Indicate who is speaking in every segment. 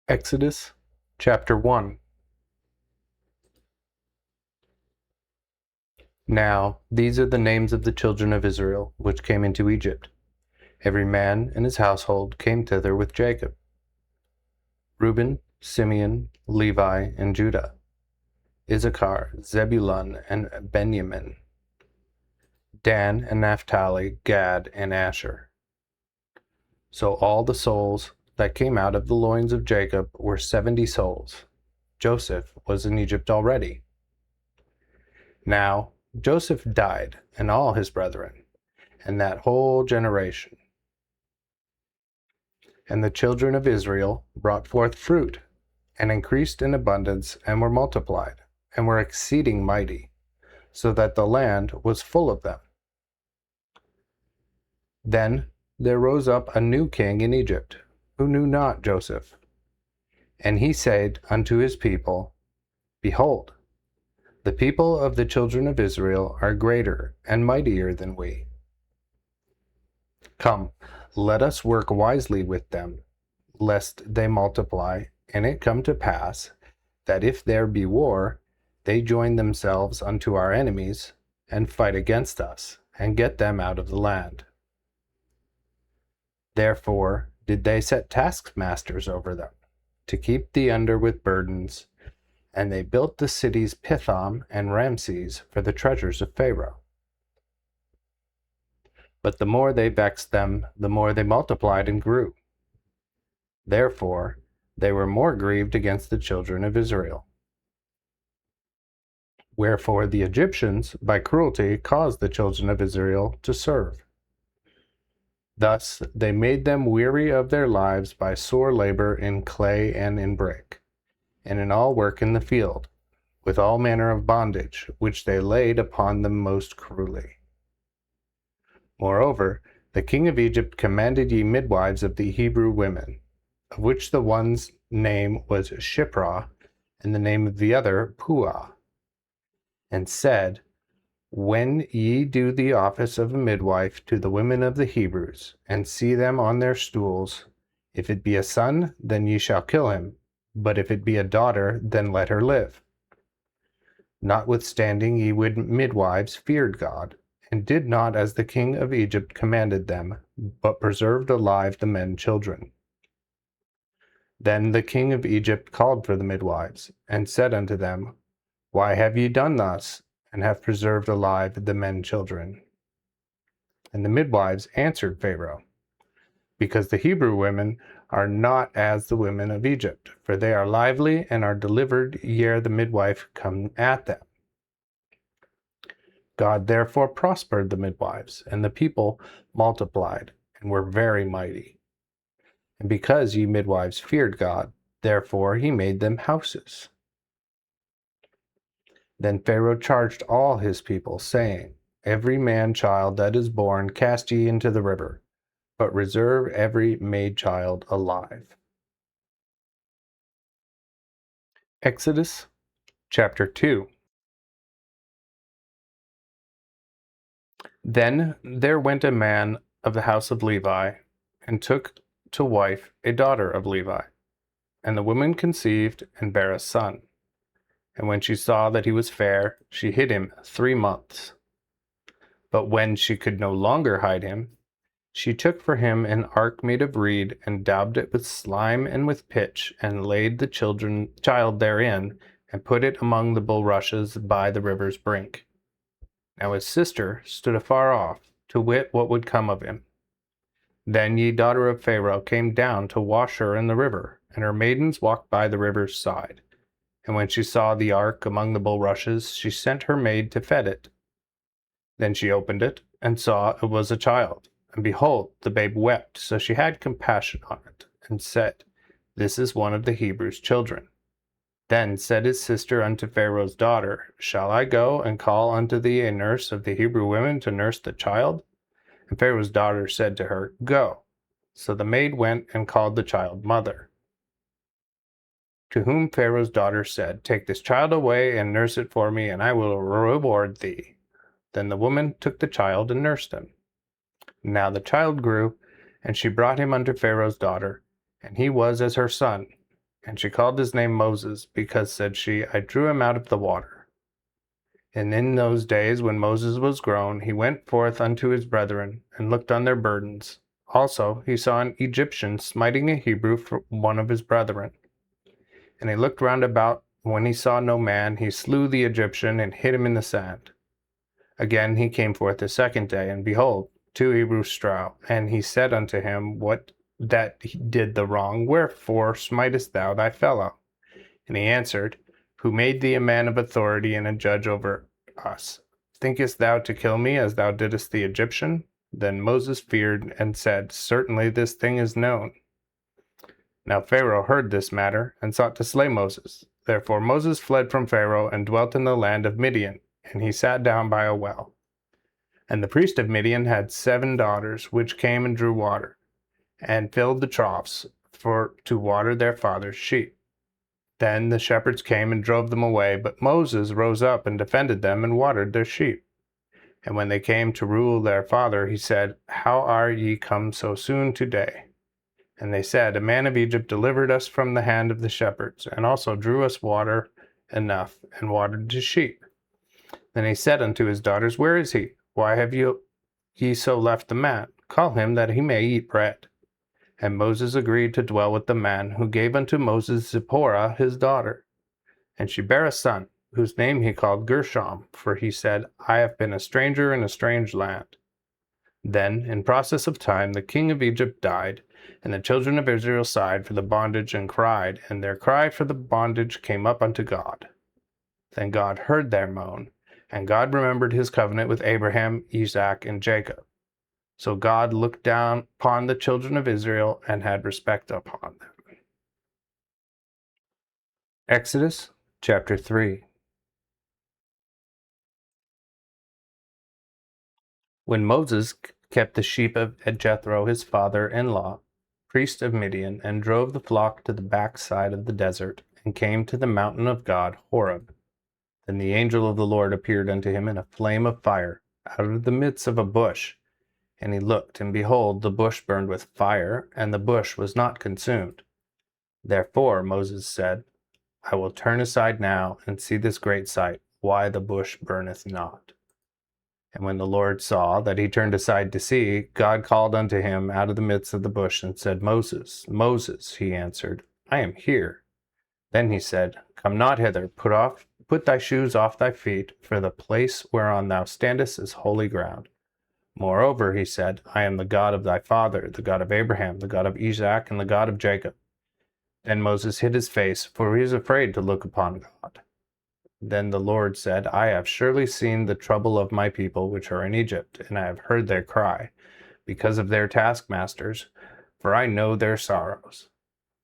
Speaker 1: Exodus chapter 1. Now these are the names of the children of Israel, which came into Egypt. Every man and his household came thither with Jacob: Reuben, Simeon, Levi, and Judah; Issachar, Zebulun, and Benjamin; Dan and Naphtali, Gad, and Asher. So all the souls that came out of the loins of Jacob were 70 souls. Joseph was in Egypt already. Now Joseph died, and all his brethren, and that whole generation. And the children of Israel brought forth fruit, and increased in abundance, and were multiplied, and were exceeding mighty, so that the land was full of them. Then there rose up a new king in Egypt, who knew not Joseph. And he said unto his people, Behold, the people of the children of Israel are greater and mightier than we. Come, let us work wisely with them, lest they multiply, and it come to pass, that if there be war, they join themselves unto our enemies, and fight against us, and get them out of the land. Therefore did they set taskmasters over them, to keep thee under with burdens, and they built the cities Pithom and Ramses for the treasures of Pharaoh. But the more they vexed them, the more they multiplied and grew. Therefore they were more grieved against the children of Israel. Wherefore the Egyptians by cruelty caused the children of Israel to serve. Thus they made them weary of their lives by sore labor in clay and in brick, and in all work in the field, with all manner of bondage, which they laid upon them most cruelly. Moreover, the king of Egypt commanded ye midwives of the Hebrew women, of which the one's name was Shiphrah, and the name of the other Puah, and said, When ye do the office of a midwife to the women of the Hebrews, and see them on their stools, if it be a son, then ye shall kill him, but if it be a daughter, then let her live. Notwithstanding ye midwives feared God, and did not as the king of Egypt commanded them, but preserved alive the men children. Then the king of Egypt called for the midwives, and said unto them, Why have ye done thus, and have preserved alive the men children? And the midwives answered Pharaoh, Because the Hebrew women are not as the women of Egypt, for they are lively and are delivered ere the midwife come at them. God therefore prospered the midwives, and the people multiplied, and were very mighty. And because ye midwives feared God, therefore he made them houses. Then Pharaoh charged all his people, saying, Every man child that is born cast ye into the river, but reserve every maid child alive. Exodus chapter 2. Then there went a man of the house of Levi, and took to wife a daughter of Levi. And the woman conceived, and bare a son. And when she saw that he was fair, she hid him 3 months. But when she could no longer hide him, she took for him an ark made of reed, and daubed it with slime and with pitch, and laid the child therein, and put it among the bulrushes by the river's brink. Now his sister stood afar off, to wit what would come of him. Then ye daughter of Pharaoh came down to wash her in the river, and her maidens walked by the river's side. And when she saw the ark among the bulrushes, she sent her maid to fetch it. Then she opened it, and saw it was a child. And behold, the babe wept, so she had compassion on it, and said, This is one of the Hebrews' children. Then said his sister unto Pharaoh's daughter, Shall I go and call unto thee a nurse of the Hebrew women to nurse the child? And Pharaoh's daughter said to her, Go. So the maid went and called the child mother. To whom Pharaoh's daughter said, Take this child away and nurse it for me, and I will reward thee. Then the woman took the child and nursed him. Now the child grew, and she brought him unto Pharaoh's daughter, and he was as her son, And she called his name Moses, because, said she, I drew him out of the water. And in those days, when Moses was grown, he went forth unto his brethren, and looked on their burdens. Also he saw an Egyptian smiting a Hebrew for one of his brethren. And he looked round about. When he saw no man, he slew the Egyptian, and hid him in the sand. Again he came forth the second day, and behold, 2 Hebrews straw. And he said unto him, What that he did the wrong, wherefore smitest thou thy fellow? And he answered, Who made thee a man of authority and a judge over us? Thinkest thou to kill me as thou didst the Egyptian? Then Moses feared, and said, Certainly this thing is known. Now Pharaoh heard this matter, and sought to slay Moses. Therefore Moses fled from Pharaoh, and dwelt in the land of Midian, and he sat down by a well. And the priest of Midian had 7 daughters, which came and drew water, and filled the troughs to water their father's sheep. Then the shepherds came and drove them away, but Moses rose up and defended them, and watered their sheep. And when they came to rule their father, he said, How are ye come so soon today? And they said, A man of Egypt delivered us from the hand of the shepherds, and also drew us water enough, and watered his sheep. Then he said unto his daughters, Where is he? Why have ye so left the man? Call him, that he may eat bread. And Moses agreed to dwell with the man, who gave unto Moses Zipporah his daughter. And she bare a son, whose name he called Gershom, for he said, I have been a stranger in a strange land. Then, in process of time, the king of Egypt died, and the children of Israel sighed for the bondage and cried, and their cry for the bondage came up unto God. Then God heard their moan, and God remembered his covenant with Abraham, Isaac, and Jacob. So God looked down upon the children of Israel and had respect upon them. Exodus chapter 3. When Moses kept the sheep of Jethro his father-in-law, priest of Midian, and drove the flock to the backside of the desert, and came to the mountain of God, Horeb. Then the angel of the Lord appeared unto him in a flame of fire, out of the midst of a bush. And he looked, and behold, the bush burned with fire, and the bush was not consumed. Therefore Moses said, I will turn aside now, and see this great sight, why the bush burneth not. And when the Lord saw that he turned aside to see, God called unto him out of the midst of the bush, and said, Moses, Moses. He answered, I am here. Then he said, Come not hither, put thy shoes off thy feet, for the place whereon thou standest is holy ground. Moreover, he said, I am the God of thy father, the God of Abraham, the God of Isaac, and the God of Jacob. Then Moses hid his face, for he was afraid to look upon God. Then the Lord said, I have surely seen the trouble of my people which are in Egypt, and I have heard their cry, because of their taskmasters, for I know their sorrows.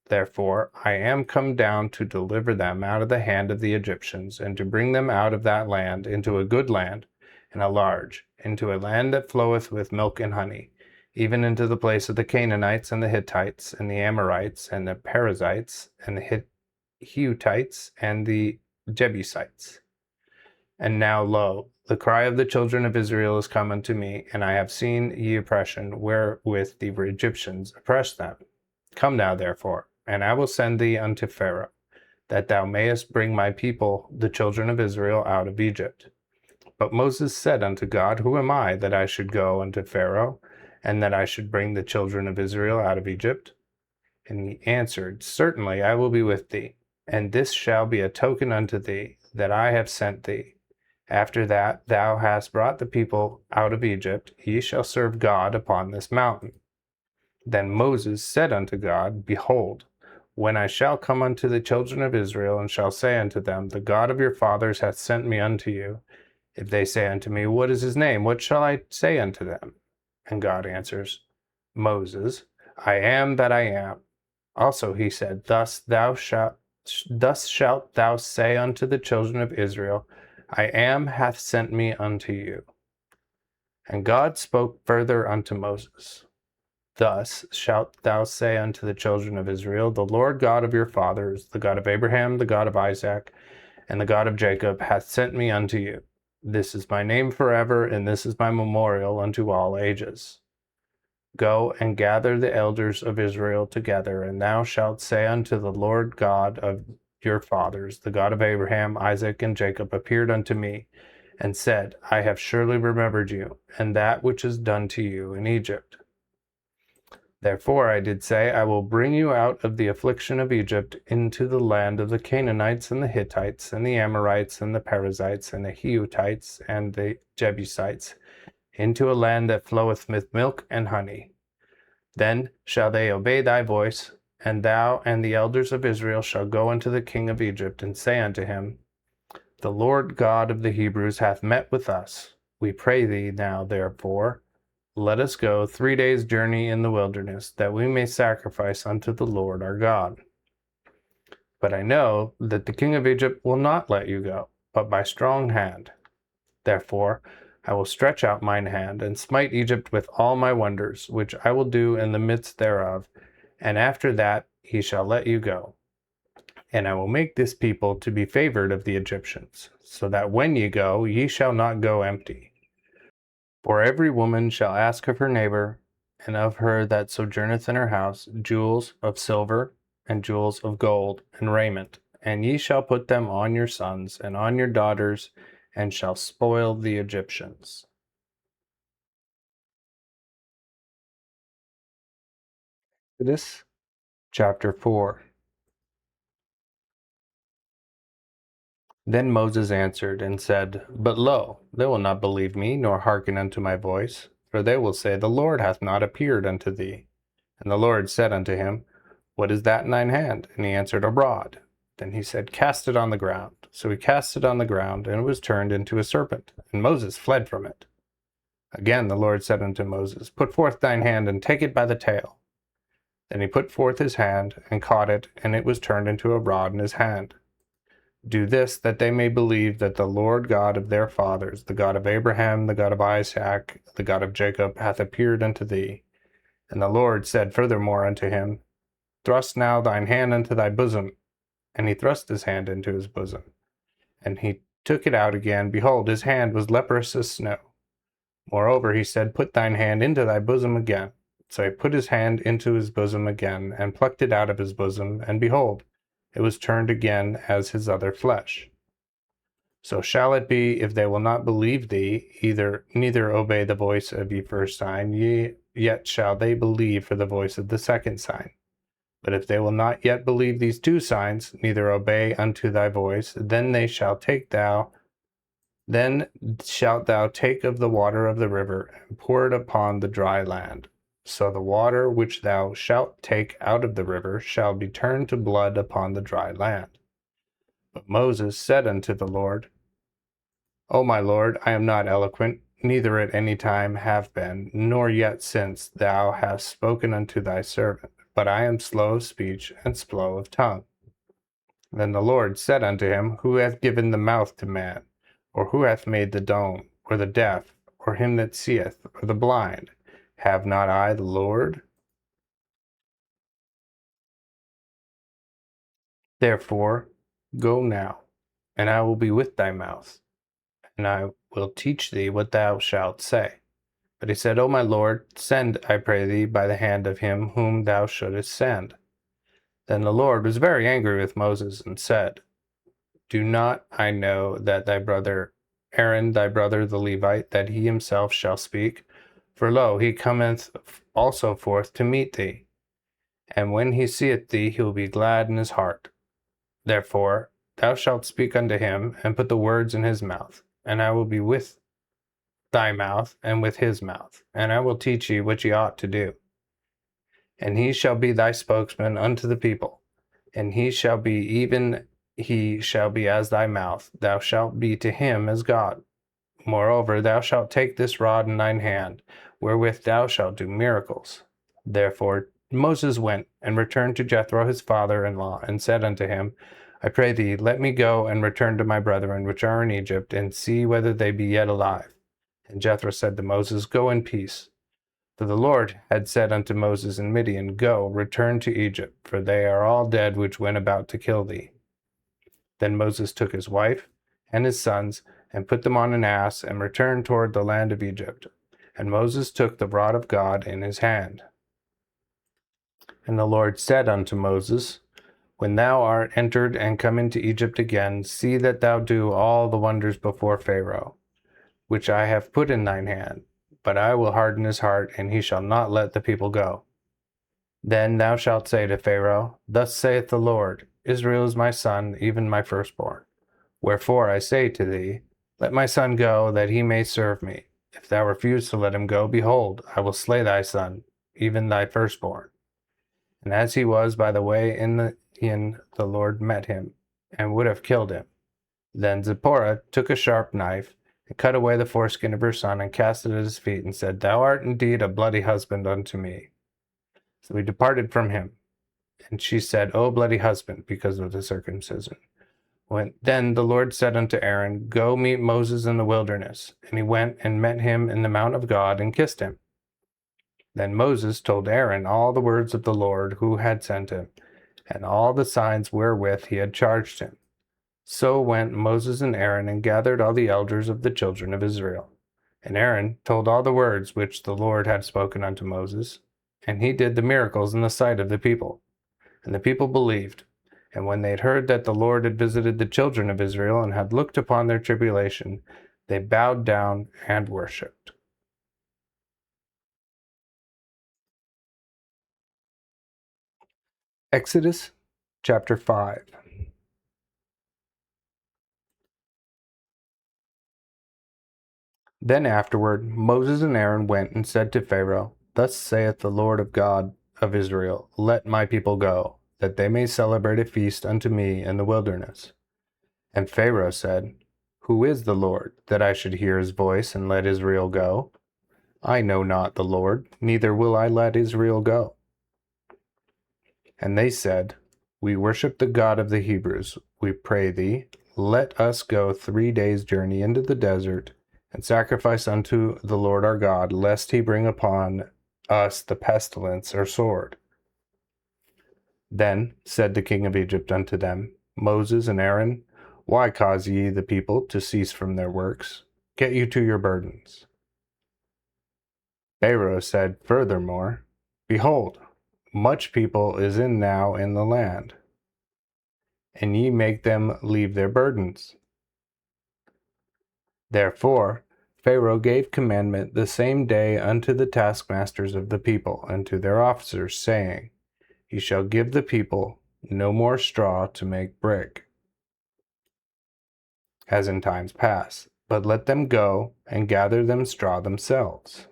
Speaker 1: Therefore I am come down to deliver them out of the hand of the Egyptians, and to bring them out of that land into a good land, and a large, into a land that floweth with milk and honey, even into the place of the Canaanites, and the Hittites, and the Amorites, and the Perizzites, and the Hittites, and the Jebusites. And now, lo, the cry of the children of Israel is come unto me, and I have seen ye oppression wherewith the Egyptians oppress them. Come now, therefore, and I will send thee unto Pharaoh, that thou mayest bring my people, the children of Israel, out of Egypt. But Moses said unto God, Who am I, that I should go unto Pharaoh, and that I should bring the children of Israel out of Egypt? And he answered, Certainly I will be with thee, and this shall be a token unto thee, that I have sent thee. After that thou hast brought the people out of Egypt, ye shall serve God upon this mountain. Then Moses said unto God, Behold, when I shall come unto the children of Israel, and shall say unto them, The God of your fathers hath sent me unto you, if they say unto me, What is his name? What shall I say unto them? And God answers, Moses, I am that I am. Also he said, Thus shalt thou say unto the children of Israel, I am hath sent me unto you. And God spoke further unto Moses, Thus shalt thou say unto the children of Israel, The Lord God of your fathers, the God of Abraham, the God of Isaac, and the God of Jacob, hath sent me unto you. This is my name forever, and this is my memorial unto all ages. Go and gather the elders of Israel together, and thou shalt say unto the Lord God of your fathers, the God of Abraham, Isaac, and Jacob, appeared unto me, and said, I have surely remembered you, and that which is done to you in Egypt. Therefore I did say, I will bring you out of the affliction of Egypt into the land of the Canaanites, and the Hittites, and the Amorites, and the Perizzites, and the Hivites, and the Jebusites, into a land that floweth with milk and honey. Then shall they obey thy voice, and thou and the elders of Israel shall go unto the king of Egypt, and say unto him, The Lord God of the Hebrews hath met with us. We pray thee now, therefore, let us go 3 days' journey in the wilderness, that we may sacrifice unto the Lord our God. But I know that the king of Egypt will not let you go, but by strong hand. Therefore I will stretch out mine hand, and smite Egypt with all my wonders, which I will do in the midst thereof, and after that he shall let you go. And I will make this people to be favored of the Egyptians, so that when ye go, ye shall not go empty. For every woman shall ask of her neighbor, and of her that sojourneth in her house, jewels of silver, and jewels of gold, and raiment, and ye shall put them on your sons and on your daughters, and shall spoil the Egyptians. Exodus chapter 4. Then Moses answered and said, But lo, they will not believe me, nor hearken unto my voice, for they will say, The Lord hath not appeared unto thee. And the Lord said unto him, What is that in thine hand? And he answered, A rod. Then he said, Cast it on the ground. So he cast it on the ground, and it was turned into a serpent, and Moses fled from it. Again the Lord said unto Moses, Put forth thine hand, and take it by the tail. Then he put forth his hand, and caught it, and it was turned into a rod in his hand. Do this, that they may believe that the Lord God of their fathers, the God of Abraham, the God of Isaac, the God of Jacob, hath appeared unto thee. And the Lord said furthermore unto him, Thrust now thine hand into thy bosom. And he thrust his hand into his bosom. And he took it out again. Behold, his hand was leprous as snow. Moreover, he said, Put thine hand into thy bosom again. So he put his hand into his bosom again, and plucked it out of his bosom, and behold, it was turned again as his other flesh. So shall it be, if they will not believe thee, neither obey the voice of ye first sign, yet shall they believe for the voice of the second sign. But if they will not yet believe these two signs, neither obey unto thy voice, then shalt thou take of the water of the river, and pour it upon the dry land. So the water which thou shalt take out of the river shall be turned to blood upon the dry land. But Moses said unto the Lord, O my Lord, I am not eloquent, neither at any time have been, nor yet since thou hast spoken unto thy servant, but I am slow of speech and slow of tongue. Then the Lord said unto him, Who hath given the mouth to man? Or who hath made the dumb, or the deaf, or him that seeth, or the blind? Have not I the Lord? Therefore, go now, and I will be with thy mouth, and I will teach thee what thou shalt say. But he said, O my Lord, send, I pray thee, by the hand of him whom thou shouldest send. Then the Lord was very angry with Moses, and said, Do not I know that thy brother Aaron, thy brother the Levite, that he himself shall speak? For lo, he cometh also forth to meet thee, and when he seeth thee, he will be glad in his heart. Therefore thou shalt speak unto him, and put the words in his mouth, and I will be with thy mouth and with his mouth, and I will teach ye what ye ought to do. And he shall be thy spokesman unto the people, and he shall be as thy mouth, thou shalt be to him as God. Moreover, thou shalt take this rod in thine hand, wherewith thou shalt do miracles. Therefore Moses went and returned to Jethro his father-in-law, and said unto him, I pray thee, let me go and return to my brethren which are in Egypt, and see whether they be yet alive. And Jethro said to Moses, Go in peace. For the Lord had said unto Moses in Midian, Go, return to Egypt, for they are all dead which went about to kill thee. Then Moses took his wife and his sons, and put them on an ass, and returned toward the land of Egypt. And Moses took the rod of God in his hand. And the Lord said unto Moses, When thou art entered and come into Egypt again, see that thou do all the wonders before Pharaoh, which I have put in thine hand. But I will harden his heart, and he shall not let the people go. Then thou shalt say to Pharaoh, Thus saith the Lord, Israel is my son, even my firstborn. Wherefore I say to thee, Let my son go, that he may serve me. If thou refuse to let him go, behold, I will slay thy son, even thy firstborn. And as he was by the way in the inn, the Lord met him, and would have killed him. Then Zipporah took a sharp knife, and cut away the foreskin of her son, and cast it at his feet, and said, Thou art indeed a bloody husband unto me. So he departed from him. And she said, O bloody husband, because of the circumcision. Then the Lord said unto Aaron, Go meet Moses in the wilderness. And he went and met him in the mount of God, and kissed him. Then Moses told Aaron all the words of the Lord who had sent him, and all the signs wherewith he had charged him. So went Moses and Aaron, and gathered all the elders of the children of Israel. And Aaron told all the words which the Lord had spoken unto Moses, and he did the miracles in the sight of the people. And the people believed. And when they had heard that the Lord had visited the children of Israel, and had looked upon their tribulation, they bowed down and worshipped. Exodus chapter 5. Then afterward Moses and Aaron went and said to Pharaoh, Thus saith the Lord of God of Israel, Let my people go, that they may celebrate a feast unto me in the wilderness. And Pharaoh said, Who is the Lord, that I should hear his voice and let Israel go? I know not the Lord, neither will I let Israel go. And they said, We worship the God of the Hebrews. We pray thee, let us go 3 days' journey into the desert, and sacrifice unto the Lord our God, lest he bring upon us the pestilence or sword. Then said the king of Egypt unto them, Moses and Aaron, why cause ye the people to cease from their works? Get you to your burdens. Pharaoh said furthermore, Behold, much people is now in the land, and ye make them leave their burdens. Therefore Pharaoh gave commandment the same day unto the taskmasters of the people, and to their officers, saying, Ye shall give the people no more straw to make brick, as in times past, but let them go and gather them straw themselves.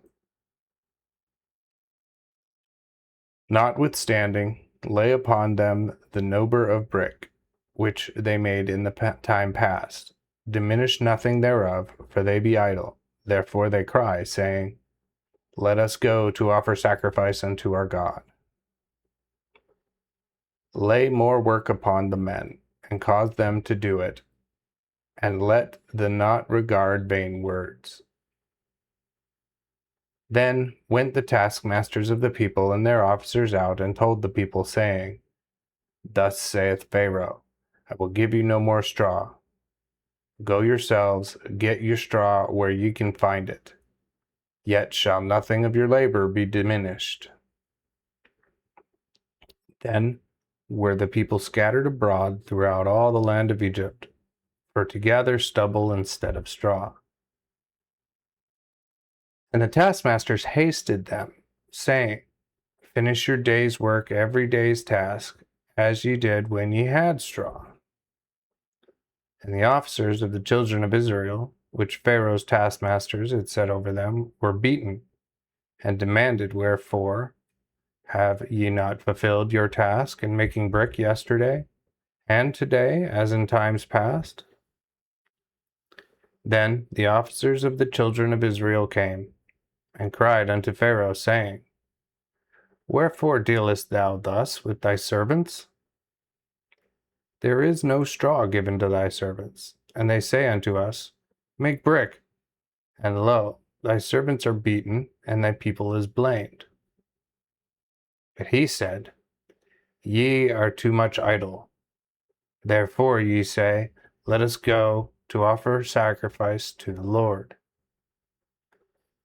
Speaker 1: Notwithstanding, lay upon them the nober of brick, which they made in the time past. Diminish nothing thereof, for they be idle. Therefore they cry, saying, Let us go to offer sacrifice unto our God. Lay more work upon the men, and cause them to do it, and let the not regard vain words. Then went the taskmasters of the people and their officers out, and told the people, saying, Thus saith Pharaoh, I will give you no more straw. Go yourselves, get your straw where ye can find it. Yet shall nothing of your labor be diminished. Then were the people scattered abroad throughout all the land of Egypt, for to gather stubble instead of straw. And the taskmasters hasted them, saying, Finish your day's work, every day's task, as ye did when ye had straw. And the officers of the children of Israel, which Pharaoh's taskmasters had set over them, were beaten, and demanded, Wherefore have ye not fulfilled your task in making brick yesterday, and today, as in times past? Then the officers of the children of Israel came, and cried unto Pharaoh, saying, Wherefore dealest thou thus with thy servants? There is no straw given to thy servants. And they say unto us, Make brick. And lo, thy servants are beaten, and thy people is blamed. But he said, Ye are too much idle. Therefore ye say, Let us go to offer sacrifice to the Lord.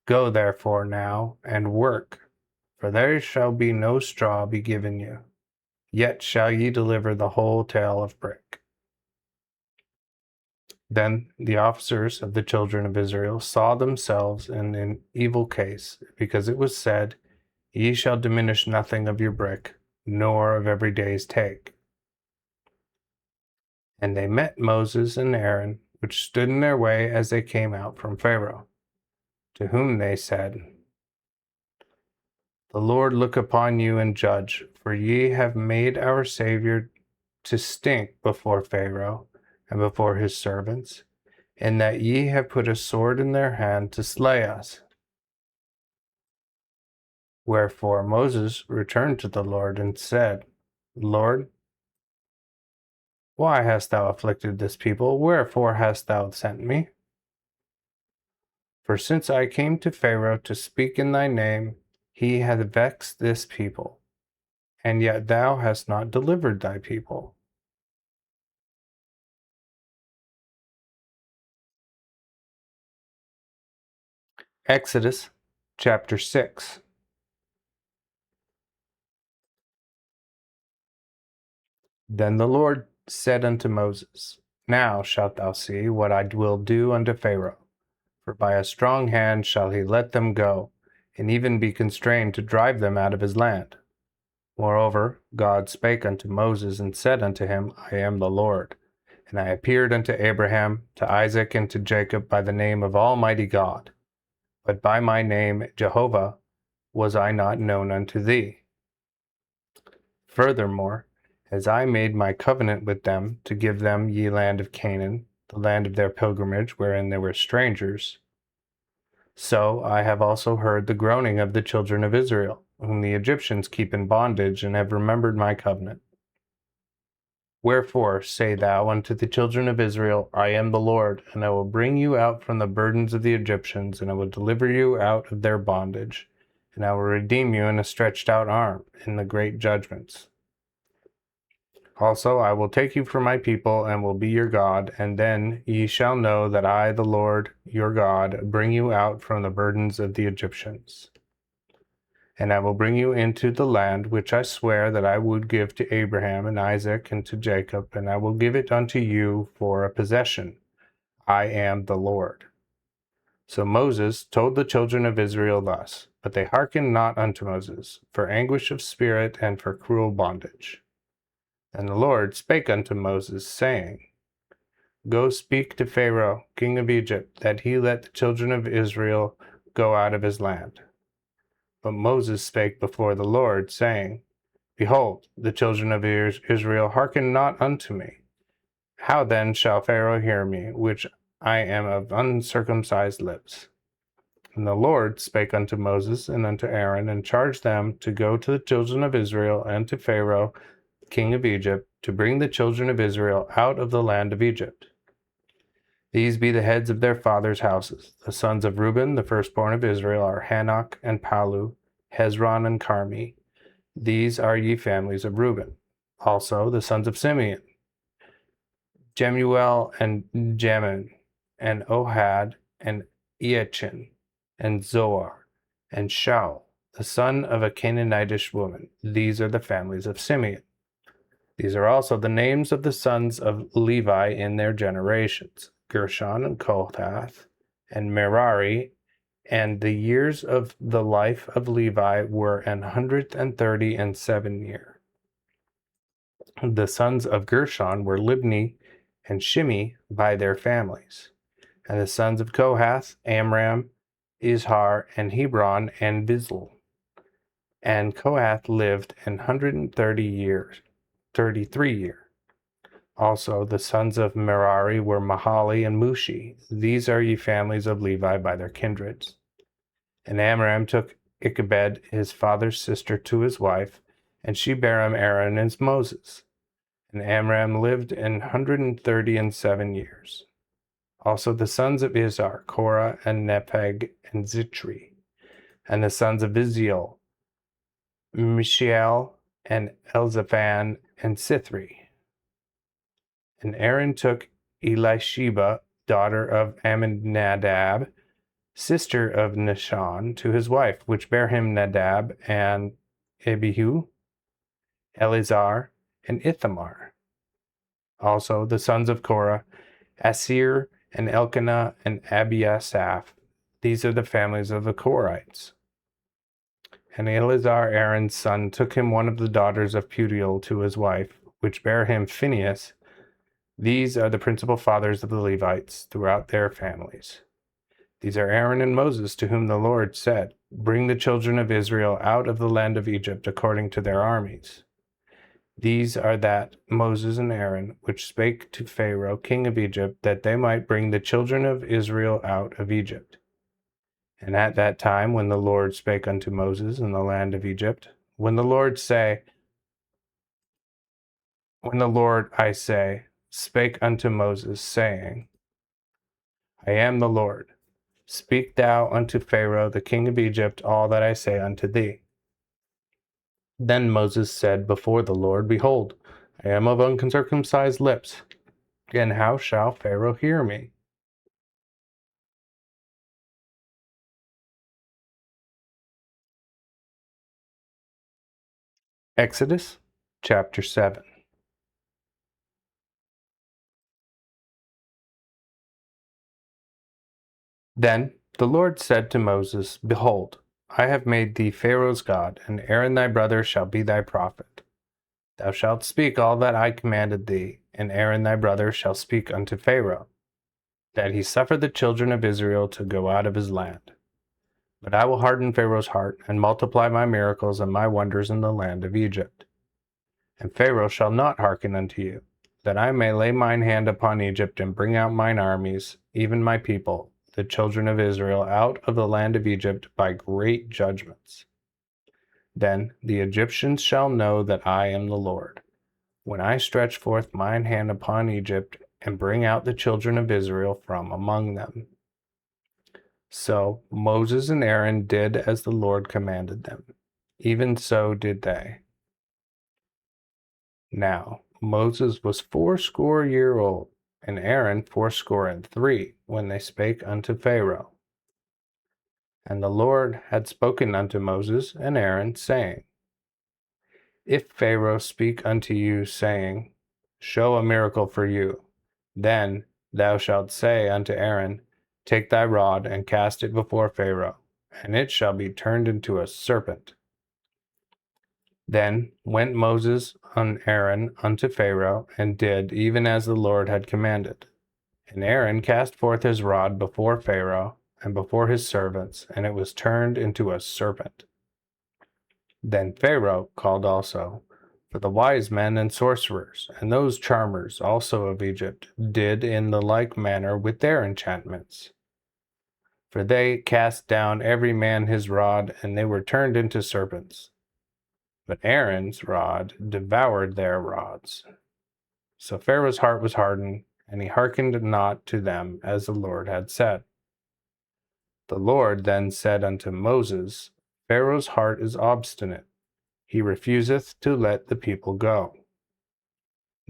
Speaker 1: Go therefore now, and work, for there shall be no straw be given you, yet shall ye deliver the whole tale of brick. Then the officers of the children of Israel saw themselves in an evil case, because it was said, Ye shall diminish nothing of your brick, nor of every day's take. And they met Moses and Aaron, which stood in their way as they came out from Pharaoh, to whom they said, The Lord look upon you and judge, for ye have made our Savior to stink before Pharaoh and before his servants, and that ye have put a sword in their hand to slay us. Wherefore Moses returned to the Lord and said, Lord, why hast thou afflicted this people? Wherefore hast thou sent me? For since I came to Pharaoh to speak in thy name, he hath vexed this people, and yet thou hast not delivered thy people. Exodus chapter 6. Then the Lord said unto Moses, Now shalt thou see what I will do unto Pharaoh, for by a strong hand shall he let them go, and even be constrained to drive them out of his land. Moreover, God spake unto Moses and said unto him, I am the Lord. And I appeared unto Abraham, to Isaac, and to Jacob by the name of Almighty God. But by my name Jehovah was I not known unto thee. Furthermore, as I made my covenant with them to give them ye land of Canaan, the land of their pilgrimage wherein they were strangers, so I have also heard the groaning of the children of Israel, whom the Egyptians keep in bondage, and have remembered my covenant. Wherefore say thou unto the children of Israel, I am the Lord, and I will bring you out from the burdens of the Egyptians, and I will deliver you out of their bondage, and I will redeem you in a stretched out arm, in the great judgments. Also I will take you for my people, and will be your God, and then ye shall know that I, the Lord your God, bring you out from the burdens of the Egyptians. And I will bring you into the land which I swear that I would give to Abraham and Isaac and to Jacob, and I will give it unto you for a possession. I am the Lord. So Moses told the children of Israel thus, but they hearkened not unto Moses, for anguish of spirit and for cruel bondage. And the Lord spake unto Moses, saying, Go speak to Pharaoh, king of Egypt, that he let the children of Israel go out of his land. But Moses spake before the Lord, saying, Behold, the children of Israel hearken not unto me. How then shall Pharaoh hear me, which I am of uncircumcised lips? And the Lord spake unto Moses and unto Aaron, and charged them to go to the children of Israel and to Pharaoh, king of Egypt, to bring the children of Israel out of the land of Egypt. These be the heads of their fathers' houses. The sons of Reuben, the firstborn of Israel, are Hanok and Palu, Hezron and Carmi. These are ye families of Reuben. Also the sons of Simeon, Jemuel and Jamin, and Ohad and Iachin, and Zoar, and Shaul, the son of a Canaanitish woman. These are the families of Simeon. These are also the names of the sons of Levi in their generations, Gershon and Kohath, and Merari, and the years of the life of Levi were 137 years. The sons of Gershon were Libni and Shimi by their families. And the sons of Kohath, Amram, Izhar, and Hebron, and Bizl. And Kohath lived 130 years, 33 years. Also the sons of Merari were Mahali and Mushi. These are ye families of Levi by their kindreds. And Amram took Ichabod, his father's sister, to his wife, and she bare him Aaron and Moses. And Amram lived 137 years. Also the sons of Izhar, Korah, and Nepheg, and Zitri. And the sons of Israel, Mishael, and Elzaphan, and Sithri. And Aaron took Elisheba, daughter of Amminadab, sister of Nahshon, to his wife, which bare him Nadab and Abihu, Eleazar, and Ithamar. Also the sons of Korah, Asir, and Elkanah, and Abiasaph. These are the families of the Korahites. And Eleazar, Aaron's son, took him one of the daughters of Putiel to his wife, which bare him Phinehas. These are the principal fathers of the Levites throughout their families. These are Aaron and Moses, to whom the Lord said, Bring the children of Israel out of the land of Egypt according to their armies. These are that Moses and Aaron, which spake to Pharaoh king of Egypt, that they might bring the children of Israel out of Egypt. And at that time, when the Lord spake unto Moses in the land of Egypt, when the Lord, I say, spake unto Moses, saying, I am the Lord. Speak thou unto Pharaoh the king of Egypt all that I say unto thee. Then Moses said before the Lord, Behold, I am of uncircumcised lips, and how shall Pharaoh hear me? Exodus chapter 7. Then the Lord said to Moses, Behold, I have made thee Pharaoh's God, and Aaron thy brother shall be thy prophet. Thou shalt speak all that I commanded thee, and Aaron thy brother shall speak unto Pharaoh, that he suffer the children of Israel to go out of his land. But I will harden Pharaoh's heart, and multiply my miracles and my wonders in the land of Egypt. And Pharaoh shall not hearken unto you, that I may lay mine hand upon Egypt, and bring out mine armies, even my people, the children of Israel, out of the land of Egypt by great judgments. Then the Egyptians shall know that I am the Lord, when I stretch forth mine hand upon Egypt, and bring out the children of Israel from among them. So Moses and Aaron did as the Lord commanded them. Even so did they. Now Moses was 80 old, and Aaron 83, when they spake unto Pharaoh. And the Lord had spoken unto Moses and Aaron, saying, If Pharaoh speak unto you, saying, Show a miracle for you, then thou shalt say unto Aaron, Take thy rod, and cast it before Pharaoh, and it shall be turned into a serpent. Then went Moses and Aaron unto Pharaoh, and did even as the Lord had commanded. And Aaron cast forth his rod before Pharaoh, and before his servants, and it was turned into a serpent. Then Pharaoh called also for the wise men and sorcerers, and those charmers also of Egypt did in the like manner with their enchantments. For they cast down every man his rod, and they were turned into serpents. But Aaron's rod devoured their rods. So Pharaoh's heart was hardened, and he hearkened not to them as the Lord had said. The Lord then said unto Moses, Pharaoh's heart is obstinate. He refuseth to let the people go.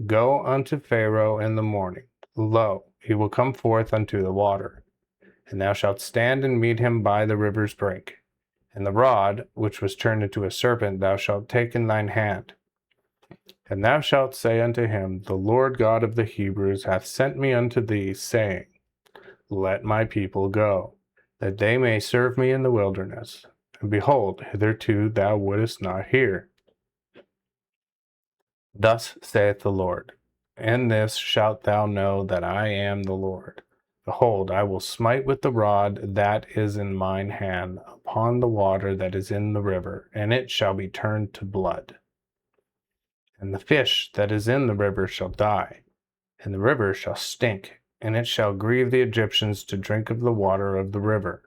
Speaker 1: Go unto Pharaoh in the morning. Lo, he will come forth unto the water. And thou shalt stand and meet him by the river's brink. And the rod, which was turned into a serpent, thou shalt take in thine hand. And thou shalt say unto him, The Lord God of the Hebrews hath sent me unto thee, saying, Let my people go, that they may serve me in the wilderness. And behold, hitherto thou wouldest not hear. Thus saith the Lord, In this shalt thou know that I am the Lord. Behold, I will smite with the rod that is in mine hand upon the water that is in the river, and it shall be turned to blood. And the fish that is in the river shall die, and the river shall stink, and it shall grieve the Egyptians to drink of the water of the river.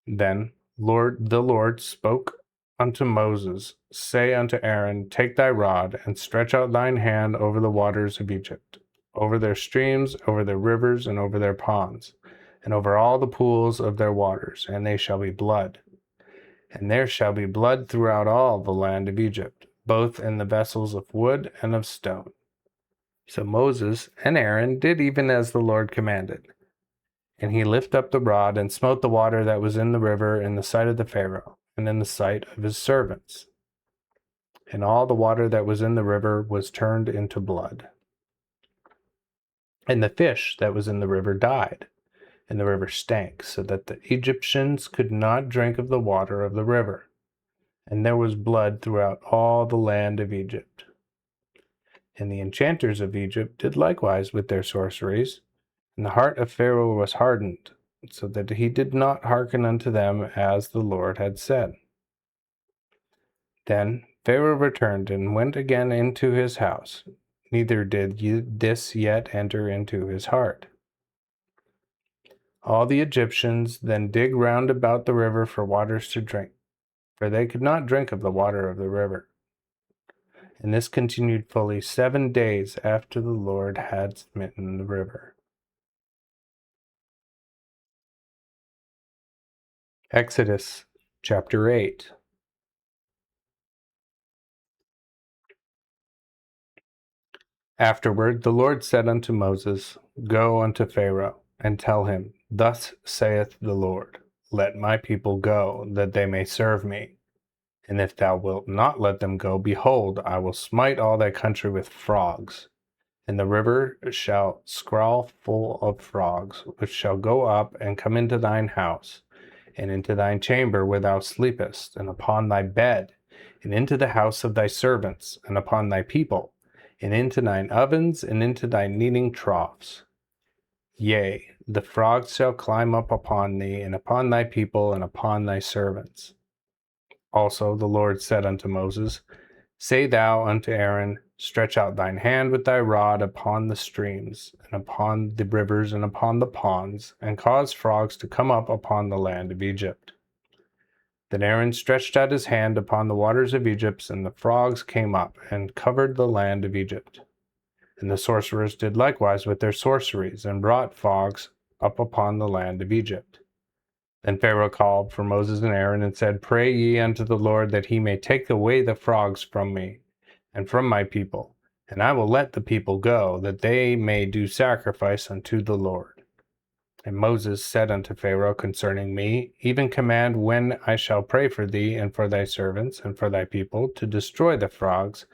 Speaker 1: Then the Lord spoke unto Moses, Say unto Aaron, Take thy rod, and stretch out thine hand over the waters of Egypt, over their streams, over their rivers, and over their ponds, and over all the pools of their waters, and they shall be blood. And there shall be blood throughout all the land of Egypt, both in the vessels of wood and of stone. So Moses and Aaron did even as the Lord commanded. And he lifted up the rod and smote the water that was in the river in the sight of the Pharaoh, and in the sight of his servants. And all the water that was in the river was turned into blood. And the fish that was in the river died, and the river stank, so that the Egyptians could not drink of the water of the river. And there was blood throughout all the land of Egypt. And the enchanters of Egypt did likewise with their sorceries, and the heart of Pharaoh was hardened, so that he did not hearken unto them as the Lord had said. Then Pharaoh returned and went again into his house, neither did this yet enter into his heart. All the Egyptians then dig round about the river for waters to drink, for they could not drink of the water of the river. And this continued fully 7 days after the Lord had smitten the river. Exodus chapter 8. Afterward the Lord said unto Moses, Go unto Pharaoh, and tell him, Thus saith the Lord, Let my people go, that they may serve me. And if thou wilt not let them go, behold, I will smite all thy country with frogs. And the river shall scrawl full of frogs, which shall go up and come into thine house, and into thine chamber where thou sleepest, and upon thy bed, and into the house of thy servants, and upon thy people, and into thine ovens, and into thy kneading troughs. Yea, the frogs shall climb up upon thee, and upon thy people, and upon thy servants. Also the Lord said unto Moses, Say thou unto Aaron, Stretch out thine hand with thy rod upon the streams, and upon the rivers, and upon the ponds, and cause frogs to come up upon the land of Egypt. Then Aaron stretched out his hand upon the waters of Egypt, and the frogs came up, and covered the land of Egypt. And the sorcerers did likewise with their sorceries, and brought frogs up upon the land of Egypt. Then Pharaoh called for Moses and Aaron, and said, Pray ye unto the Lord that he may take away the frogs from me, and from my people, and I will let the people go, that they may do sacrifice unto the Lord. And Moses said unto Pharaoh concerning me, Even command when I shall pray for thee, and for thy servants, and for thy people, to destroy the frogs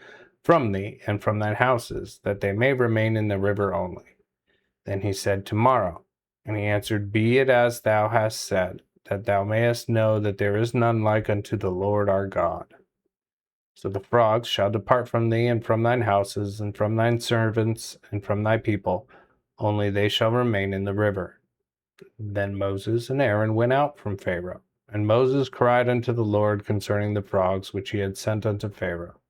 Speaker 1: from thee, and from thine houses, that they may remain in the river only. Then he said, Tomorrow. And he answered, Be it as thou hast said, that thou mayest know that there is none like unto the Lord our God. So the frogs shall depart from thee, and from thine houses, and from thine servants, and from thy people, only they shall remain in the river. Then Moses and Aaron went out from Pharaoh, and Moses cried unto the Lord concerning the frogs which he had sent unto Pharaoh.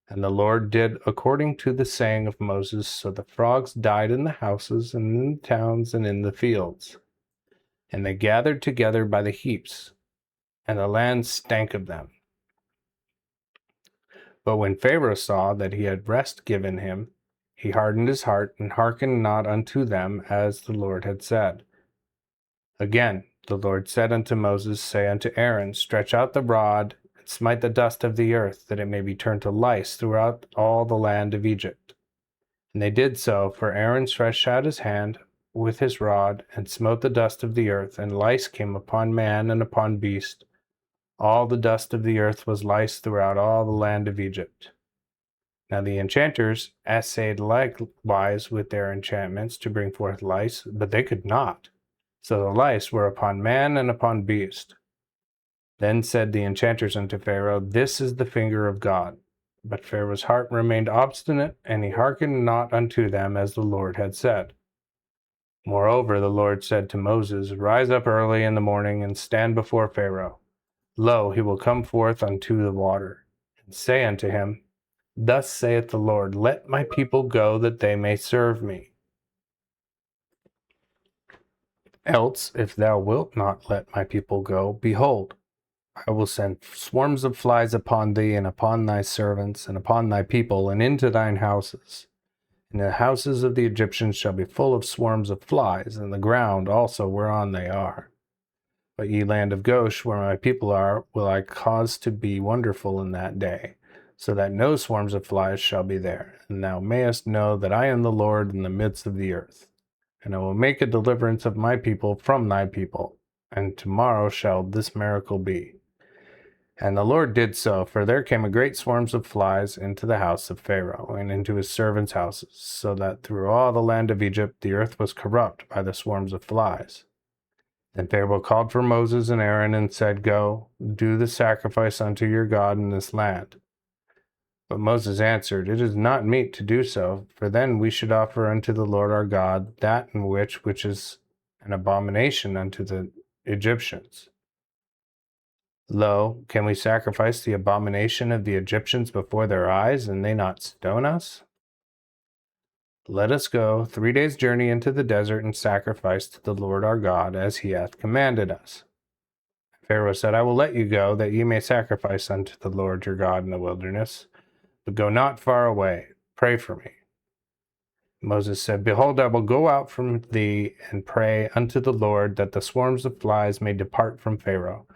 Speaker 1: And the Lord did according to the saying of Moses, so the frogs died in the houses, and in the towns, and in the fields. And they gathered together by the heaps, and the land stank of them. But when Pharaoh saw that he had rest given him, he hardened his heart, and hearkened not unto them as the Lord had said. Again the Lord said unto Moses, Say unto Aaron, Stretch out the rod, and smite the dust of the earth, that it may be turned to lice throughout all the land of Egypt. And they did so, for Aaron stretched out his hand with his rod, and smote the dust of the earth, and lice came upon man and upon beast. All the dust of the earth was lice throughout all the land of Egypt. Now the enchanters essayed likewise with their enchantments to bring forth lice, but they could not. So the lice were upon man and upon beast. Then said the enchanters unto Pharaoh, This is the finger of God. But Pharaoh's heart remained obstinate, and he hearkened not unto them as the Lord had said. Moreover the Lord said to Moses, Rise up early in the morning, and stand before Pharaoh. Lo, he will come forth unto the water. And say unto him, Thus saith the Lord, Let my people go, that they may serve me. Else, if thou wilt not let my people go, behold, I will send swarms of flies upon thee, and upon thy servants, and upon thy people, and into thine houses. And the houses of the Egyptians shall be full of swarms of flies, and the ground also whereon they are. But ye land of Goshen, where my people are, will I cause to be wonderful in that day, so that no swarms of flies shall be there, and thou mayest know that I am the Lord in the midst of the earth. and I will make a deliverance of my people from thy people, and tomorrow shall this miracle be. And the Lord did so, for there came a great swarms of flies into the house of Pharaoh, and into his servants' houses, so that through all the land of Egypt the earth was corrupt by the swarms of flies. Then Pharaoh called for Moses and Aaron, and said, Go, do the sacrifice unto your God in this land. But Moses answered, It is not meet to do so, for then we should offer unto the Lord our God that in which is an abomination unto the Egyptians. Lo, can we sacrifice the abomination of the Egyptians before their eyes, and they not stone us? Let us go 3 days' journey into the desert, and sacrifice to the Lord our God, as he hath commanded us. Pharaoh said, I will let you go, that ye may sacrifice unto the Lord your God in the wilderness. But go not far away. Pray for me. Moses said, Behold, I will go out from thee, and pray unto the Lord, that the swarms of flies may depart from Pharaoh,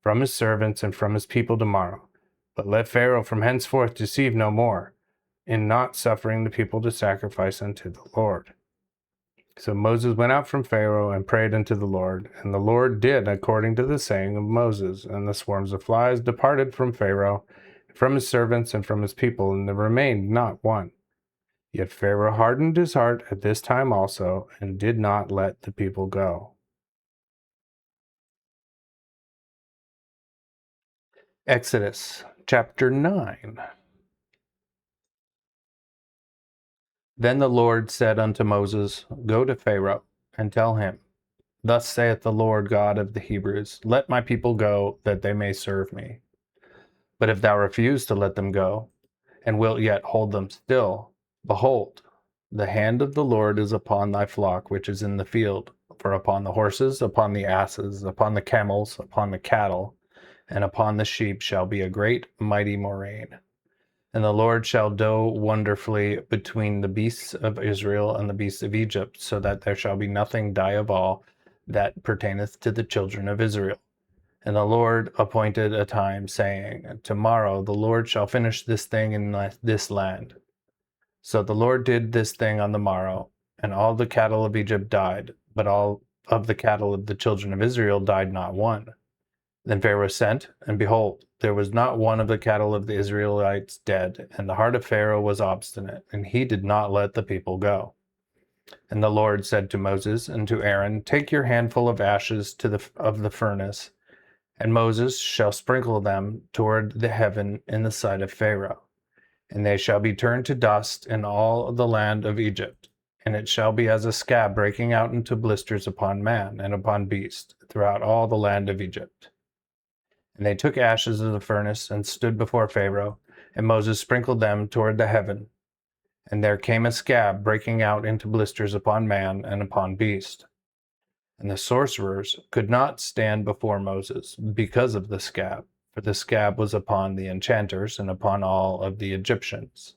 Speaker 1: from his servants, and from his people tomorrow. But let Pharaoh from henceforth deceive no more, in not suffering the people to sacrifice unto the Lord. So Moses went out from Pharaoh, and prayed unto the Lord. And the Lord did according to the saying of Moses. And the swarms of flies departed from Pharaoh, from his servants, and from his people, and there remained not one. Yet Pharaoh hardened his heart at this time also, and did not let the people go. Exodus chapter 9. Then the Lord said unto Moses, Go to Pharaoh, and tell him, Thus saith the Lord God of the Hebrews, Let my people go, that they may serve me. But if thou refuse to let them go, and wilt yet hold them still, behold, the hand of the Lord is upon thy flock which is in the field, for upon the horses, upon the asses, upon the camels, upon the cattle, and upon the sheep shall be a great mighty murrain. And the Lord shall do wonderfully between the beasts of Israel and the beasts of Egypt, so that there shall be nothing die of all that pertaineth to the children of Israel. And the Lord appointed a time, saying, Tomorrow the Lord shall finish this thing in this land. So the Lord did this thing on the morrow, and all the cattle of Egypt died, but all of the cattle of the children of Israel died not one. Then Pharaoh sent, and behold, there was not one of the cattle of the Israelites dead, and the heart of Pharaoh was obstinate, and he did not let the people go. And the Lord said to Moses and to Aaron, Take your handful of ashes of the furnace, and Moses shall sprinkle them toward the heaven in the sight of Pharaoh. And they shall be turned to dust in all the land of Egypt. And it shall be as a scab breaking out into blisters upon man and upon beast, throughout all the land of Egypt. And they took ashes of the furnace, and stood before Pharaoh, and Moses sprinkled them toward the heaven. And there came a scab breaking out into blisters upon man and upon beast. And the sorcerers could not stand before Moses because of the scab, for the scab was upon the enchanters and upon all of the Egyptians.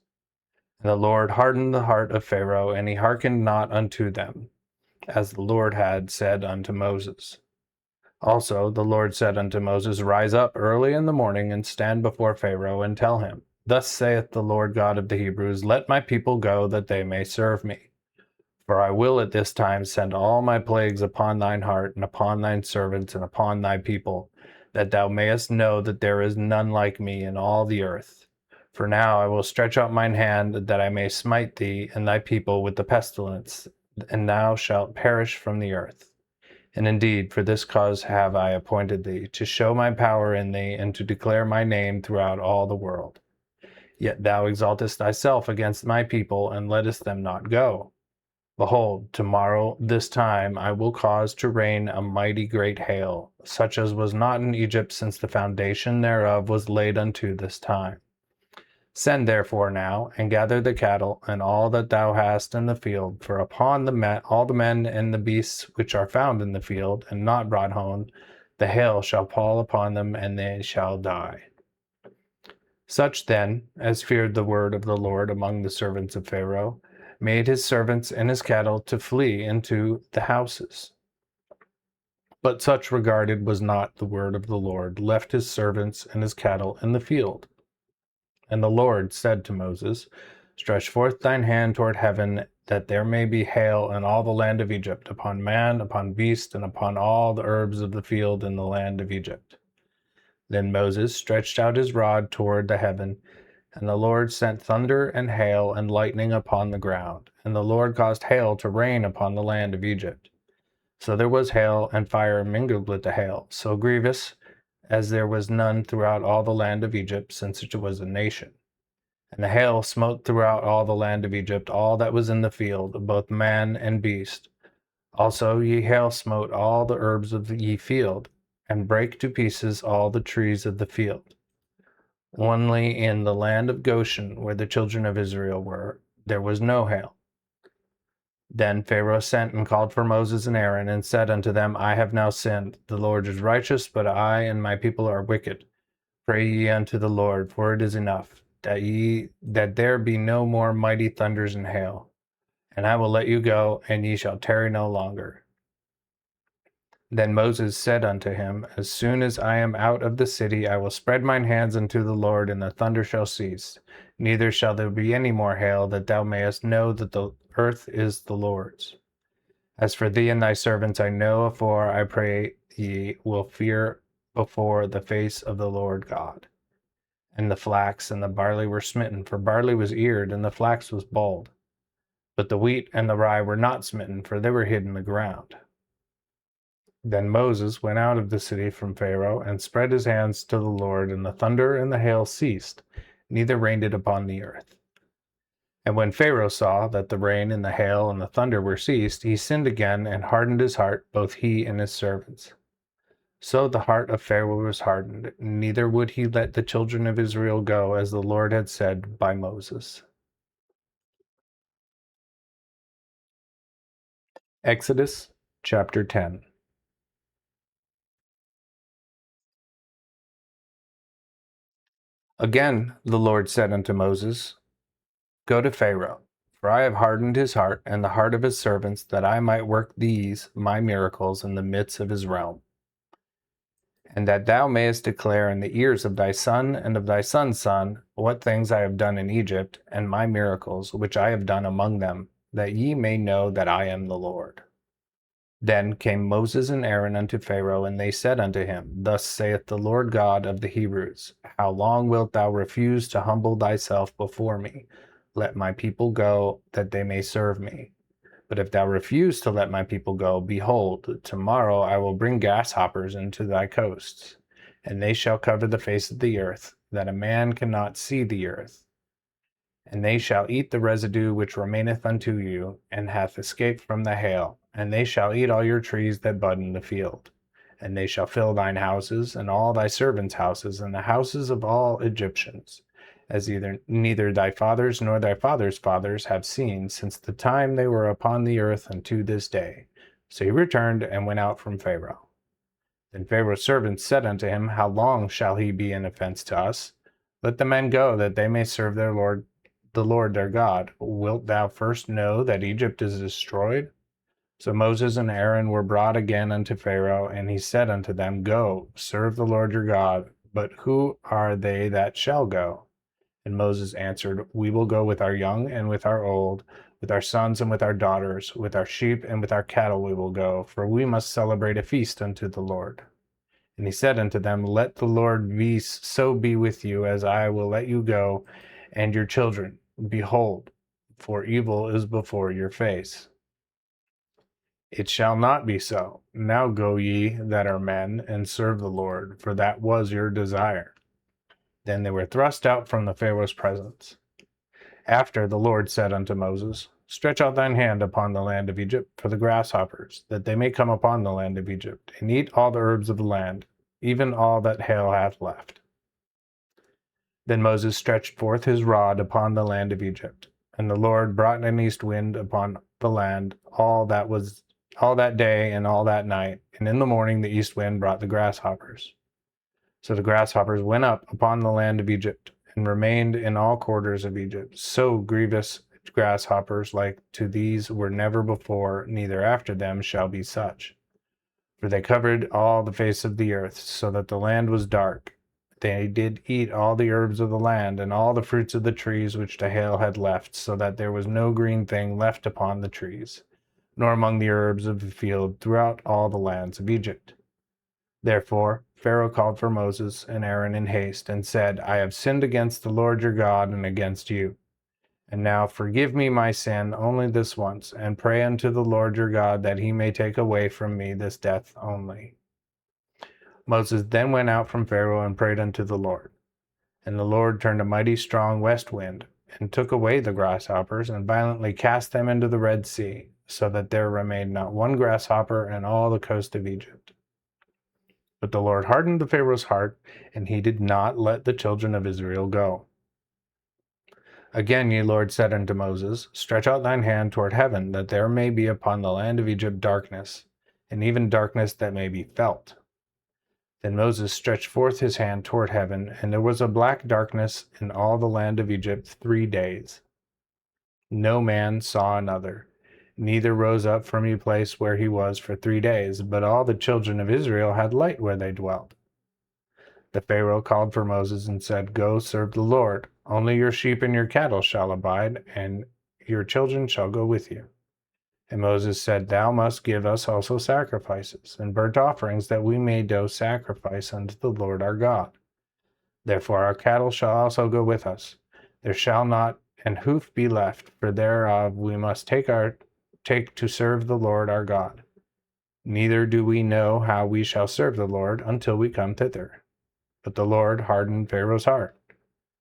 Speaker 1: And the Lord hardened the heart of Pharaoh, and he hearkened not unto them, as the Lord had said unto Moses. Also the Lord said unto Moses, Rise up early in the morning, and stand before Pharaoh, and tell him, Thus saith the Lord God of the Hebrews, Let my people go, that they may serve me. For I will at this time send all my plagues upon thine heart, and upon thine servants, and upon thy people, that thou mayest know that there is none like me in all the earth. For now I will stretch out mine hand, that I may smite thee and thy people with the pestilence, and thou shalt perish from the earth. And indeed, for this cause have I appointed thee, to show my power in thee, and to declare my name throughout all the world. Yet thou exaltest thyself against my people, and lettest them not go. Behold, tomorrow this time I will cause to rain a mighty great hail, such as was not in Egypt since the foundation thereof was laid unto this time. Send therefore now, and gather the cattle, and all that thou hast in the field, for upon all the men and the beasts which are found in the field, and not brought home, the hail shall fall upon them, and they shall die. Such then as feared the word of the Lord among the servants of Pharaoh, made his servants and his cattle to flee into the houses. But such regarded was not the word of the Lord, left his servants and his cattle in the field. And the Lord said to Moses, Stretch forth thine hand toward heaven, that there may be hail in all the land of Egypt, upon man, upon beast, and upon all the herbs of the field in the land of Egypt. Then Moses stretched out his rod toward the heaven, and the Lord sent thunder and hail and lightning upon the ground, and the Lord caused hail to rain upon the land of Egypt. So there was hail and fire mingled with the hail, so grievous as there was none throughout all the land of Egypt, since it was a nation. And the hail smote throughout all the land of Egypt all that was in the field, both man and beast. Also ye hail smote all the herbs of ye field, and brake to pieces all the trees of the field. Only in the land of Goshen, where the children of Israel were, there was no hail. Then Pharaoh sent and called for Moses and Aaron, and said unto them, I have now sinned. The Lord is righteous, but I and my people are wicked. Pray ye unto the Lord, for it is enough, that there be no more mighty thunders and hail. And I will let you go, and ye shall tarry no longer. Then Moses said unto him, As soon as I am out of the city, I will spread mine hands unto the Lord, and the thunder shall cease. Neither shall there be any more hail, that thou mayest know that the earth is the Lord's. As for thee and thy servants, I know, for I pray ye will fear before the face of the Lord God. And the flax and the barley were smitten, for barley was eared, and the flax was balled. But the wheat and the rye were not smitten, for they were hid in the ground. Then Moses went out of the city from Pharaoh, and spread his hands to the Lord, and the thunder and the hail ceased, neither rained it upon the earth. And when Pharaoh saw that the rain and the hail and the thunder were ceased, he sinned again, and hardened his heart, both he and his servants. So the heart of Pharaoh was hardened, neither would he let the children of Israel go, as the Lord had said by Moses. Exodus chapter 10. Again the Lord said unto Moses, Go to Pharaoh, for I have hardened his heart and the heart of his servants, that I might work these my miracles in the midst of his realm, and that thou mayest declare in the ears of thy son and of thy son's son what things I have done in Egypt, and my miracles which I have done among them, that ye may know that I am the Lord. Then came Moses and Aaron unto Pharaoh, and they said unto him, Thus saith the Lord God of the Hebrews, How long wilt thou refuse to humble thyself before me? Let my people go, that they may serve me. But if thou refuse to let my people go, behold, tomorrow I will bring grasshoppers into thy coasts, and they shall cover the face of the earth, that a man cannot see the earth. And they shall eat the residue which remaineth unto you, and hath escaped from the hail, and they shall eat all your trees that bud in the field. And they shall fill thine houses, and all thy servants' houses, and the houses of all Egyptians, as neither thy fathers nor thy fathers' fathers have seen, since the time they were upon the earth unto this day. So he returned and went out from Pharaoh. Then Pharaoh's servants said unto him, How long shall he be an offense to us? Let the men go, that they may serve their Lord, the Lord their God. Wilt thou first know that Egypt is destroyed? So Moses and Aaron were brought again unto Pharaoh, and he said unto them, Go, serve the Lord your God. But who are they that shall go? And Moses answered, We will go with our young and with our old, with our sons and with our daughters, with our sheep and with our cattle we will go, for we must celebrate a feast unto the Lord. And he said unto them, Let the Lord so be with you, as I will let you go, and your children. Behold, for evil is before your face. It shall not be so. Now go ye that are men, and serve the Lord, for that was your desire. Then they were thrust out from the Pharaoh's presence. After the Lord said unto Moses, Stretch out thine hand upon the land of Egypt for the grasshoppers, that they may come upon the land of Egypt, and eat all the herbs of the land, even all that hail hath left. Then Moses stretched forth his rod upon the land of Egypt, and the Lord brought an east wind upon the land all that day and all that night, and in the morning the east wind brought the grasshoppers. So the grasshoppers went up upon the land of Egypt, and remained in all quarters of Egypt. So grievous grasshoppers like to these were never before, neither after them shall be such. For they covered all the face of the earth, so that the land was dark, They did eat all the herbs of the land, and all the fruits of the trees which the hail had left, so that there was no green thing left upon the trees, nor among the herbs of the field throughout all the lands of Egypt. Therefore Pharaoh called for Moses and Aaron in haste, and said, I have sinned against the Lord your God and against you. And now forgive me my sin only this once, and pray unto the Lord your God that he may take away from me this death only. Moses then went out from Pharaoh and prayed unto the Lord. And the Lord turned a mighty strong west wind, and took away the grasshoppers, and violently cast them into the Red Sea, so that there remained not one grasshopper in all the coast of Egypt. But the Lord hardened the Pharaoh's heart, and he did not let the children of Israel go. Again ye Lord said unto Moses, Stretch out thine hand toward heaven, that there may be upon the land of Egypt darkness, and even darkness that may be felt. Then Moses stretched forth his hand toward heaven, and there was a black darkness in all the land of Egypt 3 days. No man saw another, neither rose up from his place where he was for 3 days, but all the children of Israel had light where they dwelt. The Pharaoh called for Moses and said, Go serve the Lord. Only your sheep and your cattle shall abide, and your children shall go with you. And Moses said, Thou must give us also sacrifices and burnt offerings, that we may do sacrifice unto the Lord our God. Therefore our cattle shall also go with us. There shall not an hoof be left, for thereof we must take to serve the Lord our God. Neither do we know how we shall serve the Lord until we come thither. But the Lord hardened Pharaoh's heart,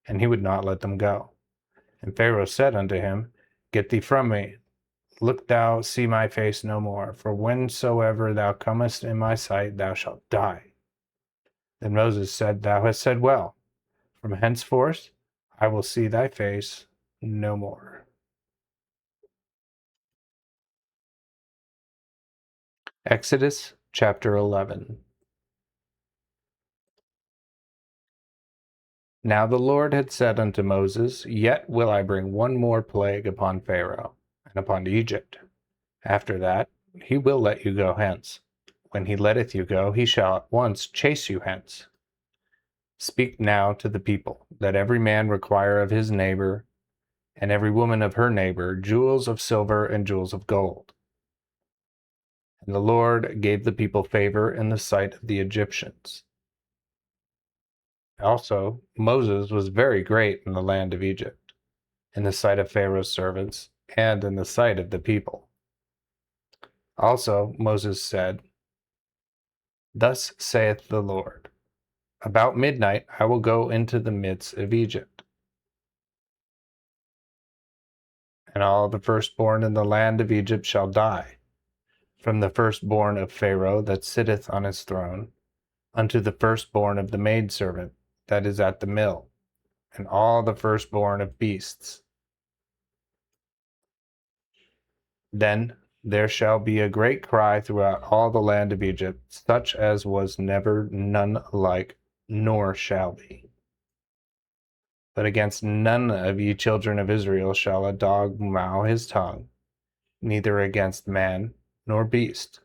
Speaker 1: and he would not let them go. And Pharaoh said unto him, Get thee from me. Look thou see my face no more, for whensoever thou comest in my sight, thou shalt die. Then Moses said, Thou hast said well. From henceforth I will see thy face no more. Exodus chapter 11. Now the Lord had said unto Moses, Yet will I bring one more plague upon Pharaoh, and upon Egypt. After that he will let you go hence. When he letteth you go, he shall at once chase you hence. Speak now to the people, that every man require of his neighbor, and every woman of her neighbor, jewels of silver and jewels of gold. And the Lord gave the people favor in the sight of the Egyptians. Also, Moses was very great in the land of Egypt, in the sight of Pharaoh's servants, and in the sight of the people. Also, Moses said, Thus saith the Lord, About midnight I will go into the midst of Egypt, and all the firstborn in the land of Egypt shall die, from the firstborn of Pharaoh that sitteth on his throne, unto the firstborn of the maidservant that is at the mill, and all the firstborn of beasts. Then there shall be a great cry throughout all the land of Egypt, such as was never none like, nor shall be. But against none of ye children of Israel shall a dog mow his tongue, neither against man nor beast,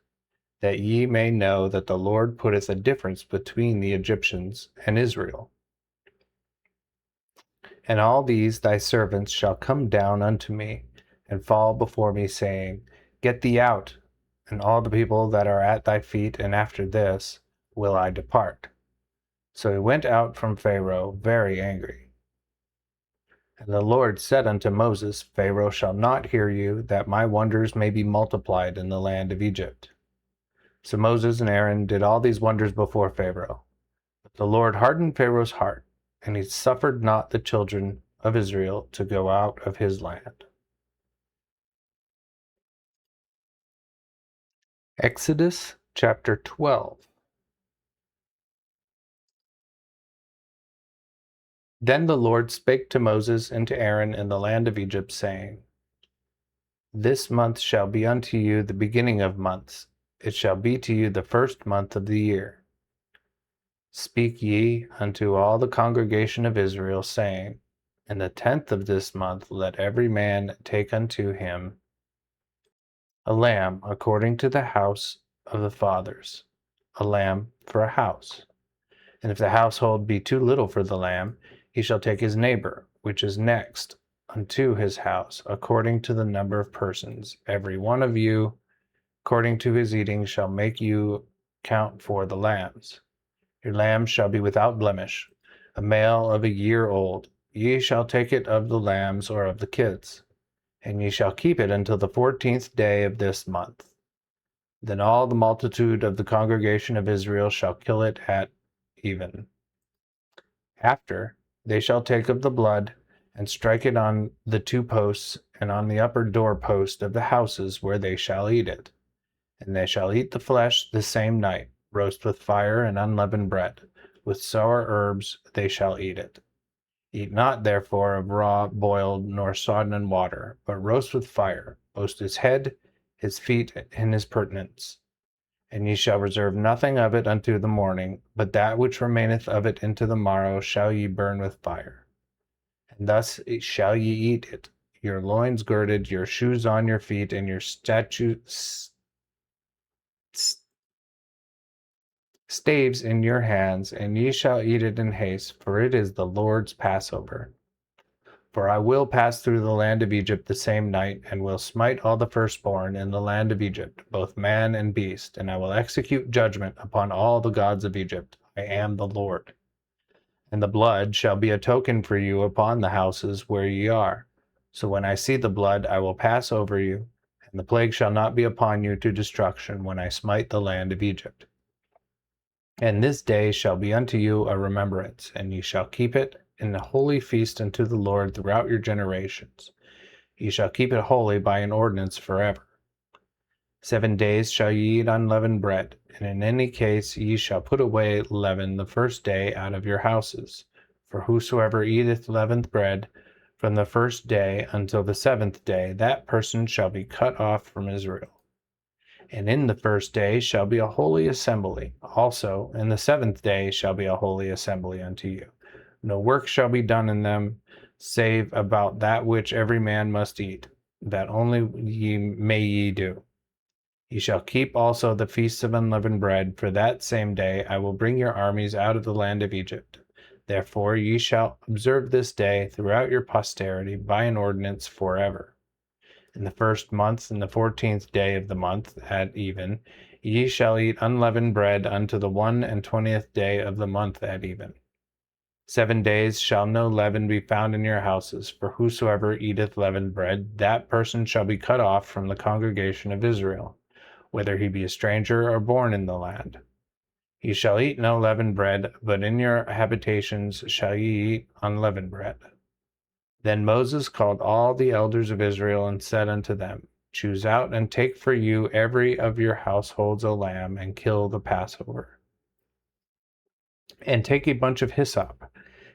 Speaker 1: that ye may know that the Lord putteth a difference between the Egyptians and Israel. And all these thy servants shall come down unto me, and fall before me, saying, Get thee out, and all the people that are at thy feet, and after this will I depart. So he went out from Pharaoh very angry. And the Lord said unto Moses, Pharaoh shall not hear you, that my wonders may be multiplied in the land of Egypt. So Moses and Aaron did all these wonders before Pharaoh. But the Lord hardened Pharaoh's heart, and he suffered not the children of Israel to go out of his land. Exodus chapter 12. Then the Lord spake to Moses and to Aaron in the land of Egypt, saying, This month shall be unto you the beginning of months. It shall be to you the first month of the year. Speak ye unto all the congregation of Israel, saying, In the 10th of this month let every man take unto him a lamb according to the house of the fathers, a lamb for a house. And if the household be too little for the lamb, he shall take his neighbor, which is next unto his house, according to the number of persons. Every one of you, according to his eating, shall make you count for the lambs. Your lamb shall be without blemish, a male of a year old. Ye shall take it of the lambs or of the kids, and ye shall keep it until the 14th day of this month. Then all the multitude of the congregation of Israel shall kill it at even. After, they shall take of the blood, and strike it on the two posts, and on the upper door post of the houses where they shall eat it. And they shall eat the flesh the same night, roast with fire and unleavened bread. With sour herbs they shall eat it. Eat not therefore of raw, boiled, nor sodden in water, but roast with fire, both his head, his feet, and his purtenance. And ye shall reserve nothing of it unto the morning, but that which remaineth of it into the morrow shall ye burn with fire. And thus shall ye eat it, your loins girded, your shoes on your feet, and your staves in your hands, and ye shall eat it in haste, for it is the Lord's Passover. For I will pass through the land of Egypt the same night, and will smite all the firstborn in the land of Egypt, both man and beast, and I will execute judgment upon all the gods of Egypt. I am the Lord. And the blood shall be a token for you upon the houses where ye are. So when I see the blood, I will pass over you, and the plague shall not be upon you to destruction when I smite the land of Egypt. And this day shall be unto you a remembrance, and ye shall keep it in a holy feast unto the Lord throughout your generations. Ye shall keep it holy by an ordinance forever. 7 days shall ye eat unleavened bread, and in any case ye shall put away leaven the first day out of your houses. For whosoever eateth leavened bread from the first day until the 7th day, that person shall be cut off from Israel. And in the first day shall be a holy assembly. Also in the 7th day shall be a holy assembly unto you. No work shall be done in them, save about that which every man must eat, that only ye do. Ye shall keep also the feasts of unleavened bread, for that same day I will bring your armies out of the land of Egypt. Therefore ye shall observe this day throughout your posterity by an ordinance forever. In the first month, in the 14th day of the month, at even, ye shall eat unleavened bread unto the 21st day of the month at even. 7 days shall no leaven be found in your houses, for whosoever eateth leavened bread, that person shall be cut off from the congregation of Israel, whether he be a stranger or born in the land. Ye shall eat no leavened bread, but in your habitations shall ye eat unleavened bread. Then Moses called all the elders of Israel and said unto them, Choose out and take for you every of your households a lamb, and kill the Passover. And take a bunch of hyssop,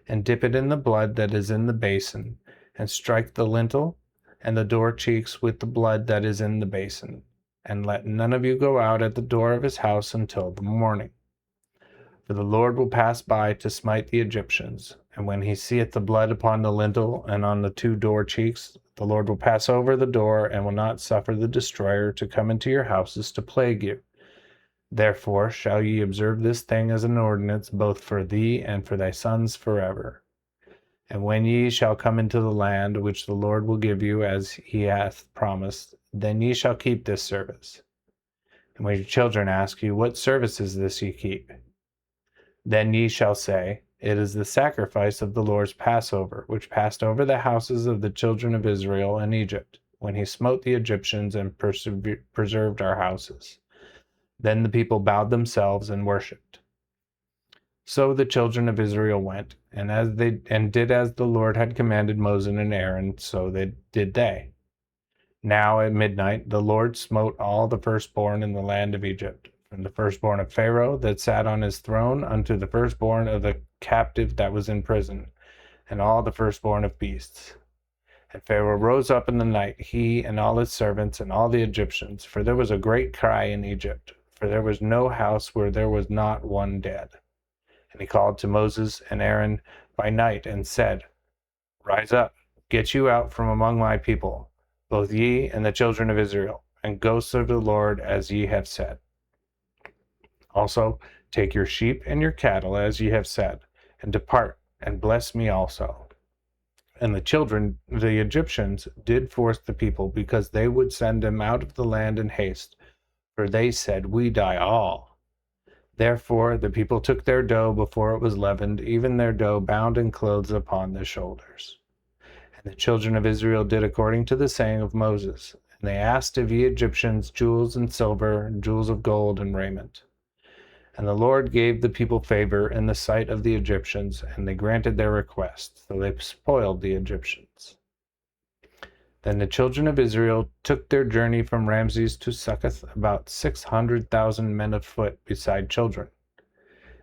Speaker 1: and dip it in the blood that is in the basin, and strike the lintel and the door cheeks with the blood that is in the basin. And let none of you go out at the door of his house until the morning. For the Lord will pass by to smite the Egyptians, and when he seeth the blood upon the lintel and on the 2 door cheeks, the Lord will pass over the door, and will not suffer the destroyer to come into your houses to plague you. Therefore shall ye observe this thing as an ordinance both for thee and for thy sons forever. And when ye shall come into the land which the Lord will give you as he hath promised, then ye shall keep this service. And when your children ask you, What service is this ye keep? Then ye shall say, It is the sacrifice of the Lord's Passover, which passed over the houses of the children of Israel in Egypt, when he smote the Egyptians and preserved our houses. Then the people bowed themselves and worshipped. So the children of Israel went, and did as the Lord had commanded Moses and Aaron, so did they. Now at midnight the Lord smote all the firstborn in the land of Egypt, from the firstborn of Pharaoh that sat on his throne unto the firstborn of the captive that was in prison, and all the firstborn of beasts. And Pharaoh rose up in the night, he and all his servants and all the Egyptians, for there was a great cry in Egypt, for there was no house where there was not one dead. And he called to Moses and Aaron by night and said, Rise up, get you out from among my people, both ye and the children of Israel, and go serve the Lord as ye have said. Also Take your sheep and your cattle, as ye have said, and depart, and bless me also. And the Egyptians, did force the people, because they would send them out of the land in haste, for they said, We die all. Therefore the people took their dough before it was leavened, even their dough bound in clothes upon their shoulders. And the children of Israel did according to the saying of Moses. And they asked of ye Egyptians jewels and silver, jewels of gold and raiment. And the Lord gave the people favor in the sight of the Egyptians, and they granted their request, so they spoiled the Egyptians. Then the children of Israel took their journey from Ramses to Succoth, about 600,000 men of foot, beside children.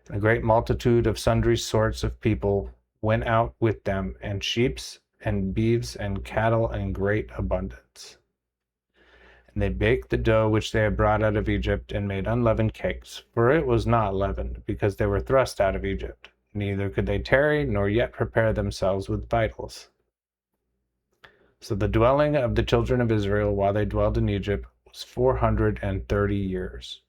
Speaker 1: And a great multitude of sundry sorts of people went out with them, and sheep, and beeves, and cattle, in great abundance. And they baked the dough which they had brought out of Egypt, and made unleavened cakes, for it was not leavened, because they were thrust out of Egypt. Neither could they tarry, nor yet prepare themselves with vitals. So the dwelling of the children of Israel, while they dwelled in Egypt, was 430 years.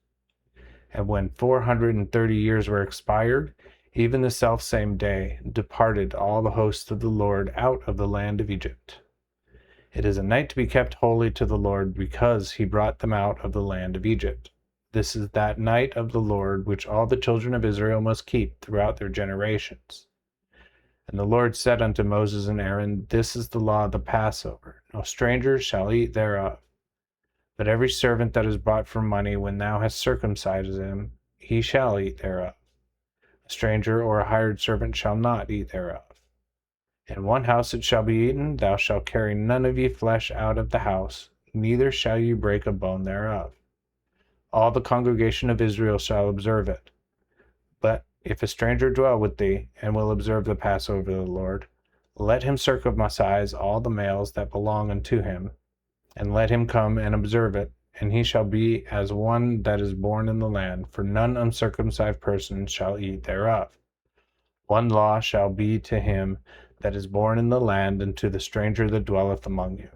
Speaker 1: And when 430 years were expired, even the selfsame day departed all the hosts of the Lord out of the land of Egypt. It is a night to be kept holy to the Lord, because he brought them out of the land of Egypt. This is that night of the Lord which all the children of Israel must keep throughout their generations. And the Lord said unto Moses and Aaron, This is the law of the Passover. No stranger shall eat thereof. But every servant that is bought for money, when thou hast circumcised him, he shall eat thereof. A stranger or a hired servant shall not eat thereof. In one house it shall be eaten. Thou shalt carry none of ye flesh out of the house, neither shall ye break a bone thereof. All the congregation of Israel shall observe it. But if a stranger dwell with thee, and will observe the Passover of the Lord, let him circumcise all the males that belong unto him, and let him come and observe it, and he shall be as one that is born in the land, for none uncircumcised person shall eat thereof. One law shall be to him that is born in the land, and to the stranger that dwelleth among you.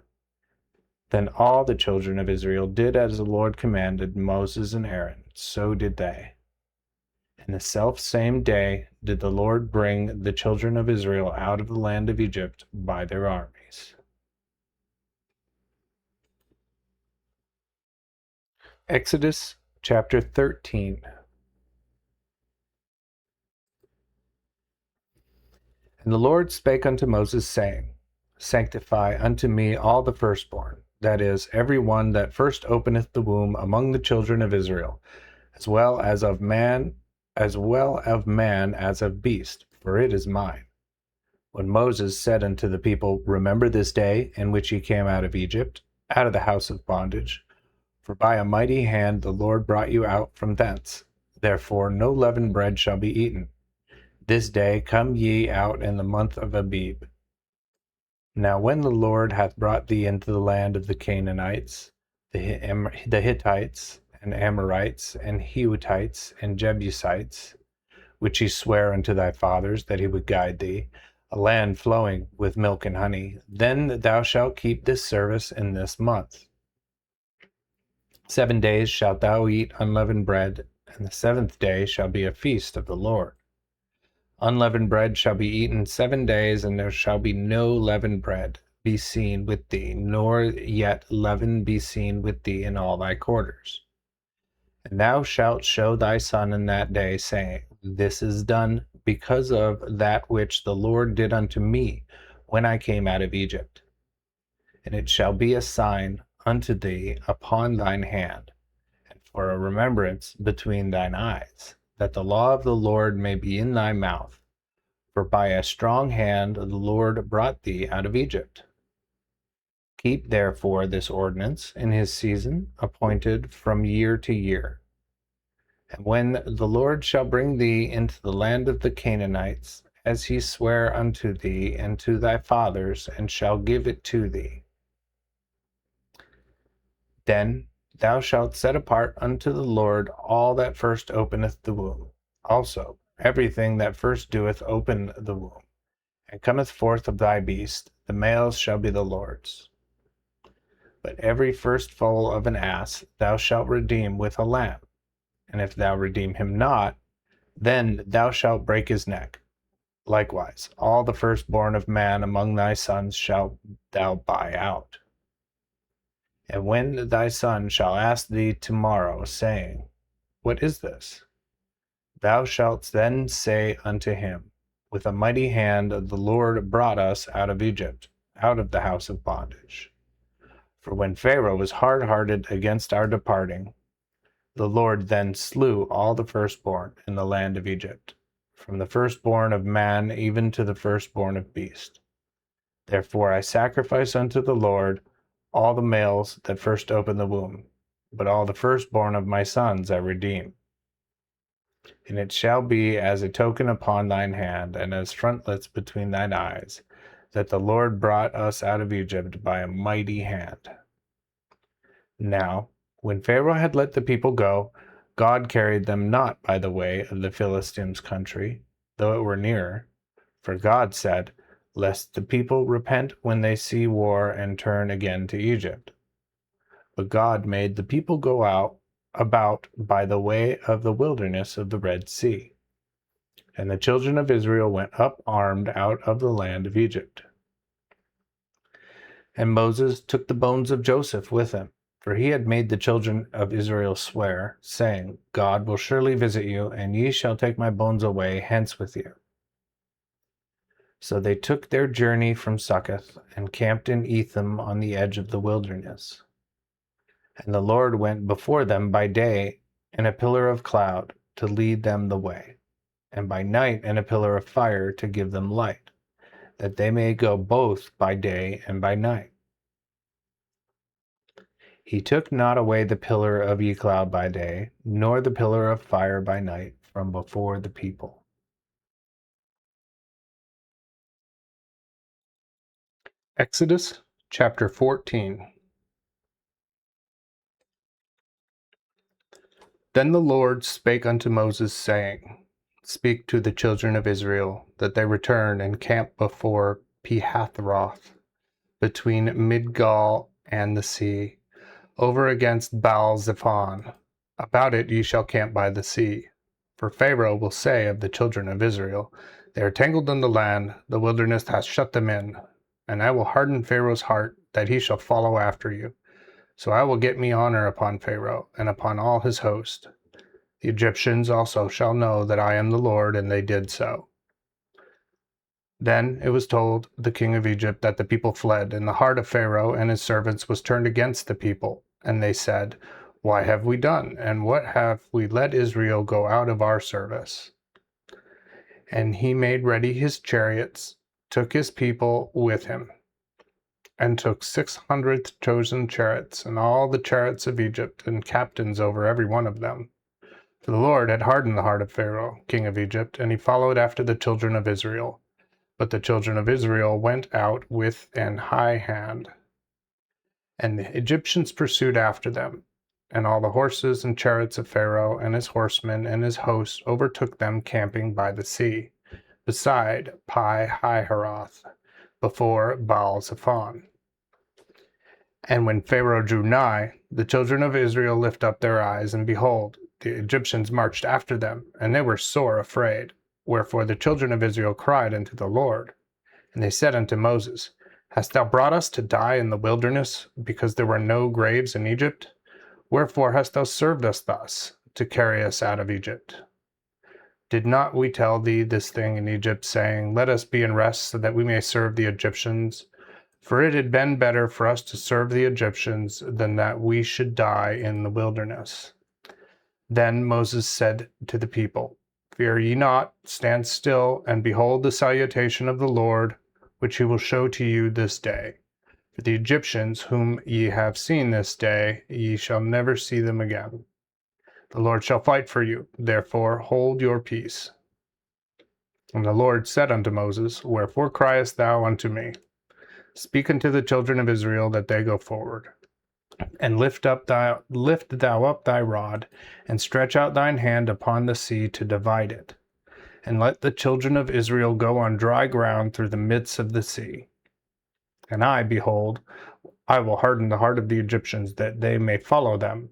Speaker 1: Then all the children of Israel did as the Lord commanded Moses and Aaron, so did they. In the selfsame day did the Lord bring the children of Israel out of the land of Egypt by their armies. Exodus chapter 13. And the Lord spake unto Moses, saying, Sanctify unto me all the firstborn, that is, every one that first openeth the womb among the children of Israel, as well of man as of beast, for it is mine. When Moses said unto the people, Remember this day in which ye came out of Egypt, out of the house of bondage, for by a mighty hand the Lord brought you out from thence. Therefore no leavened bread shall be eaten. This day come ye out in the month of Abib. Now when the Lord hath brought thee into the land of the Canaanites, the Hittites, and Amorites, and Hittites, and Jebusites, which he sware unto thy fathers that he would guide thee, a land flowing with milk and honey, then thou shalt keep this service in this month. 7 days shalt thou eat unleavened bread, and the 7th day shall be a feast of the Lord. Unleavened bread shall be eaten 7 days, and there shall be no leavened bread be seen with thee, nor yet leaven be seen with thee in all thy quarters. And thou shalt show thy son in that day, saying, This is done because of that which the Lord did unto me when I came out of Egypt. And it shall be a sign unto thee upon thine hand, and for a remembrance between thine eyes, that the law of the Lord may be in thy mouth. For by a strong hand the Lord brought thee out of Egypt. Keep therefore this ordinance in his season appointed from year to year. And when the Lord shall bring thee into the land of the Canaanites, as he sware unto thee and to thy fathers, and shall give it to thee, then thou shalt set apart unto the Lord all that first openeth the womb. Also everything that first doeth open the womb, and cometh forth of thy beast, the males shall be the Lord's. But every first foal of an ass thou shalt redeem with a lamb. And if thou redeem him not, Then thou shalt break his neck. Likewise, all the firstborn of man among thy sons shalt thou buy out. And when thy son shall ask thee tomorrow, saying, What is this? Thou shalt then say unto him, With a mighty hand the Lord brought us out of Egypt, out of the house of bondage. For when Pharaoh was hard-hearted against our departing, the Lord then slew all the firstborn in the land of Egypt, from the firstborn of man even to the firstborn of beast. Therefore I sacrifice unto the Lord all the males that first open the womb, but all the firstborn of my sons I redeem. And it shall be as a token upon thine hand, and as frontlets between thine eyes, that the Lord brought us out of Egypt by a mighty hand. Now, when Pharaoh had let the people go, God carried them not by the way of the Philistines' country, though it were nearer. For God said, Lest the people repent when they see war and turn again to Egypt. But God made the people go about by the way of the wilderness of the Red Sea. And the children of Israel went up armed out of the land of Egypt. And Moses took the bones of Joseph with him, for he had made the children of Israel swear, saying, God will surely visit you, and ye shall take my bones away hence with you. So they took their journey from Succoth, and camped in Etham on the edge of the wilderness. And the Lord went before them by day in a pillar of cloud to lead them the way, and by night in a pillar of fire to give them light, that they may go both by day and by night. He took not away the pillar of ye cloud by day, nor the pillar of fire by night from before the people. Exodus chapter 14. Then the Lord spake unto Moses, saying, Speak to the children of Israel, that they return and camp before Pihathroth, between Midgal and the sea, over against Baal-zephon. About it ye shall camp by the sea. For Pharaoh will say of the children of Israel, They are tangled in the land, the wilderness hath shut them in. And I will harden Pharaoh's heart, that he shall follow after you. So I will get me honor upon Pharaoh, and upon all his host. The Egyptians also shall know that I am the Lord, and they did so. Then it was told the king of Egypt that the people fled, and the heart of Pharaoh and his servants was turned against the people. And they said, Why have we done? And what have we let Israel go out of our service? And he made ready his chariots, took his people with him, and took 600 chosen chariots, and all the chariots of Egypt, and captains over every one of them. For the Lord had hardened the heart of Pharaoh, king of Egypt, and he followed after the children of Israel. But the children of Israel went out with an high hand. And the Egyptians pursued after them, and all the horses and chariots of Pharaoh and his horsemen and his hosts overtook them camping by the sea, beside Pi-hahiroth, before Baal-zephon. And when Pharaoh drew nigh, the children of Israel lifted up their eyes, and behold, the Egyptians marched after them, and they were sore afraid. Wherefore the children of Israel cried unto the Lord. And they said unto Moses, Hast thou brought us to die in the wilderness, because there were no graves in Egypt? Wherefore hast thou served us thus, to carry us out of Egypt? Did not we tell thee this thing in Egypt, saying, Let us be in rest, so that we may serve the Egyptians? For it had been better for us to serve the Egyptians than that we should die in the wilderness. Then Moses said to the people, Fear ye not, stand still, and behold the salutation of the Lord, which he will show to you this day. For the Egyptians whom ye have seen this day, ye shall never see them again. The Lord shall fight for you, therefore hold your peace. And the Lord said unto Moses, Wherefore criest thou unto me? Speak unto the children of Israel that they go forward. And lift thou up thy rod, and stretch out thine hand upon the sea to divide it. And let the children of Israel go on dry ground through the midst of the sea. And I, behold, I will harden the heart of the Egyptians, that they may follow them.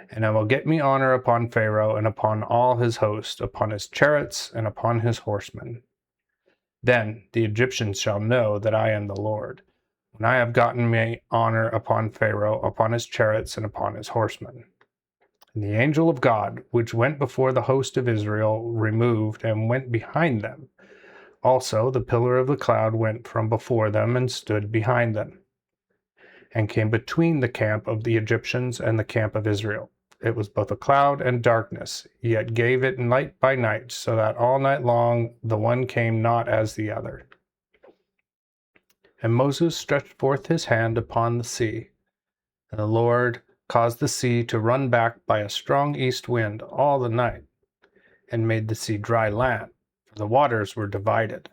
Speaker 1: And I will get me honor upon Pharaoh and upon all his host, upon his chariots and upon his horsemen. Then the Egyptians shall know that I am the Lord, when I have gotten me honor upon Pharaoh, upon his chariots, and upon his horsemen. And the angel of God, which went before the host of Israel, removed and went behind them. Also the pillar of the cloud went from before them and stood behind them, and came between the camp of the Egyptians and the camp of Israel. It was both a cloud and darkness, yet gave it light by night, so that all night long the one came not as the other. And Moses stretched forth his hand upon the sea, and the Lord caused the sea to run back by a strong east wind all the night, and made the sea dry land, for the waters were divided.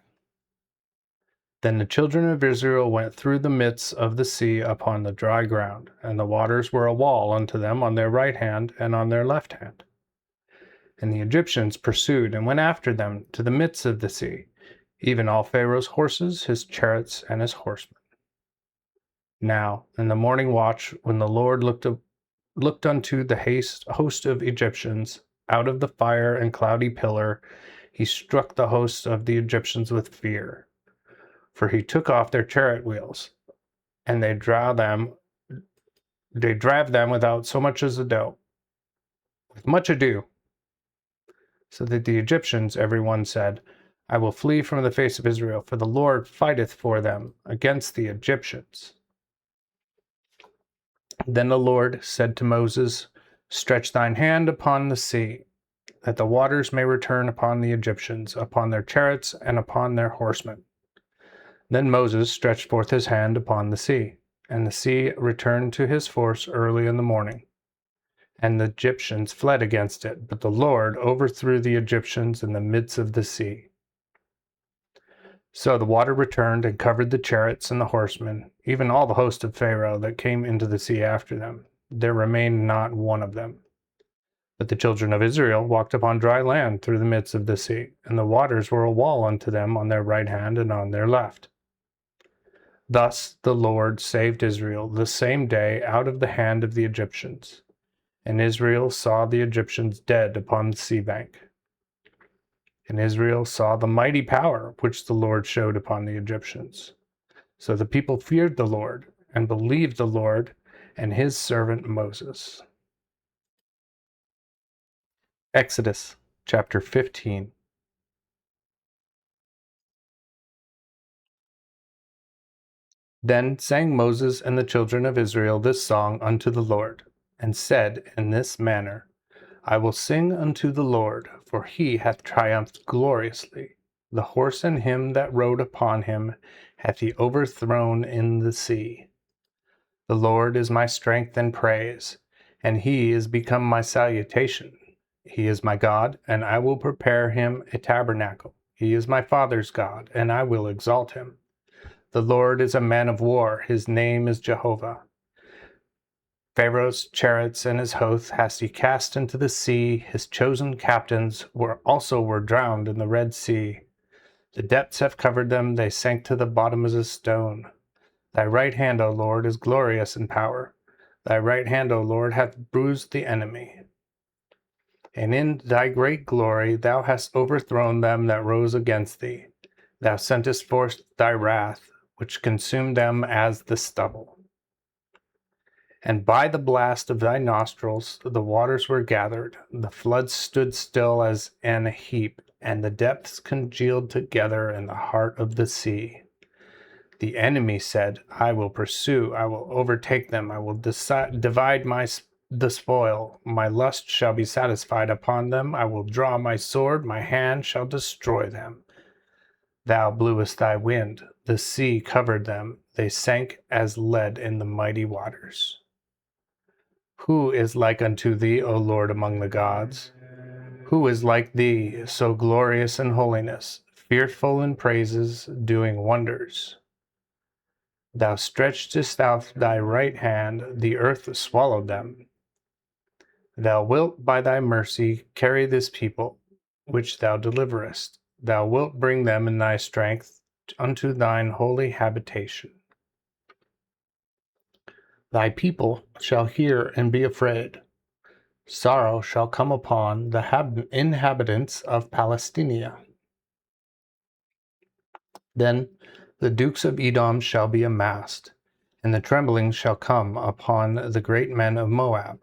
Speaker 1: Then the children of Israel went through the midst of the sea upon the dry ground, and the waters were a wall unto them on their right hand and on their left hand. And the Egyptians pursued and went after them to the midst of the sea, even all Pharaoh's horses, his chariots, and his horsemen. Now, in the morning watch, when the Lord looked unto the host of Egyptians out of the fire and cloudy pillar, he struck the hosts of the Egyptians with fear. For he took off their chariot wheels, and they drave them without so much as a doe, with much ado, so that the Egyptians every one said, I will flee from the face of Israel, for the Lord fighteth for them against the Egyptians. Then the Lord said to Moses, Stretch thine hand upon the sea, that the waters may return upon the Egyptians, upon their chariots, and upon their horsemen. Then Moses stretched forth his hand upon the sea, and the sea returned to his force early in the morning. And the Egyptians fled against it, but the Lord overthrew the Egyptians in the midst of the sea. So the water returned and covered the chariots and the horsemen, even all the host of Pharaoh that came into the sea after them. There remained not one of them. But the children of Israel walked upon dry land through the midst of the sea, and the waters were a wall unto them on their right hand and on their left. Thus the Lord saved Israel the same day out of the hand of the Egyptians. And Israel saw the Egyptians dead upon the sea bank. And Israel saw the mighty power which the Lord showed upon the Egyptians. So the people feared the Lord, and believed the Lord and his servant Moses. Exodus chapter 15. Then sang Moses and the children of Israel this song unto the Lord, and said in this manner, I will sing unto the Lord, for he hath triumphed gloriously. The horse and him that rode upon him hath he overthrown in the sea. The Lord is my strength and praise, and he is become my salutation. He is my God, and I will prepare him a tabernacle. He is my father's God, and I will exalt him. The Lord is a man of war, his name is Jehovah. Pharaoh's chariots and his hosts hast he cast into the sea. His chosen captains were drowned in the Red Sea. The depths have covered them, they sank to the bottom as a stone. Thy right hand, O Lord, is glorious in power. Thy right hand, O Lord, hath bruised the enemy. And in thy great glory thou hast overthrown them that rose against thee. Thou sentest forth thy wrath, which consumed them as the stubble. And by the blast of thy nostrils the waters were gathered, the floods stood still as in a heap, and the depths congealed together in the heart of the sea. The enemy said, I will pursue, I will overtake them, I will divide the spoil. My lust shall be satisfied upon them, I will draw my sword, my hand shall destroy them. Thou blewest thy wind, the sea covered them, they sank as lead in the mighty waters. Who is like unto thee, O Lord, among the gods? Who is like thee, so glorious in holiness, fearful in praises, doing wonders? Thou stretchedst out thy right hand, the earth swallowed them. Thou wilt by thy mercy carry this people, which thou deliverest. Thou wilt bring them in thy strength unto thine holy habitation. Thy people shall hear and be afraid. Sorrow shall come upon the inhabitants of Palestina. Then the dukes of Edom shall be amassed, and the trembling shall come upon the great men of Moab.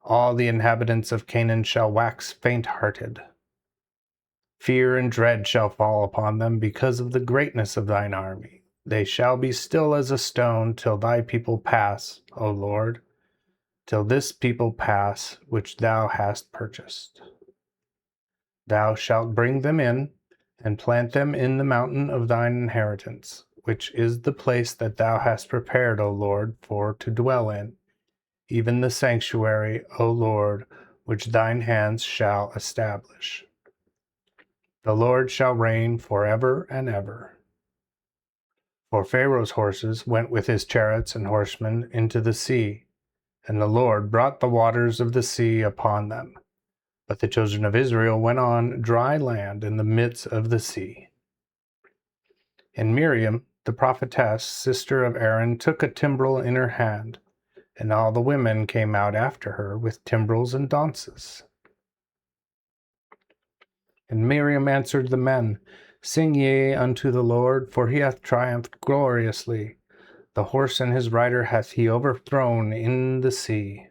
Speaker 1: All the inhabitants of Canaan shall wax faint-hearted. Fear and dread shall fall upon them because of the greatness of thine army. They shall be still as a stone till thy people pass, O Lord, till this people pass which thou hast purchased. Thou shalt bring them in, and plant them in the mountain of thine inheritance, which is the place that thou hast prepared, O Lord, for to dwell in, even the sanctuary, O Lord, which thine hands shall establish. The Lord shall reign forever and ever. For Pharaoh's horses went with his chariots and horsemen into the sea, and the Lord brought the waters of the sea upon them. But the children of Israel went on dry land in the midst of the sea. And Miriam, the prophetess, sister of Aaron, took a timbrel in her hand, and all the women came out after her with timbrels and dances. And Miriam answered the men, Sing ye unto the Lord, for he hath triumphed gloriously. The horse and his rider hath he overthrown in the sea.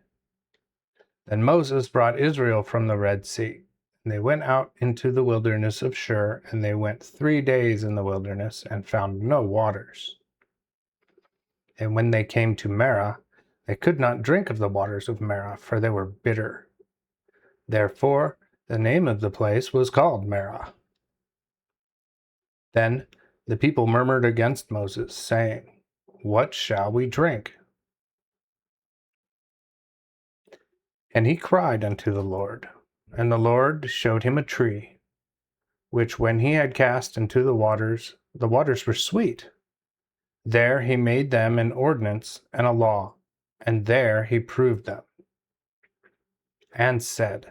Speaker 1: Then Moses brought Israel from the Red Sea, and they went out into the wilderness of Shur, and they went 3 days in the wilderness, and found no waters. And when they came to Marah, they could not drink of the waters of Marah, for they were bitter. Therefore the name of the place was called Marah. Then the people murmured against Moses, saying, What shall we drink? And he cried unto the Lord, and the Lord showed him a tree, which when he had cast into the waters were sweet. There he made them an ordinance and a law, and there he proved them, and said,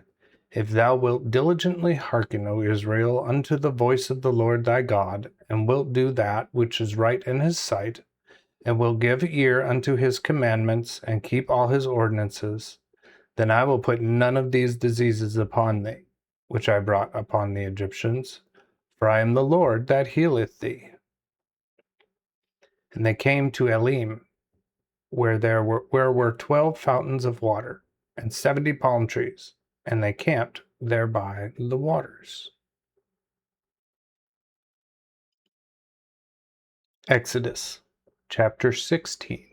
Speaker 1: If thou wilt diligently hearken, O Israel, unto the voice of the Lord thy God, and wilt do that which is right in his sight, and will give ear unto his commandments, and keep all his ordinances, then I will put none of these diseases upon thee, which I brought upon the Egyptians, for I am the Lord that healeth thee. And they came to Elim, where were 12 fountains of water, and 70 palm trees, and they camped there by the waters. Exodus chapter 16.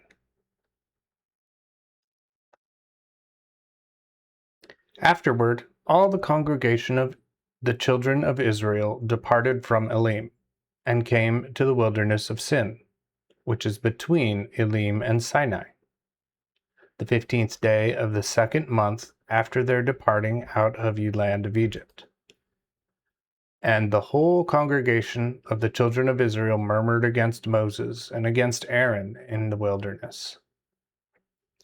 Speaker 1: Afterward, all the congregation of the children of Israel departed from Elim, and came to the wilderness of Sin, which is between Elim and Sinai, the 15th day of the 2nd month after their departing out of the land of Egypt. And the whole congregation of the children of Israel murmured against Moses and against Aaron in the wilderness.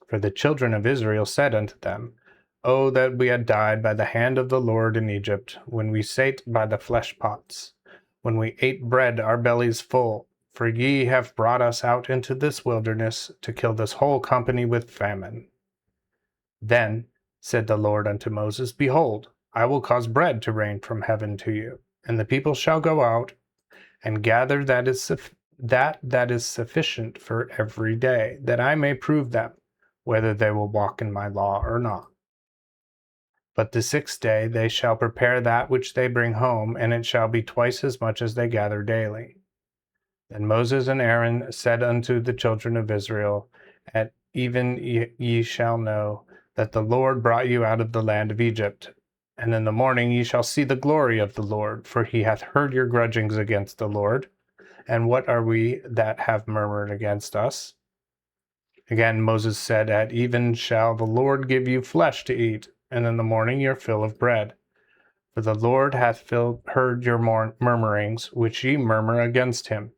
Speaker 1: For the children of Israel said unto them, O that we had died by the hand of the Lord in Egypt, when we sate by the flesh pots, when we ate bread our bellies full, for ye have brought us out into this wilderness to kill this whole company with famine. Then said the Lord unto Moses, Behold, I will cause bread to rain from heaven to you, and the people shall go out and gather that is sufficient for every day, that I may prove them, whether they will walk in my law or not. But the 6th day they shall prepare that which they bring home, and it shall be twice as much as they gather daily. Then Moses and Aaron said unto the children of Israel, At even ye shall know that the Lord brought you out of the land of Egypt. And in the morning ye shall see the glory of the Lord, for he hath heard your grudgings against the Lord. And what are we that have murmured against us? Again Moses said, At even shall the Lord give you flesh to eat, and in the morning your fill of bread. For the Lord hath heard your murmurings, which ye murmur against him.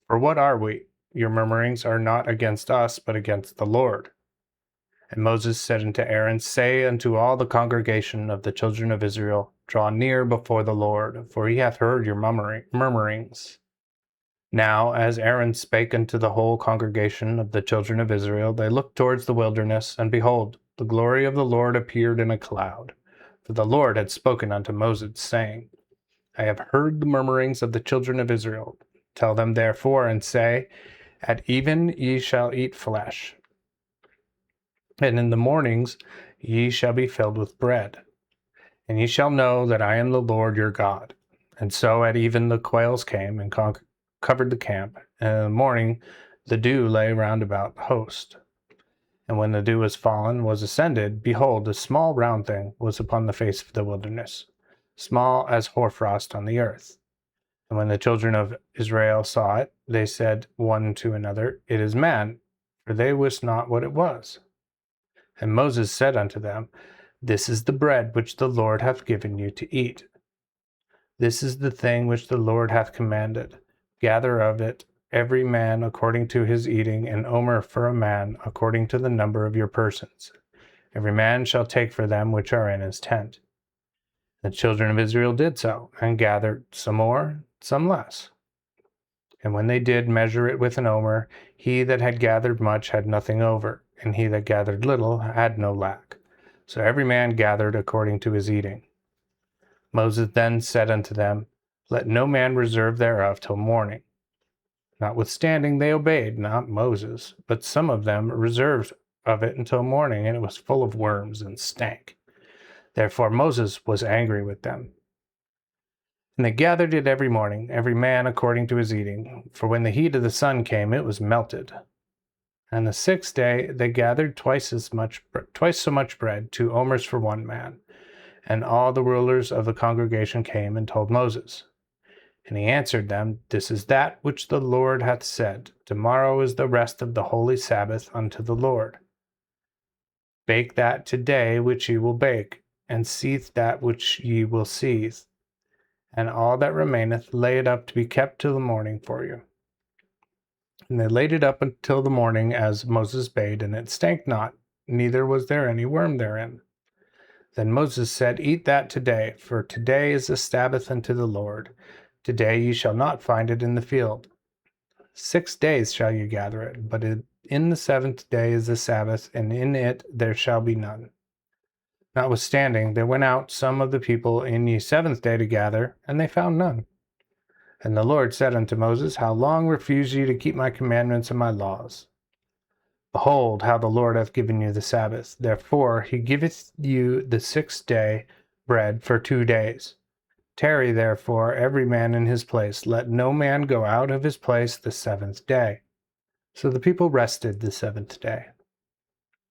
Speaker 1: For what are we? Your murmurings are not against us, but against the Lord. And Moses said unto Aaron, Say unto all the congregation of the children of Israel, Draw near before the Lord, for he hath heard your murmurings. Now, as Aaron spake unto the whole congregation of the children of Israel, they looked towards the wilderness, and behold, the glory of the Lord appeared in a cloud. For the Lord had spoken unto Moses, saying, I have heard the murmurings of the children of Israel. Tell them therefore, and say, At even ye shall eat flesh, and in the mornings ye shall be filled with bread. And ye shall know that I am the Lord your God. And so at even the quails came and covered the camp, and in the morning the dew lay round about the host. And when the dew was fallen, was ascended, behold, a small round thing was upon the face of the wilderness, small as hoarfrost on the earth. And when the children of Israel saw it, they said one to another, It is man, for they wist not what it was. And Moses said unto them, This is the bread which the Lord hath given you to eat. This is the thing which the Lord hath commanded. Gather of it every man according to his eating, an omer for a man, according to the number of your persons. Every man shall take for them which are in his tent. The children of Israel did so, and gathered some more, some less. And when they did measure it with an omer, he that had gathered much had nothing over, and he that gathered little had no lack. So every man gathered according to his eating. Moses then said unto them, Let no man reserve thereof till morning. Notwithstanding they obeyed not Moses, but some of them reserved of it until morning, and it was full of worms and stank. Therefore Moses was angry with them. And they gathered it every morning, every man according to his eating. For when the heat of the sun came, it was melted. And the sixth day they gathered twice so much bread, 2 omers for one man. And all the rulers of the congregation came and told Moses. And he answered them, This is that which the Lord hath said, Tomorrow is the rest of the holy Sabbath unto the Lord. Bake that today which ye will bake, and seethe that which ye will seethe, and all that remaineth lay it up to be kept till the morning for you. And they laid it up until the morning, as Moses bade, and it stank not, neither was there any worm therein. Then Moses said, Eat that today, for today is the Sabbath unto the Lord. Today ye shall not find it in the field. 6 days shall ye gather it, but in the 7th day is the Sabbath, and in it there shall be none. Notwithstanding, there went out some of the people in ye 7th day to gather, and they found none. And the Lord said unto Moses, How long refuse ye to keep my commandments and my laws? Behold, how the Lord hath given you the Sabbath. Therefore he giveth you the 6th day bread for 2 days. Tarry therefore every man in his place. Let no man go out of his place the 7th day. So the people rested the 7th day.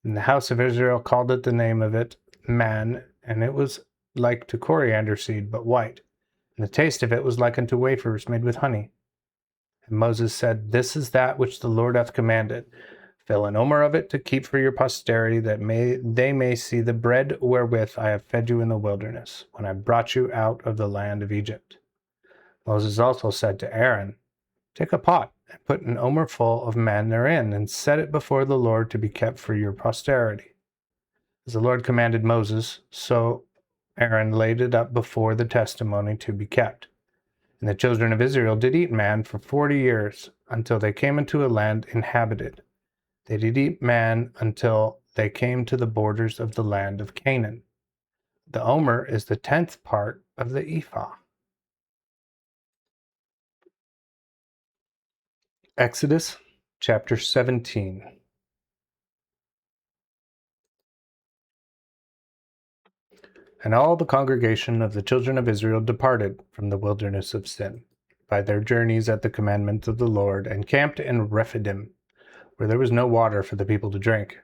Speaker 1: And the house of Israel called it the name of it man, and it was like to coriander seed, but white. And the taste of it was like unto wafers made with honey. And Moses said, This is that which the Lord hath commanded. Fill an omer of it to keep for your posterity, that they may see the bread wherewith I have fed you in the wilderness, when I brought you out of the land of Egypt. Moses also said to Aaron, Take a pot, and put an omer full of man therein, and set it before the Lord to be kept for your posterity. As the Lord commanded Moses, so Aaron laid it up before the testimony to be kept. And the children of Israel did eat man for 40 years, until they came into a land inhabited. They did eat man until they came to the borders of the land of Canaan. The omer is the 10th part of the ephah. Exodus chapter 17. And all the congregation of the children of Israel departed from the wilderness of Sin, by their journeys at the commandment of the Lord, and camped in Rephidim, where there was no water for the people to drink.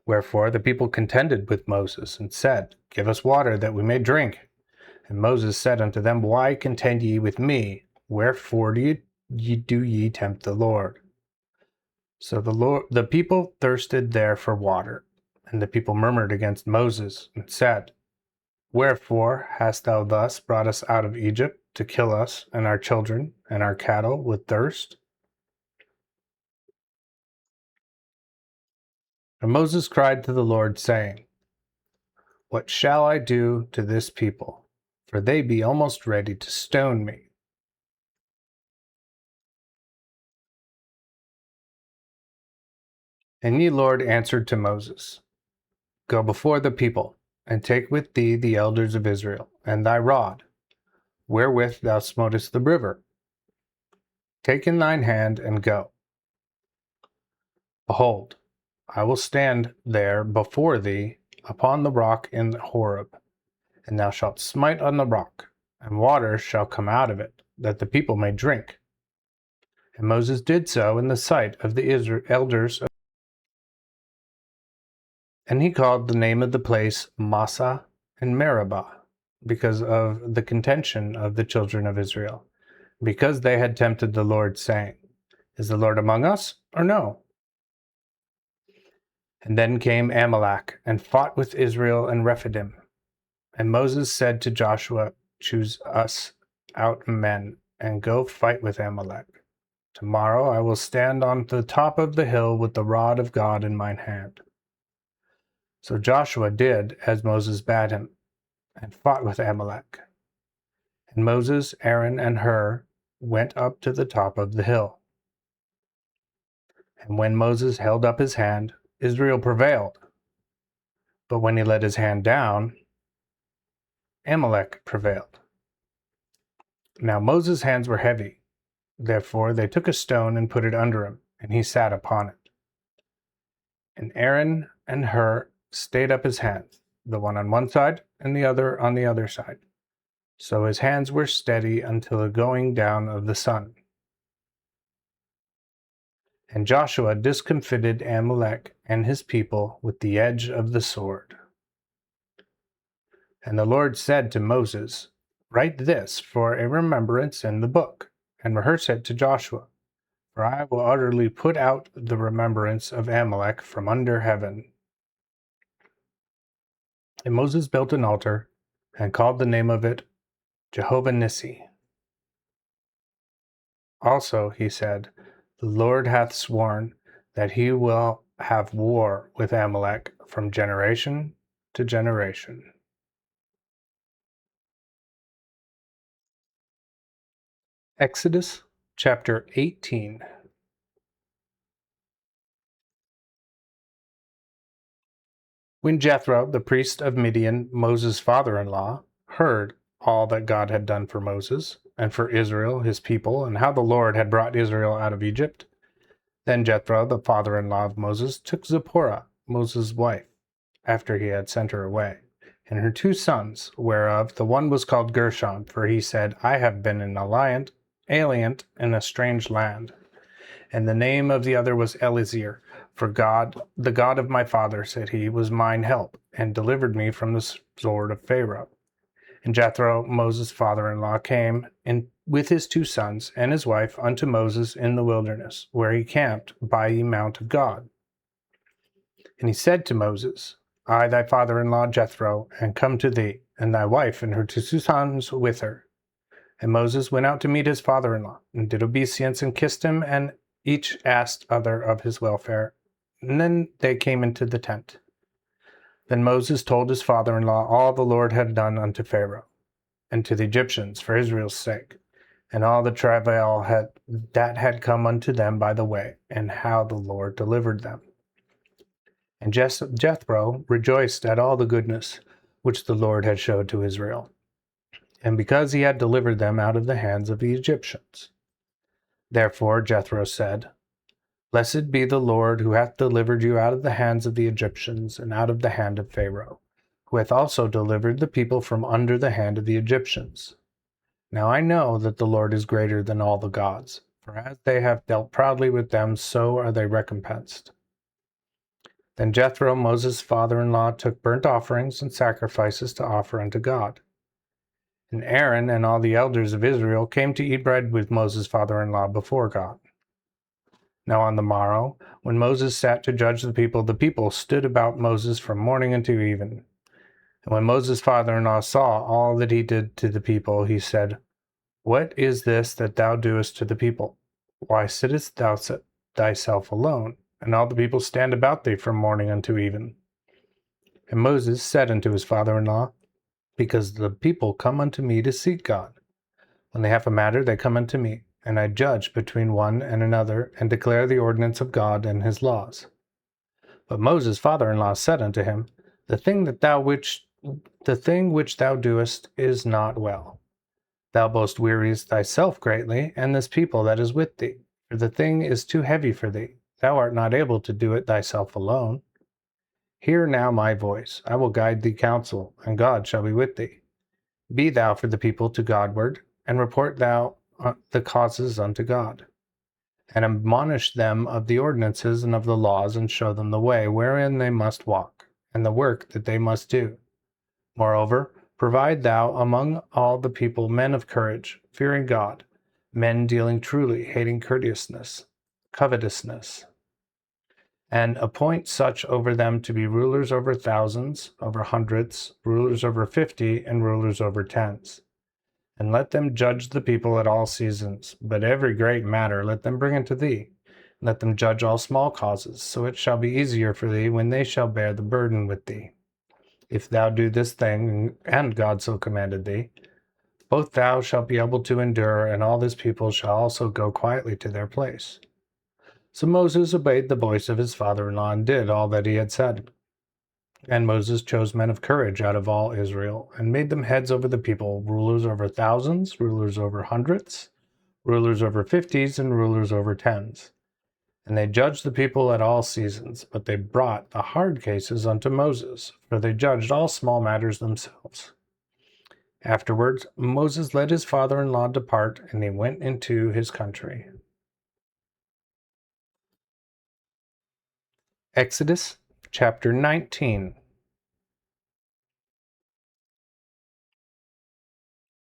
Speaker 1: Wherefore the people contended with Moses, and said, Give us water, that we may drink. And Moses said unto them, Why contend ye with me? Wherefore do ye tempt the Lord? So the people thirsted there for water, and the people murmured against Moses, and said, Wherefore hast thou thus brought us out of Egypt, to kill us, and our children, and our cattle with thirst? And Moses cried to the Lord, saying, What shall I do to this people? For they be almost ready to stone me. And ye, Lord, answered to Moses, Go before the people, and take with thee the elders of Israel, and thy rod, wherewith thou smotest the river. Take in thine hand, and go. Behold, I will stand there before thee upon the rock in Horeb, and thou shalt smite on the rock, and water shall come out of it, that the people may drink. And Moses did so in the sight of the elders. And he called the name of the place Massah and Meribah, because of the contention of the children of Israel, because they had tempted the Lord, saying, Is the Lord among us, or no? And then came Amalek, and fought with Israel and Rephidim. And Moses said to Joshua, Choose us out men, and go fight with Amalek. Tomorrow I will stand on the top of the hill with the rod of God in mine hand. So Joshua did as Moses bade him, and fought with Amalek. And Moses, Aaron, and Hur went up to the top of the hill. And when Moses held up his hand, Israel prevailed. But when he let his hand down, Amalek prevailed. Now Moses' hands were heavy. Therefore they took a stone and put it under him, and he sat upon it. And Aaron and Hur stayed up his hands, the one on one side and the other on the other side. So his hands were steady until the going down of the sun. And Joshua discomfited Amalek and his people with the edge of the sword. And the Lord said to Moses, Write this for a remembrance in the book, and rehearse it to Joshua. For I will utterly put out the remembrance of Amalek from under heaven. And Moses built an altar, and called the name of it Jehovah Nissi. Also he said, The Lord hath sworn that he will have war with Amalek from generation to generation. Exodus chapter 18. When Jethro, the priest of Midian, Moses' father-in-law, heard all that God had done for Moses and for Israel, his people, and how the Lord had brought Israel out of Egypt, then Jethro, the father-in-law of Moses, took Zipporah, Moses' wife, after he had sent her away, and her 2 sons, whereof the one was called Gershom, for he said, I have been an alien in a strange land. And the name of the other was Eliezer, for God, the God of my father, said he, was mine help, and delivered me from the sword of Pharaoh. And Jethro, Moses' father-in-law, came in with his 2 sons and his wife unto Moses in the wilderness, where he camped by the mount of God. And he said to Moses, I, thy father-in-law Jethro, am come to thee, and thy wife and her 2 sons with her. And Moses went out to meet his father-in-law, and did obeisance, and kissed him, and each asked other of his welfare. And then they came into the tent. Then Moses told his father-in-law all the Lord had done unto Pharaoh, and to the Egyptians for Israel's sake, and all the travail that had come unto them by the way, and how the Lord delivered them. And Jethro rejoiced at all the goodness which the Lord had showed to Israel, and because he had delivered them out of the hands of the Egyptians. Therefore Jethro said, Blessed be the Lord, who hath delivered you out of the hands of the Egyptians, and out of the hand of Pharaoh, who hath also delivered the people from under the hand of the Egyptians. Now I know that the Lord is greater than all the gods, for as they have dealt proudly with them, so are they recompensed. Then Jethro, Moses' father-in-law, took burnt offerings and sacrifices to offer unto God. And Aaron and all the elders of Israel came to eat bread with Moses' father-in-law before God. Now on the morrow, when Moses sat to judge the people stood about Moses from morning until even. And when Moses' father-in-law saw all that he did to the people, he said, What is this that thou doest to the people? Why sittest thou thyself alone, and all the people stand about thee from morning until even? And Moses said unto his father-in-law, Because the people come unto me to seek God. When they have a matter, they come unto me, and I judge between one and another, and declare the ordinance of God and his laws. But Moses' father-in-law said unto him, The thing which thou doest is not well. Thou both weariest thyself greatly, and this people that is with thee. For the thing is too heavy for thee. Thou art not able to do it thyself alone. Hear now my voice. I will guide thee counsel, and God shall be with thee. Be thou for the people to Godward, and report thou the causes unto God. And admonish them of the ordinances and of the laws, and show them the way wherein they must walk, and the work that they must do. Moreover, provide thou among all the people men of courage, fearing God, men dealing truly, hating covetousness, and appoint such over them to be rulers over thousands, over hundreds, rulers over 50, and rulers over tens. And let them judge the people at all seasons, but every great matter let them bring unto thee. Let them judge all small causes, so it shall be easier for thee when they shall bear the burden with thee. If thou do this thing, and God so commanded thee, both thou shalt be able to endure, and all this people shall also go quietly to their place. So Moses obeyed the voice of his father-in-law, and did all that he had said. And Moses chose men of courage out of all Israel, and made them heads over the people, rulers over thousands, rulers over hundreds, rulers over 50s, and rulers over tens. And they judged the people at all seasons, but they brought the hard cases unto Moses, for they judged all small matters themselves. Afterwards, Moses let his father-in-law depart, and he went into his country. Exodus chapter 19.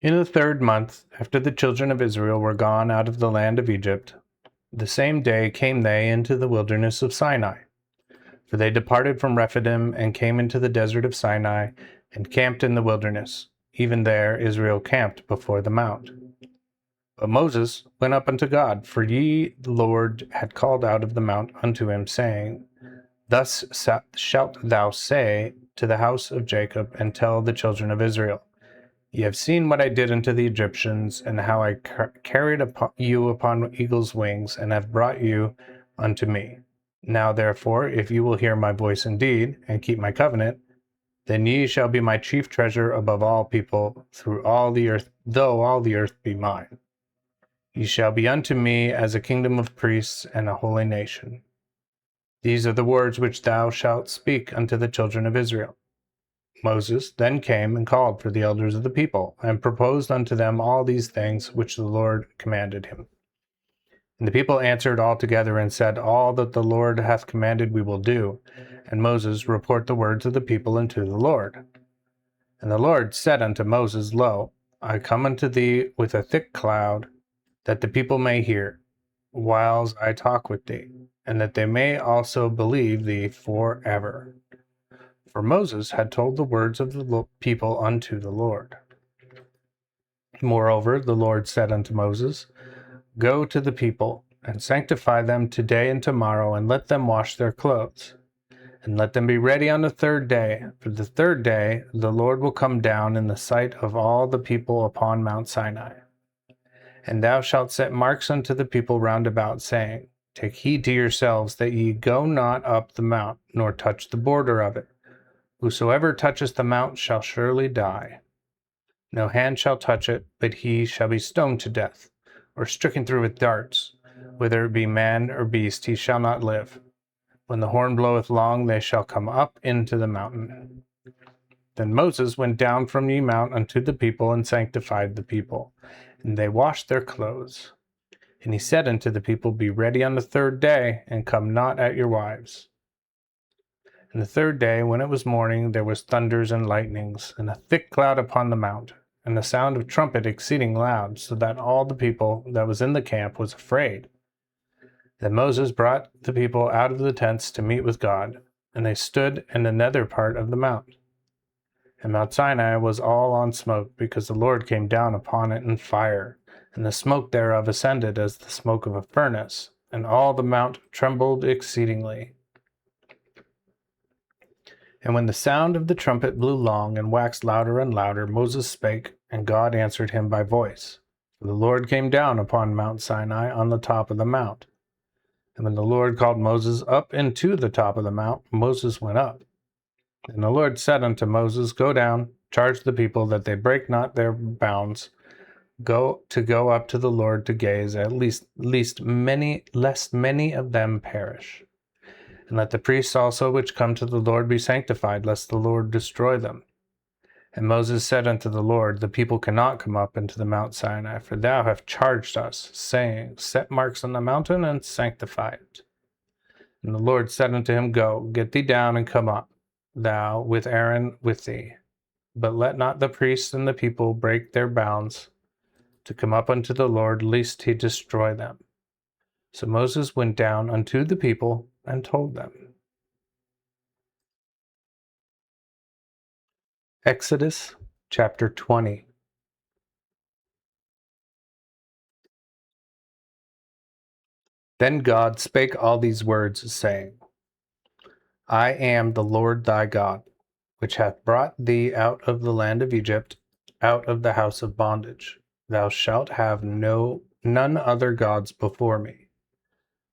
Speaker 1: In the 3rd month, after the children of Israel were gone out of the land of Egypt, the same day came they into the wilderness of Sinai. For they departed from Rephidim, and came into the desert of Sinai, and camped in the wilderness. Even there Israel camped before the mount. But Moses went up unto God, for the Lord had called out of the mount unto him, saying, Thus shalt thou say to the house of Jacob, and tell the children of Israel, Ye have seen what I did unto the Egyptians, and how I carried you upon eagle's wings, and have brought you unto me. Now therefore, if you will hear my voice indeed, and keep my covenant, then ye shall be my chief treasure above all people through all the earth, though all the earth be mine. Ye shall be unto me as a kingdom of priests and a holy nation. These are the words which thou shalt speak unto the children of Israel. Moses then came and called for the elders of the people, and proposed unto them all these things which the Lord commanded him. And the people answered all together and said, All that the Lord hath commanded we will do. And Moses report the words of the people unto the Lord. And the Lord said unto Moses, Lo, I come unto thee with a thick cloud, that the people may hear, whiles I talk with thee, and that they may also believe thee forever. For Moses had told the words of the people unto the Lord. Moreover, the Lord said unto Moses, Go to the people, and sanctify them today and tomorrow, and let them wash their clothes. And let them be ready on the 3rd day. For the 3rd day the Lord will come down in the sight of all the people upon Mount Sinai. And thou shalt set marks unto the people round about, saying, Take heed to yourselves that ye go not up the mount, nor touch the border of it. Whosoever toucheth the mount shall surely die. No hand shall touch it, but he shall be stoned to death, or stricken through with darts. Whether it be man or beast, he shall not live. When the horn bloweth long, they shall come up into the mountain. Then Moses went down from the mount unto the people, and sanctified the people. And they washed their clothes. And he said unto the people, Be ready on the 3rd day, and come not at your wives. And the 3rd day, when it was morning, there was thunders and lightnings, and a thick cloud upon the mount, and the sound of trumpet exceeding loud, so that all the people that was in the camp was afraid. Then Moses brought the people out of the tents to meet with God, and they stood in the nether part of the mount. And Mount Sinai was all on smoke, because the Lord came down upon it in fire, and the smoke thereof ascended as the smoke of a furnace, and all the mount trembled exceedingly. And when the sound of the trumpet blew long, and waxed louder and louder, Moses spake, and God answered him by voice. For the Lord came down upon Mount Sinai on the top of the mount. And when the Lord called Moses up into the top of the mount, Moses went up. And the Lord said unto Moses, Go down, charge the people that they break not their bounds, go up to the Lord to gaze, at least lest many of them perish. And let the priests also which come to the Lord be sanctified, lest the Lord destroy them. And Moses said unto the Lord, The people cannot come up into the Mount Sinai, for thou hast charged us, saying, Set marks on the mountain and sanctify it. And the Lord said unto him, Go, get thee down and come up, thou with Aaron with thee. But let not the priests and the people break their bounds to come up unto the Lord, lest he destroy them. So Moses went down unto the people and told them. Exodus chapter 20. Then God spake all these words, saying, I am the Lord thy God, which hath brought thee out of the land of Egypt, out of the house of bondage. Thou shalt have none other gods before me.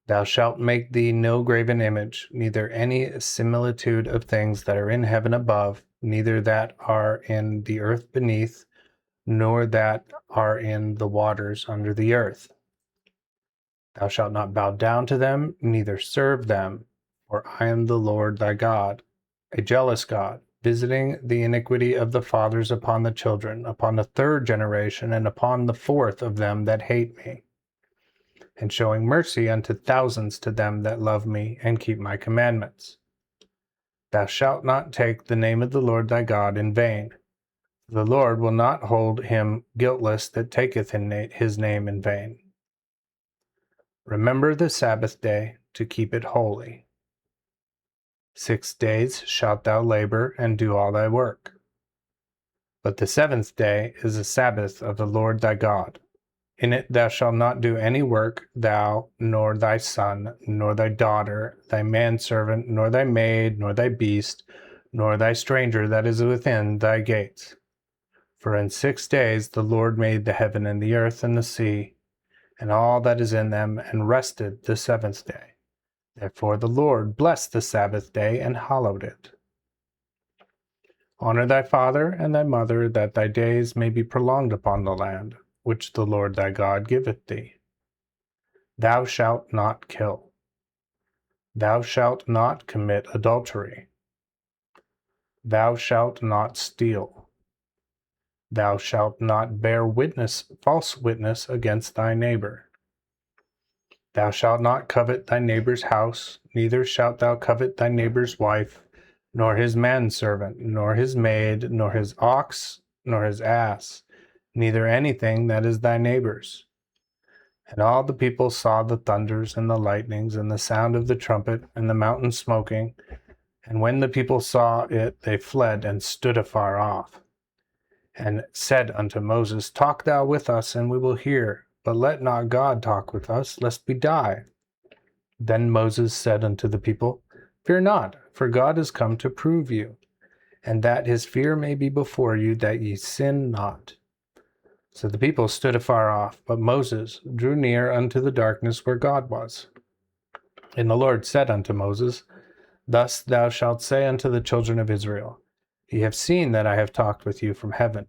Speaker 1: Thou shalt make thee no graven image, neither any similitude of things that are in heaven above, neither that are in the earth beneath, nor that are in the waters under the earth. Thou shalt not bow down to them, neither serve them, for I am the Lord thy God, a jealous God, visiting the iniquity of the fathers upon the children, upon the third generation, and upon the fourth of them that hate me, and showing mercy unto thousands to them that love me and keep my commandments. Thou shalt not take the name of the Lord thy God in vain. The Lord will not hold him guiltless that taketh his name in vain. Remember the Sabbath day to keep it holy. 6 days shalt thou labor and do all thy work. But the seventh day is a Sabbath of the Lord thy God. In it thou shalt not do any work, thou, nor thy son, nor thy daughter, thy manservant, nor thy maid, nor thy beast, nor thy stranger that is within thy gates. For in 6 days the Lord made the heaven and the earth and the sea, and all that is in them, and rested the seventh day. Therefore the Lord blessed the Sabbath day and hallowed it. Honor thy father and thy mother, that thy days may be prolonged upon the land, which the Lord thy God giveth thee. Thou shalt not kill. Thou shalt not commit adultery. Thou shalt not steal. Thou shalt not bear false witness against thy neighbor. Thou shalt not covet thy neighbor's house, neither shalt thou covet thy neighbor's wife, nor his manservant, nor his maid, nor his ox, nor his ass, neither anything that is thy neighbor's. And all the people saw the thunders and the lightnings and the sound of the trumpet and the mountain smoking. And when the people saw it, they fled and stood afar off, and said unto Moses, Talk thou with us, and we will hear, but let not God talk with us, lest we die. Then Moses said unto the people, Fear not, for God is come to prove you, and that his fear may be before you, that ye sin not. So the people stood afar off, but Moses drew near unto the darkness where God was. And the Lord said unto Moses, Thus thou shalt say unto the children of Israel, Ye have seen that I have talked with you from heaven.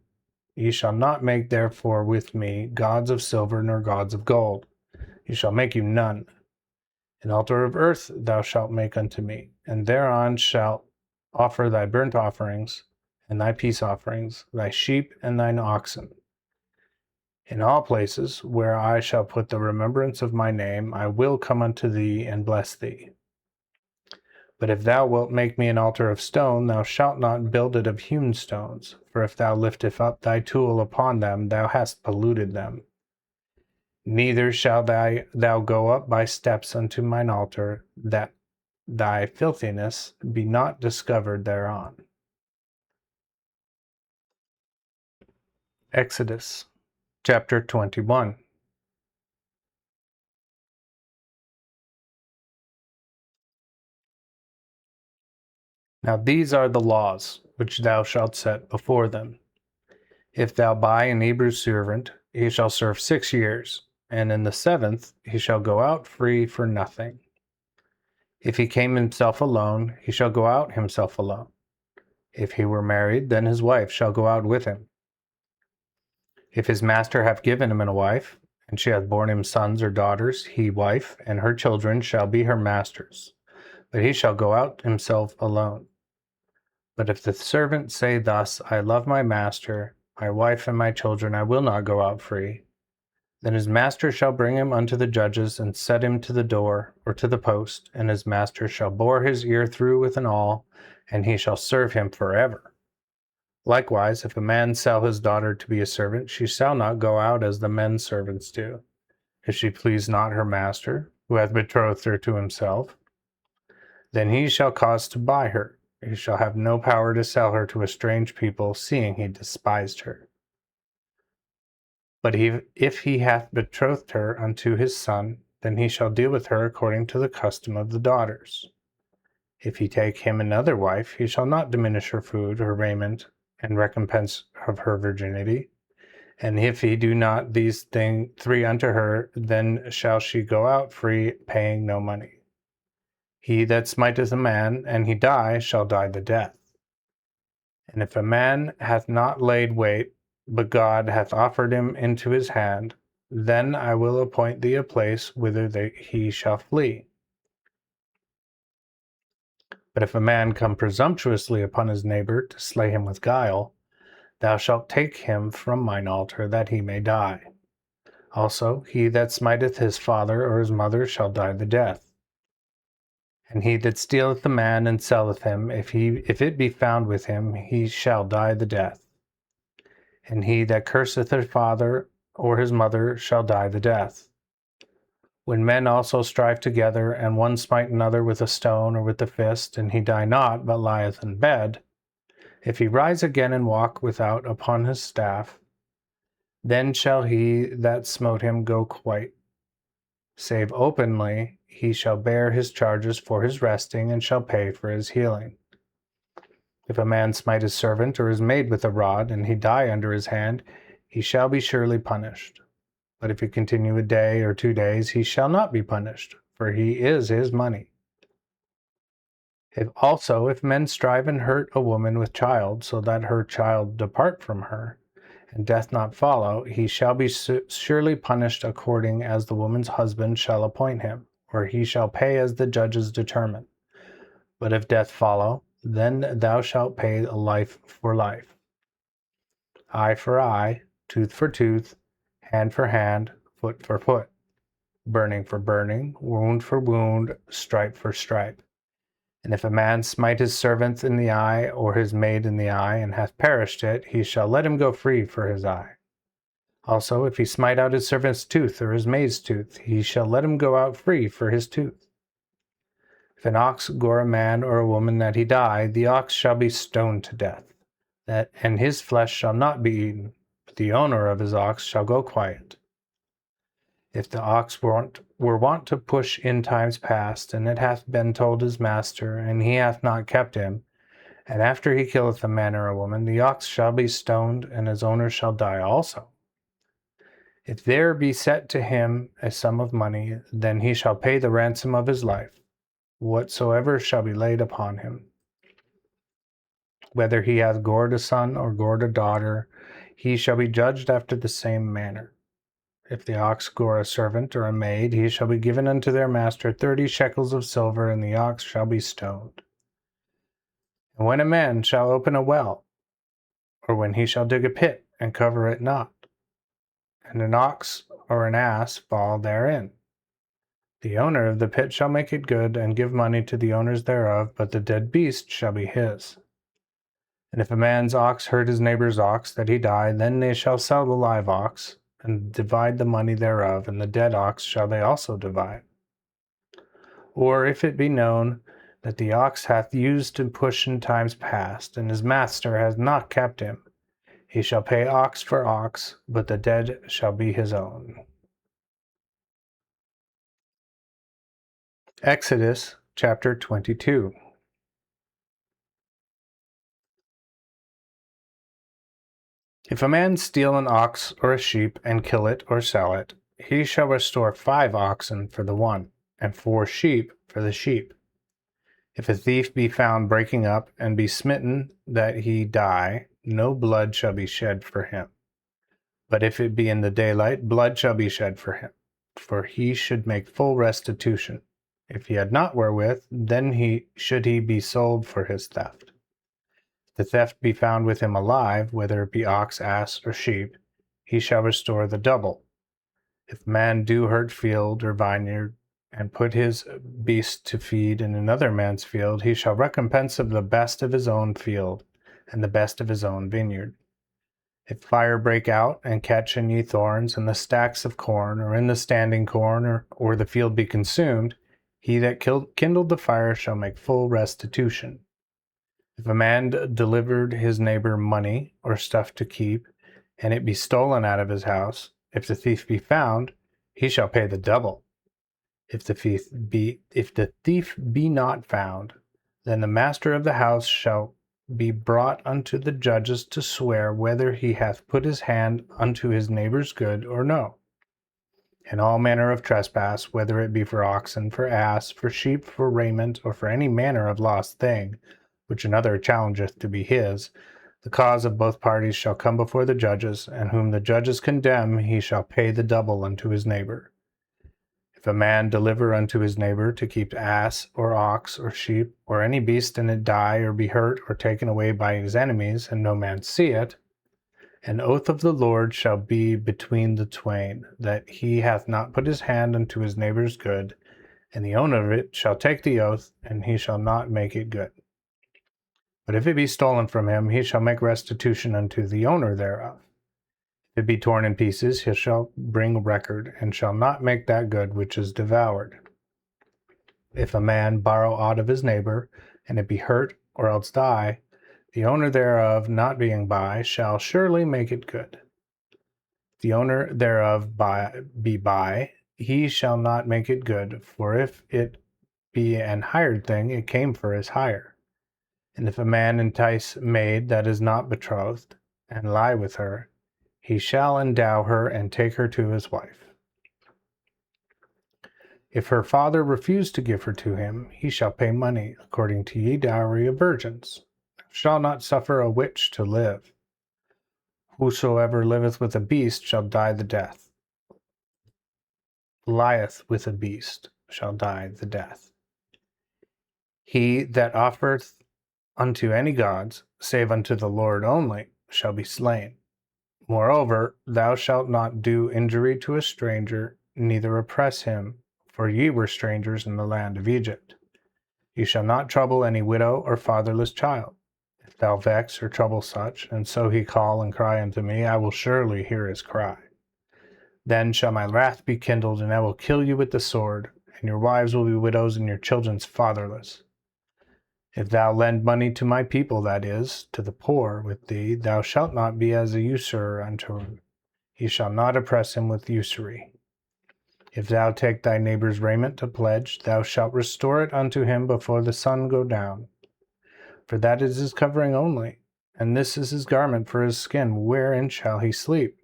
Speaker 1: Ye shall not make therefore with me gods of silver nor gods of gold. Ye shall make you none. An altar of earth thou shalt make unto me, and thereon shalt offer thy burnt offerings, and thy peace offerings, thy sheep and thine oxen. In all places where I shall put the remembrance of my name, I will come unto thee and bless thee. But if thou wilt make me an altar of stone, thou shalt not build it of hewn stones, for if thou liftest up thy tool upon them, thou hast polluted them. Neither shall thou go up by steps unto mine altar, that thy filthiness be not discovered thereon. Exodus chapter 21. Now these are the laws which thou shalt set before them. If thou buy an Hebrew servant, he shall serve 6 years, and in the 7th he shall go out free for nothing. If he came himself alone, he shall go out himself alone. If he were married, then his wife shall go out with him. If his master have given him a wife, and she hath borne him sons or daughters, he, wife, and her children shall be her master's, but he shall go out himself alone. But if the servant say thus, I love my master, my wife, and my children, I will not go out free, then his master shall bring him unto the judges, and set him to the door, or to the post, and his master shall bore his ear through with an awl, and he shall serve him forever. Likewise, if a man sell his daughter to be a servant, she shall not go out as the men's servants do, if she please not her master, who hath betrothed her to himself. Then he shall cause to buy her. He shall have no power to sell her to a strange people, seeing he despised her. But if he hath betrothed her unto his son, then he shall deal with her according to the custom of the daughters. If he take him another wife, he shall not diminish her food, her raiment, and recompense of her virginity. And if he do not these three unto her, then shall she go out free, paying no money. He that smiteth a man, and he die, shall die the death. And if a man hath not laid wait, but God hath offered him into his hand, then I will appoint thee a place whither he shall flee. But if a man come presumptuously upon his neighbor to slay him with guile, thou shalt take him from mine altar, that he may die. Also, he that smiteth his father or his mother shall die the death. And he that stealeth the man and selleth him, if it be found with him, he shall die the death. And he that curseth his father or his mother shall die the death. When men also strive together, and one smite another with a stone or with the fist, and he die not, but lieth in bed, if he rise again and walk without upon his staff, then shall he that smote him go quite. Save openly, he shall bear his charges for his resting, and shall pay for his healing. If a man smite his servant or his maid with a rod, and he die under his hand, he shall be surely punished. But if he continue a day or 2 days, he shall not be punished, for he is his money. If men strive and hurt a woman with child, so that her child depart from her, and death not follow, he shall be surely punished according as the woman's husband shall appoint him, or he shall pay as the judges determine. But if death follow, then thou shalt pay life for life, eye for eye, tooth for tooth, hand for hand, foot for foot, burning for burning, wound for wound, stripe for stripe. And if a man smite his servant in the eye, or his maid in the eye, and hath perished it, he shall let him go free for his eye. Also, if he smite out his servant's tooth, or his maid's tooth, he shall let him go out free for his tooth. If an ox gore a man or a woman that he die, the ox shall be stoned to death, and his flesh shall not be eaten, but the owner of his ox shall go quiet. If the ox were wont to push in times past, and it hath been told his master, and he hath not kept him, and after he killeth a man or a woman, the ox shall be stoned, and his owner shall die also. If there be set to him a sum of money, then he shall pay the ransom of his life, whatsoever shall be laid upon him. Whether he hath gored a son or gored a daughter, he shall be judged after the same manner. If the ox gore a servant or a maid, he shall be given unto their master 30 shekels of silver, and the ox shall be stoned. And when a man shall open a well, or when he shall dig a pit and cover it not, and an ox or an ass fall therein, the owner of the pit shall make it good, and give money to the owners thereof, but the dead beast shall be his. And if a man's ox hurt his neighbor's ox, that he die, then they shall sell the live ox, and divide the money thereof, and the dead ox shall they also divide. Or if it be known that the ox hath used to push in times past, and his master hath not kept him, he shall pay ox for ox, but the dead shall be his own. Exodus chapter 22. If a man steal an ox or a sheep, and kill it or sell it, he shall restore 5 oxen for the one, and 4 sheep for the sheep. If a thief be found breaking up, and be smitten that he die, no blood shall be shed for him. But if it be in the daylight, blood shall be shed for him, for he should make full restitution. If he had not wherewith, then should he be sold for his theft. If the theft be found with him alive, whether it be ox, ass, or sheep, he shall restore the double. If man do hurt field or vineyard, and put his beast to feed in another man's field, he shall recompense of the best of his own field, and the best of his own vineyard. If fire break out, and catch in ye thorns, in the stacks of corn, or in the standing corn, or the field be consumed, he that kindled the fire shall make full restitution. If a man delivered his neighbor money or stuff to keep, and it be stolen out of his house, if the thief be found, he shall pay the double. If the thief be not found, then the master of the house shall be brought unto the judges to swear whether he hath put his hand unto his neighbor's good or no. And all manner of trespass, whether it be for oxen, for ass, for sheep, for raiment, or for any manner of lost thing, which another challengeth to be his, the cause of both parties shall come before the judges, and whom the judges condemn, he shall pay the double unto his neighbor. If a man deliver unto his neighbor to keep ass, or ox, or sheep, or any beast, and it die, or be hurt, or taken away by his enemies, and no man see it, an oath of the Lord shall be between the twain, that he hath not put his hand unto his neighbor's good, and the owner of it shall take the oath, and he shall not make it good. But if it be stolen from him, he shall make restitution unto the owner thereof. If it be torn in pieces, he shall bring record, and shall not make that good which is devoured. If a man borrow aught of his neighbor, and it be hurt, or else die, the owner thereof, not being by, shall surely make it good. If the owner thereof be by, he shall not make it good, for if it be an hired thing, it came for his hire. And if a man entice maid that is not betrothed, and lie with her, he shall endow her and take her to his wife. If her father refuse to give her to him, he shall pay money, according to ye dowry of virgins. Shall not suffer a witch to live. Whosoever liveth with a beast shall die the death. Lieth with a beast shall die the death. He that offereth unto any gods, save unto the Lord only, shall be slain. Moreover, thou shalt not do injury to a stranger, neither oppress him, for ye were strangers in the land of Egypt. Ye shall not trouble any widow or fatherless child. If thou vex or trouble such, and so he call and cry unto me, I will surely hear his cry. Then shall my wrath be kindled, and I will kill you with the sword, and your wives will be widows, and your children's fatherless. If thou lend money to my people, that is, to the poor with thee, thou shalt not be as a usurer unto him. He shall not oppress him with usury. If thou take thy neighbor's raiment to pledge, thou shalt restore it unto him before the sun go down. For that is his covering only, and this is his garment for his skin, wherein shall he sleep?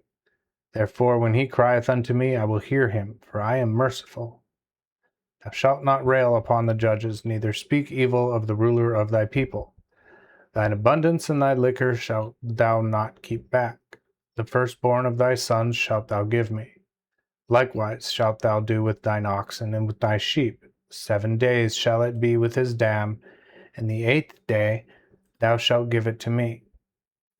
Speaker 1: Therefore when he crieth unto me, I will hear him, for I am merciful. Thou shalt not rail upon the judges, neither speak evil of the ruler of thy people. Thine abundance and thy liquor shalt thou not keep back. The firstborn of thy sons shalt thou give me. Likewise shalt thou do with thine oxen and with thy sheep. 7 days shall it be with his dam, and the 8th day thou shalt give it to me.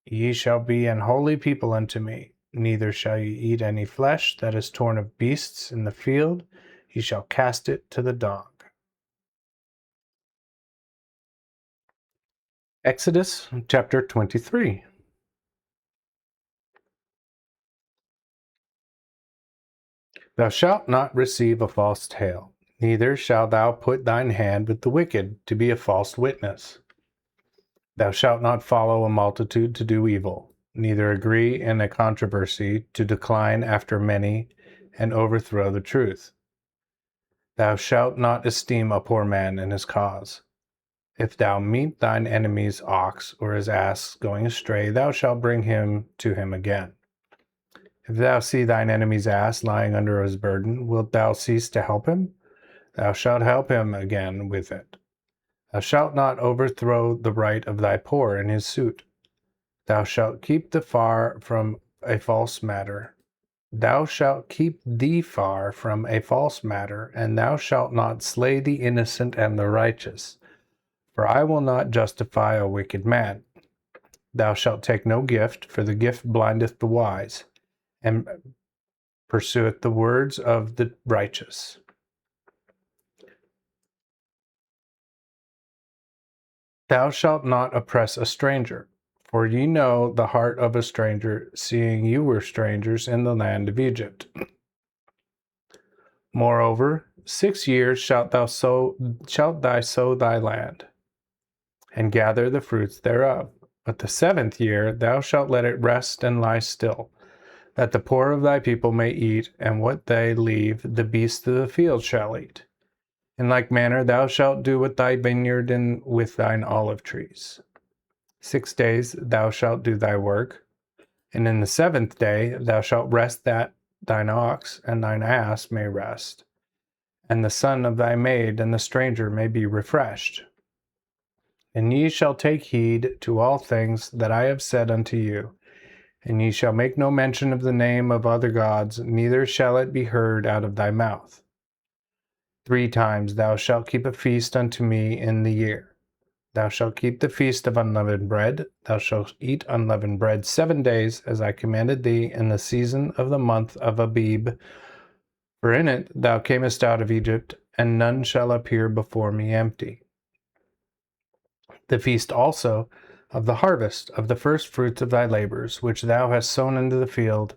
Speaker 1: Ye shall be an holy people unto me, neither shall ye eat any flesh that is torn of beasts in the field. Ye shall cast it to the dog. Exodus chapter 23. Thou shalt not receive a false tale, neither shalt thou put thine hand with the wicked to be a false witness. Thou shalt not follow a multitude to do evil, neither agree in a controversy to decline after many and overthrow the truth. Thou shalt not esteem a poor man in his cause. If thou meet thine enemy's ox or his ass going astray, thou shalt bring him to him again. If thou see thine enemy's ass lying under his burden, wilt thou cease to help him? Thou shalt help him again with it. Thou shalt not overthrow the right of thy poor in his suit. Thou shalt keep thee far from a false matter. Thou shalt keep thee far from a false matter, and thou shalt not slay the innocent and the righteous. For I will not justify a wicked man. Thou shalt take no gift, for the gift blindeth the wise, and pursueth the words of the righteous. Thou shalt not oppress a stranger, for ye know the heart of a stranger, seeing you were strangers in the land of Egypt. Moreover, 6 years shalt thou sow thy land, and gather the fruits thereof. But the 7th year thou shalt let it rest and lie still, that the poor of thy people may eat, and what they leave the beasts of the field shall eat. In like manner thou shalt do with thy vineyard and with thine olive trees. 6 days thou shalt do thy work, and in the 7th day thou shalt rest, that thine ox and thine ass may rest, and the son of thy maid and the stranger may be refreshed. And ye shall take heed to all things that I have said unto you, and ye shall make no mention of the name of other gods, neither shall it be heard out of thy mouth. 3 times thou shalt keep a feast unto me in the year. Thou shalt keep the feast of unleavened bread. Thou shalt eat unleavened bread 7 days, as I commanded thee, in the season of the month of Abib. For in it thou camest out of Egypt, and none shall appear before me empty. The feast also of the harvest of the first fruits of thy labors, which thou hast sown into the field,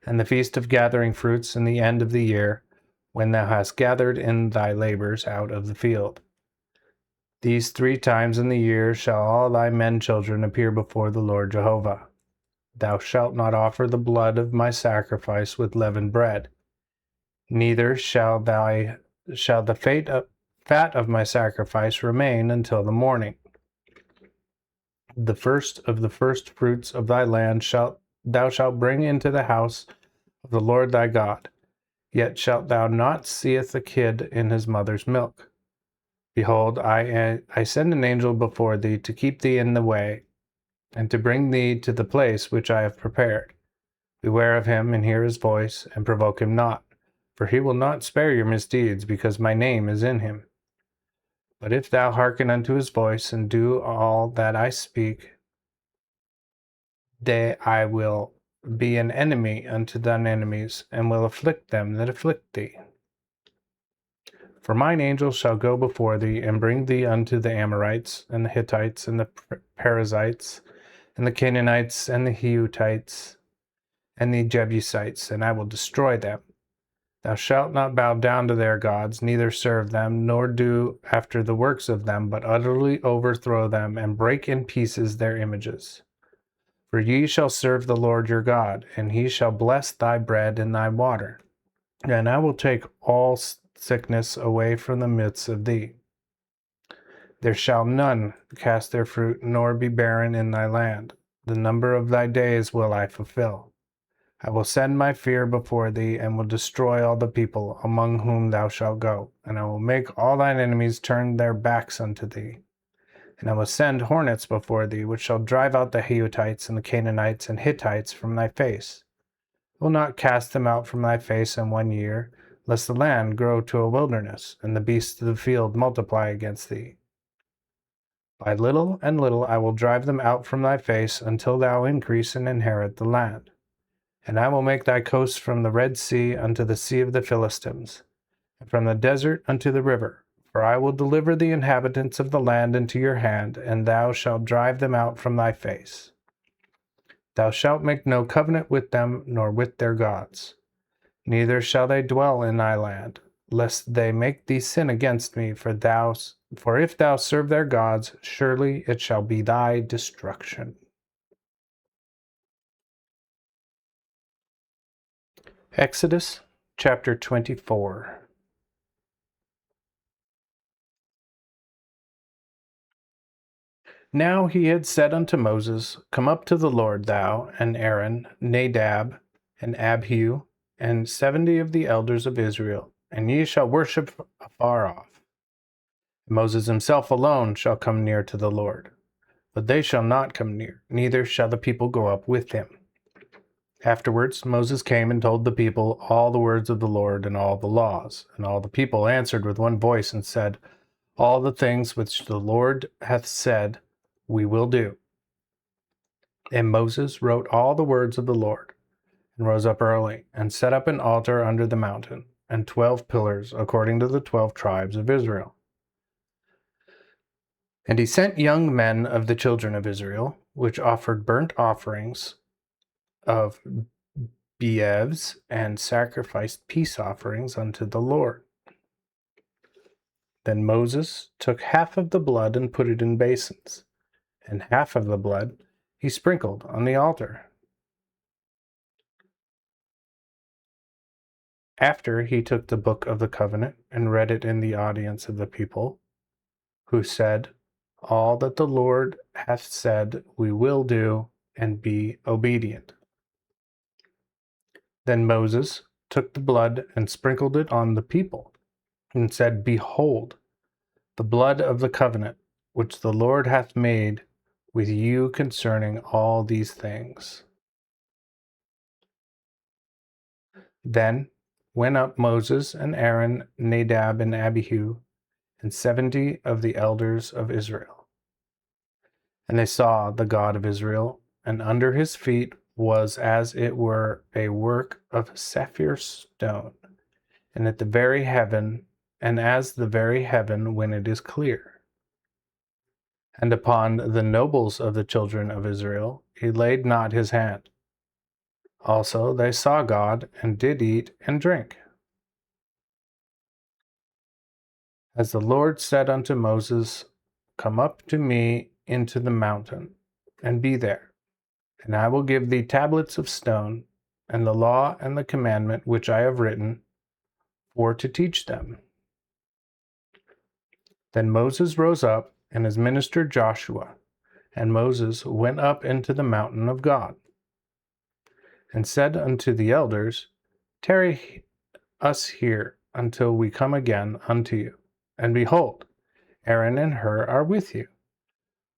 Speaker 1: and the feast of gathering fruits in the end of the year, when thou hast gathered in thy labors out of the field. These 3 times in the year shall all thy men children appear before the Lord Jehovah. Thou shalt not offer the blood of my sacrifice with leavened bread, neither shall the fat of my sacrifice remain until the morning. The first of the first fruits of thy land thou shalt bring into the house of the Lord thy God. Yet shalt thou not seeth a kid in his mother's milk. Behold, I send an angel before thee to keep thee in the way, and to bring thee to the place which I have prepared. Beware of him, and hear his voice, and provoke him not, for he will not spare your misdeeds, because my name is in him. But if thou hearken unto his voice, and do all that I speak, I will be an enemy unto thine enemies, and will afflict them that afflict thee. For mine angel shall go before thee, and bring thee unto the Amorites, and the Hittites, and the Perizzites, and the Canaanites, and the Hittites, and the Jebusites, and I will destroy them. Thou shalt not bow down to their gods, neither serve them, nor do after the works of them, but utterly overthrow them, and break in pieces their images. For ye shall serve the Lord your God, and he shall bless thy bread and thy water. And I will take all sickness away from the midst of thee. There shall none cast their fruit, nor be barren in thy land. The number of thy days will I fulfill. I will send my fear before thee, and will destroy all the people among whom thou shalt go. And I will make all thine enemies turn their backs unto thee. And I will send hornets before thee, which shall drive out the Hittites and the Canaanites and Hittites from thy face. I will not cast them out from thy face in 1 year, lest the land grow to a wilderness, and the beasts of the field multiply against thee. By little and little I will drive them out from thy face, until thou increase and inherit the land. And I will make thy coast from the Red Sea unto the sea of the Philistines, and from the desert unto the river. For I will deliver the inhabitants of the land into your hand, and thou shalt drive them out from thy face. Thou shalt make no covenant with them, nor with their gods. Neither shall they dwell in thy land, lest they make thee sin against me. For if thou serve their gods, surely it shall be thy destruction. Exodus chapter 24. Now he had said unto Moses, Come up to the Lord, thou, and Aaron, Nadab, and Abihu, and 70 of the elders of Israel, and ye shall worship afar off. Moses himself alone shall come near to the Lord, but they shall not come near, neither shall the people go up with him. Afterwards Moses came and told the people all the words of the Lord and all the laws. And all the people answered with one voice and said, All the things which the Lord hath said we will do. And Moses wrote all the words of the Lord, and rose up early, and set up an altar under the mountain, and 12 pillars, according to the 12 tribes of Israel. And he sent young men of the children of Israel, which offered burnt offerings of beeves, and sacrificed peace offerings unto the Lord. Then Moses took half of the blood and put it in basins, and half of the blood he sprinkled on the altar. After he took the book of the covenant and read it in the audience of the people, who said, All that the Lord hath said we will do, and be obedient. Then Moses took the blood and sprinkled it on the people, and said, Behold, the blood of the covenant which the Lord hath made with you concerning all these things. Then went up Moses and Aaron, Nadab and Abihu, and 70 of the elders of Israel. And they saw the God of Israel, and under his feet was as it were a work of sapphire stone, and at the very heaven, and as the very heaven when it is clear. And upon the nobles of the children of Israel he laid not his hand. Also they saw God, and did eat and drink. As the Lord said unto Moses, Come up to me into the mountain, and be there, and I will give thee tablets of stone, and the law and the commandment which I have written, for to teach them. Then Moses rose up, and his minister Joshua, and Moses went up into the mountain of God, and said unto the elders, Tarry us here until we come again unto you. And behold, Aaron and Hur are with you.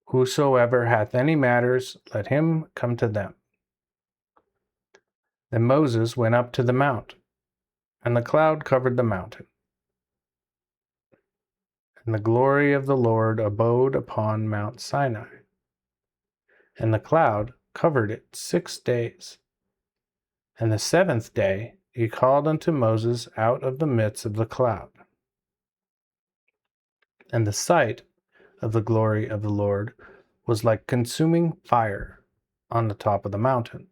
Speaker 1: Whosoever hath any matters, let him come to them. Then Moses went up to the mount, and the cloud covered the mountain. And the glory of the Lord abode upon Mount Sinai. And the cloud covered it 6 days. And the 7th day he called unto Moses out of the midst of the cloud. And the sight of the glory of the Lord was like consuming fire on the top of the mountain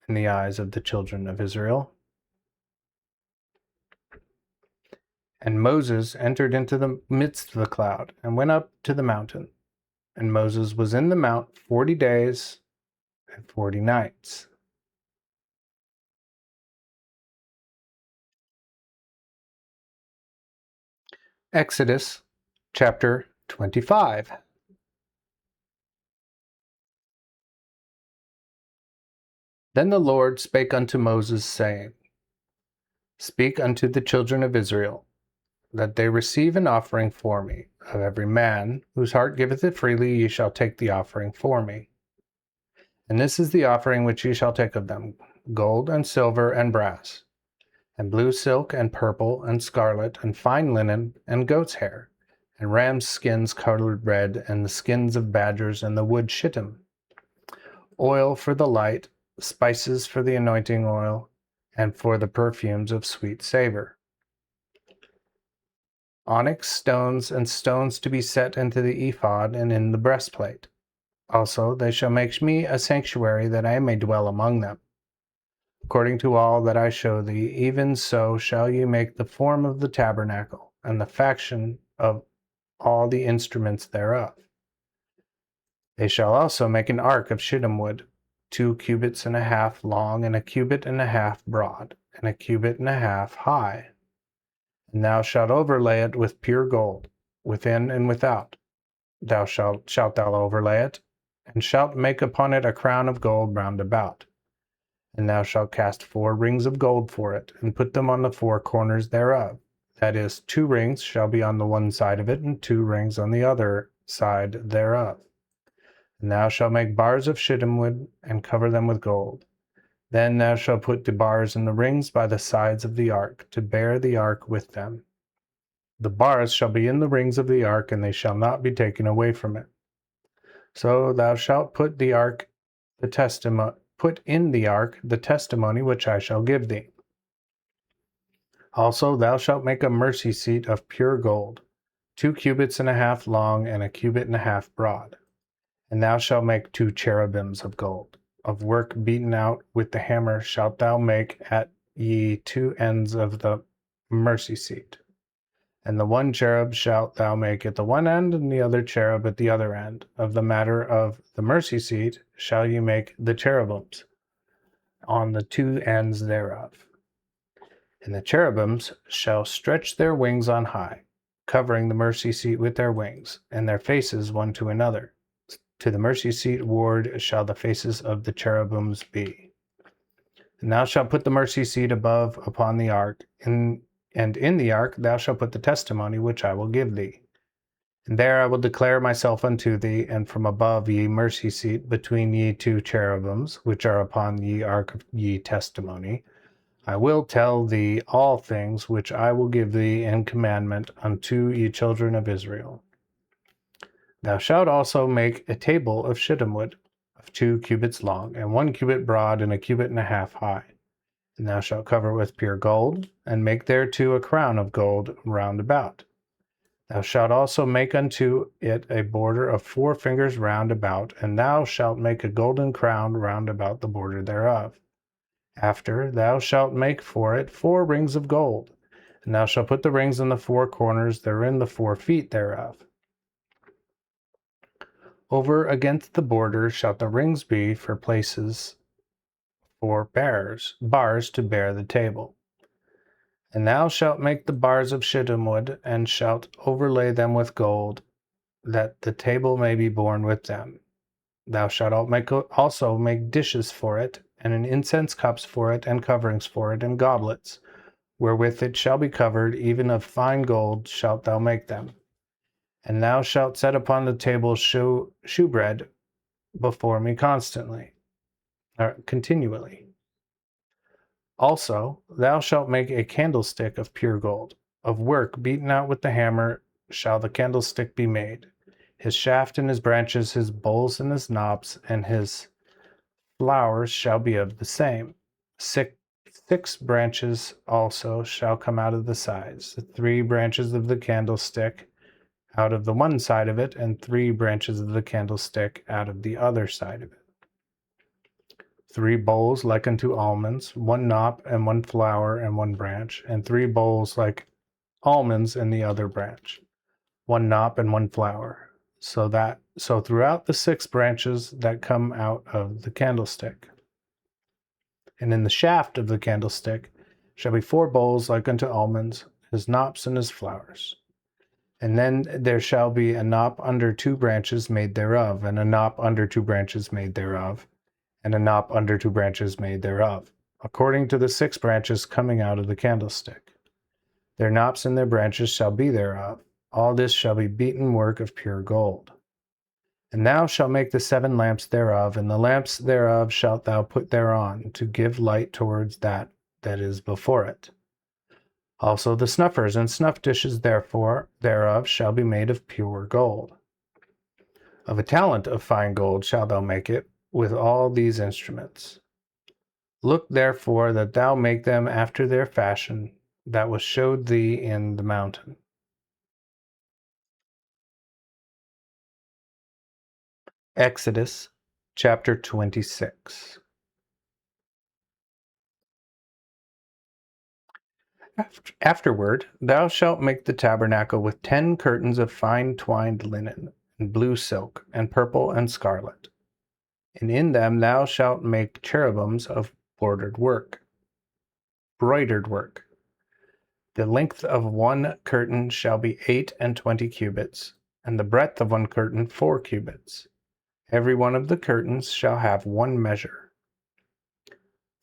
Speaker 1: in the eyes of the children of Israel. And Moses entered into the midst of the cloud, and went up to the mountain. And Moses was in the mount 40 days and 40 nights. Exodus chapter 25. Then the Lord spake unto Moses, saying, Speak unto the children of Israel, that they receive an offering for me. Of every man whose heart giveth it freely, ye shall take the offering for me. And this is the offering which ye shall take of them: gold and silver and brass, and blue silk and purple and scarlet, and fine linen, and goat's hair, and rams' skins colored red, and the skins of badgers, and the wood shittim, oil for the light, spices for the anointing oil, and for the perfumes of sweet savor, onyx stones, and stones to be set into the ephod and in the breastplate. Also they shall make me a sanctuary, that I may dwell among them. According to all that I show thee, even so shall you make the form of the tabernacle, and the fashion of all the instruments thereof. They shall also make an ark of shittim wood, 2 cubits and a half long, and a cubit and a half broad, and a cubit and a half high. And thou shalt overlay it with pure gold, within and without. Shalt thou overlay it, and shalt make upon it a crown of gold round about. And thou shalt cast 4 rings of gold for it, and put them on the 4 corners thereof. that is, 2 rings shall be on the one side of it, and 2 rings on the other side thereof. And thou shalt make bars of shittim wood, and cover them with gold. Then thou shalt put the bars and the rings by the sides of the ark, to bear the ark with them. The bars shall be in the rings of the ark, and they shall not be taken away from it. So thou shalt put in the ark the testimony which I shall give thee. Also thou shalt make a mercy seat of pure gold, 2 cubits and a half long, and 1.5 cubits broad. And thou shalt make 2 cherubims of gold. Of work beaten out with the hammer shalt thou make at ye 2 ends of the mercy seat. And the one cherub shalt thou make at the one end, and the other cherub at the other end. Of the matter of the mercy seat shall ye make the cherubims on the 2 ends thereof. And the cherubims shall stretch their wings on high, covering the mercy seat with their wings, and their faces one to another. To the mercy seat ward shall the faces of the cherubims be. And thou shalt put the mercy seat above upon the ark, and in the ark thou shalt put the testimony which I will give thee. And there I will declare myself unto thee, and from above ye mercy seat, between ye 2 cherubims, which are upon ye ark of ye testimony, I will tell thee all things which I will give thee in commandment unto ye children of Israel. Thou shalt also make a table of shittim wood, of 2 cubits long, and 1 cubit broad, and 1.5 cubits high. And thou shalt cover with pure gold, and make thereto a crown of gold round about. Thou shalt also make unto it a border of 4 fingers round about, and thou shalt make a golden crown round about the border thereof. After thou shalt make for it 4 rings of gold, and thou shalt put the rings in the 4 corners therein, the 4 feet thereof. Over against the border shalt the rings be for places for bars to bear the table. And thou shalt make the bars of shittim wood, and shalt overlay them with gold, that the table may be borne with them. Thou shalt also make dishes for it, and an incense cups for it, and coverings for it, and goblets, wherewith it shall be covered, even of fine gold shalt thou make them. And thou shalt set upon the table shewbread before me continually. Also thou shalt make a candlestick of pure gold. Of work beaten out with the hammer shall the candlestick be made. His shaft and his branches, his bowls and his knobs, and his flowers shall be of the same. 6 branches also shall come out of the sides, the 3 branches of the candlestick out of the one side of it, and 3 branches of the candlestick out of the other side of it. 3 bowls like unto almonds, 1 knop and 1 flower and 1 branch, and 3 bowls like almonds in the other branch, 1 knop and 1 flower. So throughout the 6 branches that come out of the candlestick. And in the shaft of the candlestick shall be 4 bowls like unto almonds, his knops and his flowers. And then there shall be a knop under 2 branches made thereof, and a knop under 2 branches made thereof, and a knop under 2 branches made thereof, according to the 6 branches coming out of the candlestick. Their knops and their branches shall be thereof. All this shall be beaten work of pure gold. And thou shalt make the 7 lamps thereof, and the lamps thereof shalt thou put thereon, to give light towards that is before it. Also the snuffers and snuff dishes thereof shall be made of pure gold. Of a talent of fine gold shalt thou make it, with all these instruments. Look therefore that thou make them after their fashion that was showed thee in the mountain. Exodus chapter 26. Afterward thou shalt make the tabernacle with 10 curtains of fine twined linen, and blue silk, and purple and scarlet. And in them thou shalt make cherubims of broidered work. The length of 1 curtain shall be 28 cubits, and the breadth of 1 curtain 4 cubits. Every one of the curtains shall have 1 measure.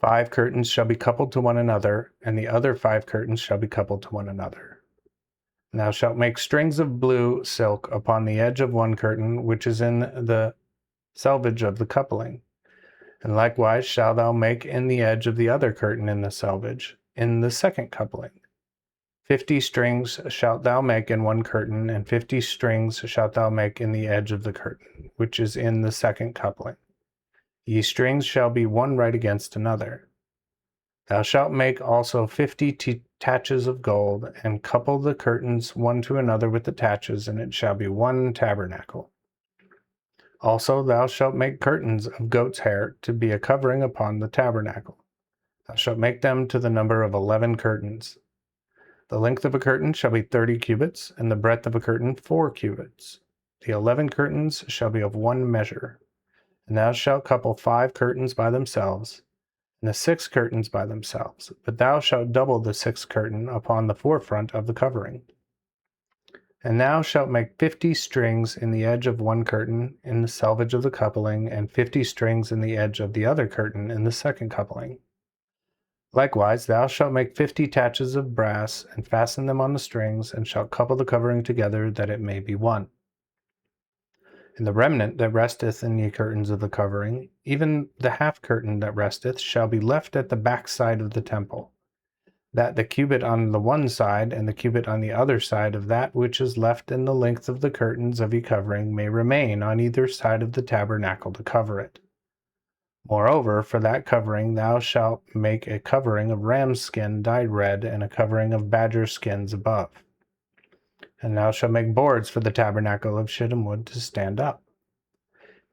Speaker 1: 5 curtains shall be coupled to one another, and the other 5 curtains shall be coupled to one another. And thou shalt make strings of blue silk upon the edge of one curtain, which is in the selvage of the coupling. And likewise shalt thou make in the edge of the other curtain in the selvage, in the second coupling. 50 strings shalt thou make in one curtain, and 50 strings shalt thou make in the edge of the curtain, which is in the second coupling. Ye strings shall be one right against another. Thou shalt make also 50 taches of gold, and couple the curtains one to another with the taches, and it shall be one tabernacle. Also thou shalt make curtains of goat's hair to be a covering upon the tabernacle. Thou shalt make them to the number of 11 curtains. The length of a curtain shall be 30 cubits, and the breadth of a curtain 4 cubits. The 11 curtains shall be of one measure. And thou shalt couple 5 curtains by themselves, and the 6 curtains by themselves, but thou shalt double the 6th curtain upon the forefront of the covering. And thou shalt make 50 strings in the edge of one curtain in the selvage of the coupling, and 50 strings in the edge of the other curtain in the second coupling. Likewise thou shalt make 50 taches of brass, and fasten them on the strings, and shalt couple the covering together, that it may be one. And the remnant that resteth in the curtains of the covering, even the half curtain that resteth, shall be left at the back side of the temple, that the cubit on the one side and the cubit on the other side of that which is left in the length of the curtains of ye covering may remain on either side of the tabernacle to cover it. Moreover, for that covering thou shalt make a covering of ram's skin dyed red, and a covering of badger skins above. And thou shalt make boards for the tabernacle of shittim wood to stand up.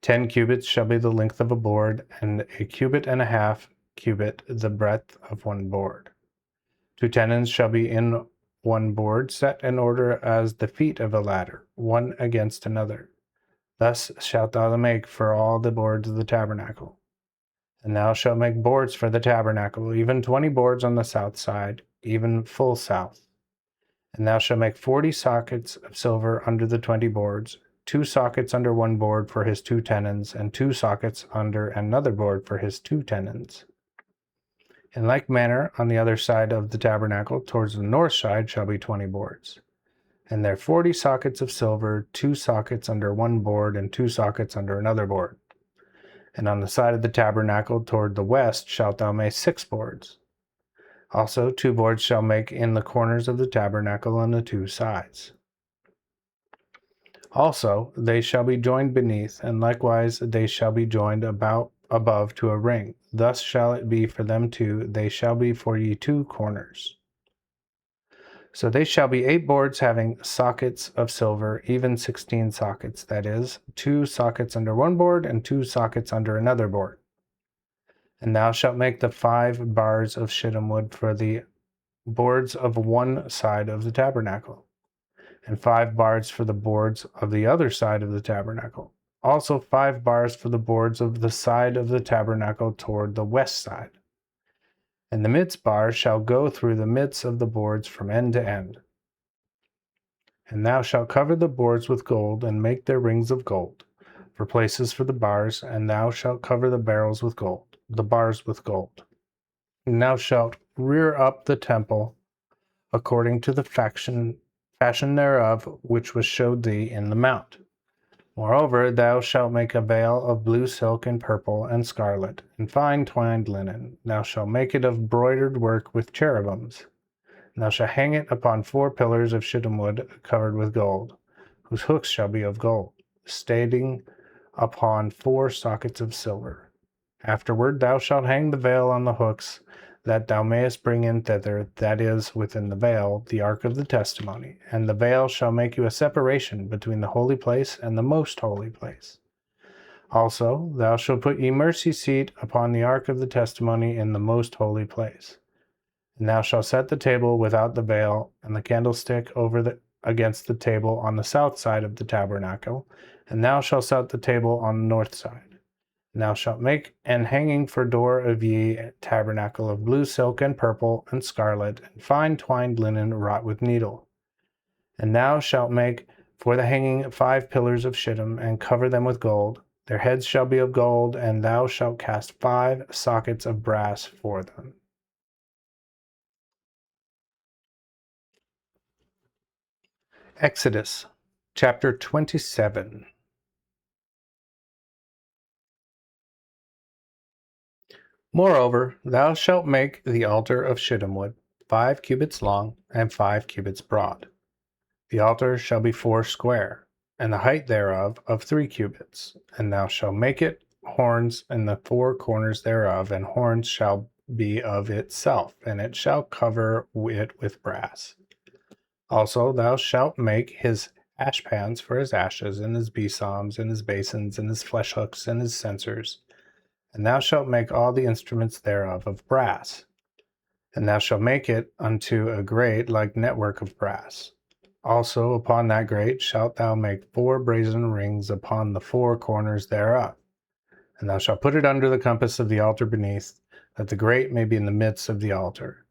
Speaker 1: 10 cubits shall be the length of a board, and a cubit and a half cubit the breadth of one board. 2 tenons shall be in one board, set in order as the feet of a ladder, one against another. Thus shalt thou make for all the boards of the tabernacle. And thou shalt make boards for the tabernacle, even 20 boards on the south side, even full south. And thou shalt make 40 sockets of silver under the 20 boards, 2 sockets under one board for his 2 tenons, and 2 sockets under another board for his 2 tenons. In like manner, on the other side of the tabernacle, towards the north side, shall be 20 boards. And there 40 sockets of silver, 2 sockets under one board, and 2 sockets under another board. And on the side of the tabernacle toward the west shalt thou make 6 boards. Also 2 boards shall make in the corners of the tabernacle on the 2 sides. Also they shall be joined beneath, and likewise they shall be joined above to a ring. Thus shall it be for them two, they shall be for ye 2 corners. So they shall be 8 boards having sockets of silver, even 16 sockets, that is, 2 sockets under one board, and 2 sockets under another board. And thou shalt make the 5 bars of shittim wood for the boards of one side of the tabernacle, and 5 bars for the boards of the other side of the tabernacle. Also 5 bars for the boards of the side of the tabernacle toward the west side. And the midst bar shall go through the midst of the boards from end to end. And thou shalt cover the boards with gold, and make their rings of gold, for places for the bars, and thou shalt cover the bars with gold. And thou shalt rear up the temple according to the fashion thereof, which was showed thee in the mount. Moreover, thou shalt make a veil of blue silk and purple and scarlet, and fine twined linen. Thou shalt make it of broidered work with cherubims. And thou shalt hang it upon 4 pillars of shittim wood covered with gold, whose hooks shall be of gold, standing upon 4 sockets of silver. Afterward thou shalt hang the veil on the hooks, that thou mayest bring in thither, that is, within the veil, the ark of the testimony. And the veil shall make you a separation between the holy place and the most holy place. Also thou shalt put ye mercy seat upon the ark of the testimony in the most holy place. And thou shalt set the table without the veil, and the candlestick against the table on the south side of the tabernacle, and thou shalt set the table on the north side. And thou shalt make an hanging for door of ye tabernacle of blue silk and purple and scarlet, and fine twined linen wrought with needle. And thou shalt make for the hanging 5 pillars of shittim, and cover them with gold. Their heads shall be of gold, and thou shalt cast 5 sockets of brass for them. Exodus chapter 27. Moreover, thou shalt make the altar of shittim wood, 5 cubits long, and 5 cubits broad. The altar shall be 4 square, and the height thereof of 3 cubits. And thou shalt make it horns in the 4 corners thereof, and horns shall be of itself, and it shall cover it with brass. Also thou shalt make his ashpans for his ashes, and his besoms, and his basins, and his flesh hooks, and his censers. And thou shalt make all the instruments thereof of brass. And thou shalt make it unto a grate like network of brass. Also upon that grate shalt thou make 4 brazen rings upon the 4 corners thereof. And thou shalt put it under the compass of the altar beneath, that the grate may be in the midst of the altar.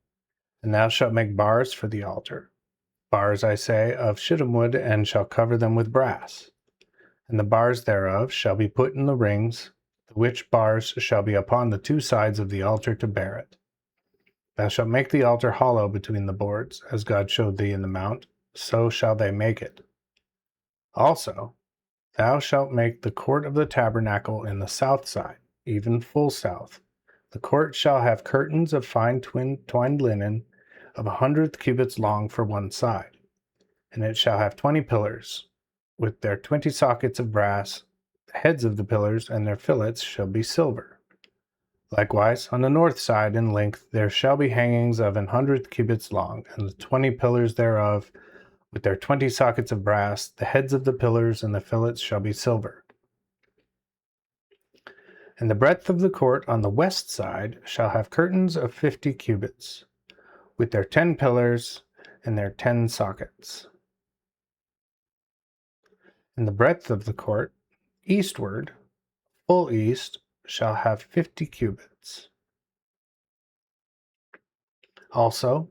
Speaker 1: And thou shalt make bars for the altar. Bars, I say, of shittim wood, and shall cover them with brass. And the bars thereof shall be put in the rings, the which bars shall be upon the 2 sides of the altar to bear it. Thou shalt make the altar hollow between the boards, as God showed thee in the mount, so shall they make it. Also, thou shalt make the court of the tabernacle in the south side, even full south. The court shall have curtains of fine twined linen, of 100 cubits long for one side. And it shall have 20 pillars, with their 20 sockets of brass. The heads of the pillars and their fillets shall be silver. Likewise, on the north side in length there shall be hangings of 100 cubits long, and the 20 pillars thereof, with their 20 sockets of brass. The heads of the pillars and the fillets shall be silver. And the breadth of the court on the west side shall have curtains of 50 cubits, with their 10 pillars and their 10 sockets. And the breadth of the court, eastward, full east, shall have 50 cubits. Also,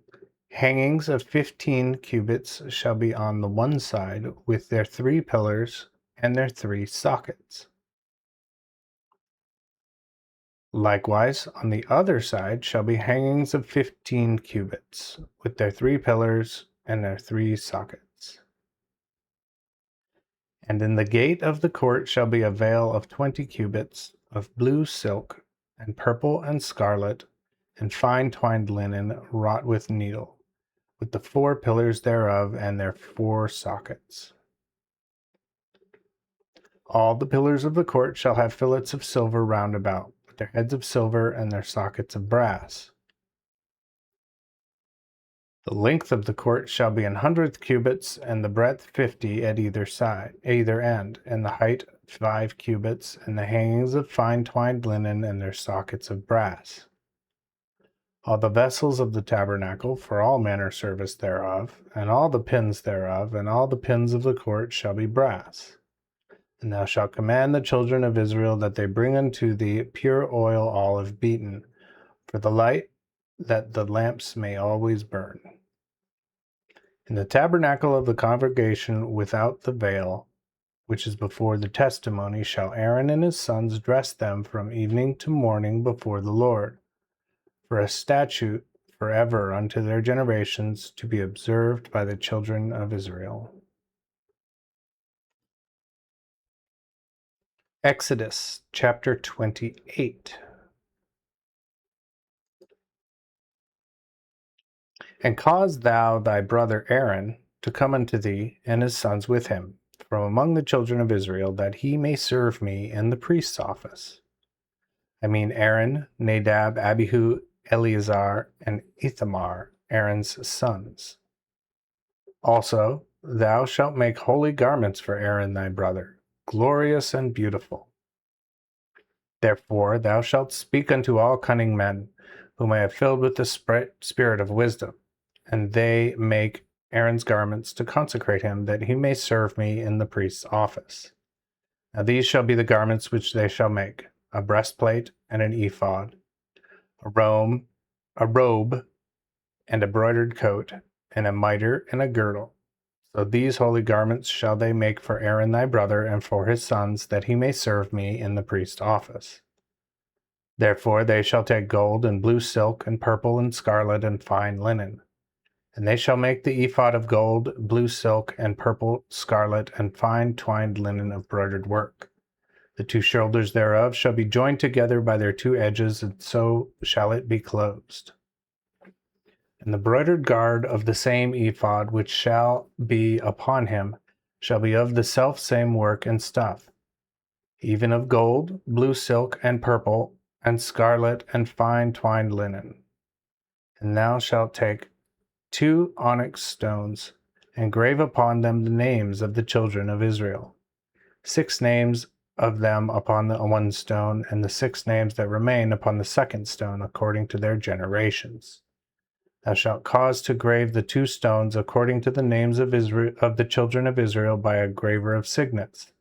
Speaker 1: hangings of 15 cubits shall be on the one side, with their 3 pillars and their 3 sockets. Likewise, on the other side shall be hangings of 15 cubits, with their 3 pillars and their 3 sockets. And in the gate of the court shall be a veil of 20 cubits, of blue silk, and purple and scarlet, and fine twined linen wrought with needle, with the 4 pillars thereof and their 4 sockets. All the pillars of the court shall have fillets of silver round about, with their heads of silver and their sockets of brass. The length of the court shall be 100 cubits, and the breadth 50 at either end, and the height 5 cubits, and the hangings of fine twined linen and their sockets of brass. All the vessels of the tabernacle for all manner service thereof, and all the pins thereof, and all the pins of the court shall be brass. And thou shalt command the children of Israel that they bring unto thee pure oil olive beaten, for the light, that the lamps may always burn. In the tabernacle of the congregation without the veil, which is before the testimony, shall Aaron and his sons dress them from evening to morning before the Lord, for a statute forever unto their generations, to be observed by the children of Israel. Exodus chapter 28. And cause thou thy brother Aaron to come unto thee, and his sons with him, from among the children of Israel, that he may serve me in the priest's office. I mean Aaron, Nadab, Abihu, Eleazar, and Ithamar, Aaron's sons. Also, thou shalt make holy garments for Aaron thy brother, glorious and beautiful. Therefore thou shalt speak unto all cunning men, whom I have filled with the spirit of wisdom, and they make Aaron's garments to consecrate him, that he may serve me in the priest's office. Now these shall be the garments which they shall make: a breastplate and an ephod, a robe, and a broidered coat, and a mitre and a girdle. So these holy garments shall they make for Aaron thy brother and for his sons, that he may serve me in the priest's office. Therefore they shall take gold and blue silk and purple and scarlet and fine linen, And they shall make the ephod of gold, blue silk, and purple, scarlet, and fine twined linen of broidered work. The two shoulders thereof shall be joined together by their two edges, and so shall it be closed. And the broidered guard of the same ephod which shall be upon him shall be of the selfsame work and stuff, even of gold, blue silk, and purple, and scarlet, and fine twined linen. And thou shalt take 2 onyx stones, and grave upon them the names of the children of Israel, 6 names of them upon the one stone, and the 6 names that remain upon the second stone, according to their generations. Thou shalt cause to grave the 2 stones according to the names of Israel, of the children of Israel, by a graver of signets,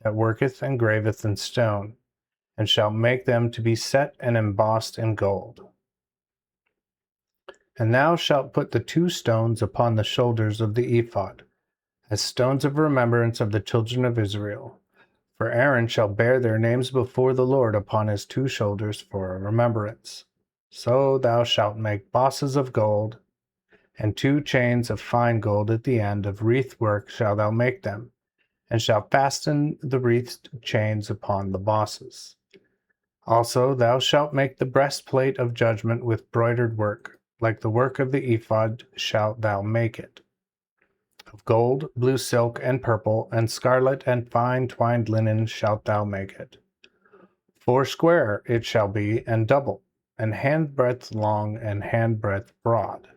Speaker 1: that worketh and graveth in stone, and shalt make them to be set and embossed in gold. And thou shalt put the 2 stones upon the shoulders of the ephod, as stones of remembrance of the children of Israel. For Aaron shall bear their names before the Lord upon his 2 shoulders for a remembrance. So thou shalt make bosses of gold, and 2 chains of fine gold at the end of wreath work shalt thou make them, and shalt fasten the wreathed chains upon the bosses. Also thou shalt make the breastplate of judgment with broidered work, like the work of the ephod shalt thou make it. Of gold, blue silk, and purple, and scarlet, and fine twined linen shalt thou make it. 4 square it shall be, and double, and handbreadth long, and handbreadth broad.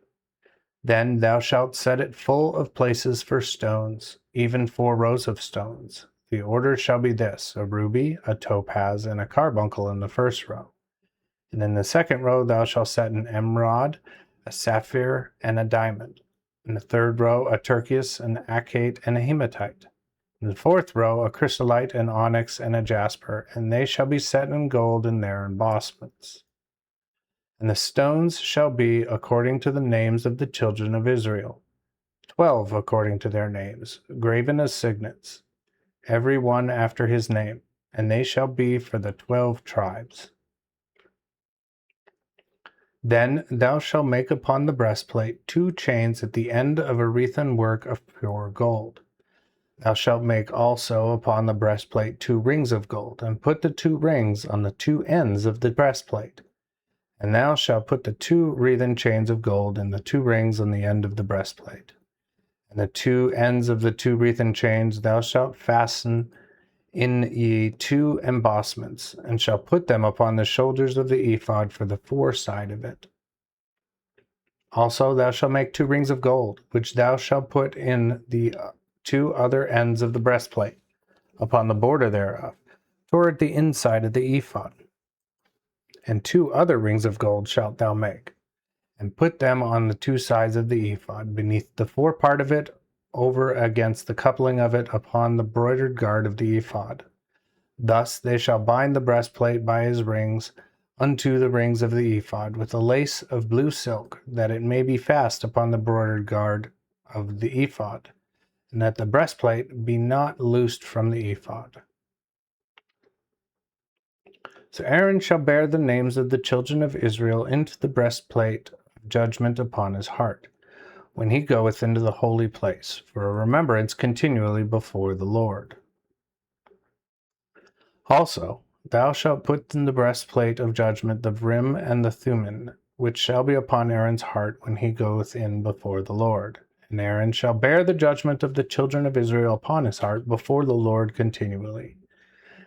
Speaker 1: Then thou shalt set it full of places for stones, even 4 rows of stones. The order shall be this: a ruby, a topaz, and a carbuncle in the first row. And in the second row thou shalt set an emerald, a sapphire, and a diamond. In the third row a turquoise, an agate, and a hematite. In the fourth row a chrysolite, an onyx, and a jasper, and they shall be set in gold in their embossments. And the stones shall be according to the names of the children of Israel, 12 according to their names, graven as signets, every one after his name, and they shall be for the 12 tribes. Then thou shalt make upon the breastplate 2 chains at the end of a wreathen work of pure gold. Thou shalt make also upon the breastplate 2 rings of gold, and put the 2 rings on the 2 ends of the breastplate. And thou shalt put the 2 wreathen chains of gold in the 2 rings on the end of the breastplate. And the 2 ends of the 2 wreathen chains thou shalt fasten in ye 2 embossments, and shalt put them upon the shoulders of the ephod for the foreside of it. Also thou shalt make 2 rings of gold, which thou shalt put in the 2 other ends of the breastplate, upon the border thereof, toward the inside of the ephod. And 2 other rings of gold shalt thou make, and put them on the 2 sides of the ephod, beneath the forepart of it, over against the coupling of it, upon the broidered guard of the ephod. Thus they shall bind the breastplate by his rings unto the rings of the ephod, with a lace of blue silk, that it may be fast upon the broidered guard of the ephod, and that the breastplate be not loosed from the ephod. So Aaron shall bear the names of the children of Israel into the breastplate of judgment upon his heart, when he goeth into the holy place, for a remembrance continually before the Lord. Also thou shalt put in the breastplate of judgment the rim and the thummim, which shall be upon Aaron's heart when he goeth in before the Lord. And Aaron shall bear the judgment of the children of Israel upon his heart before the Lord continually.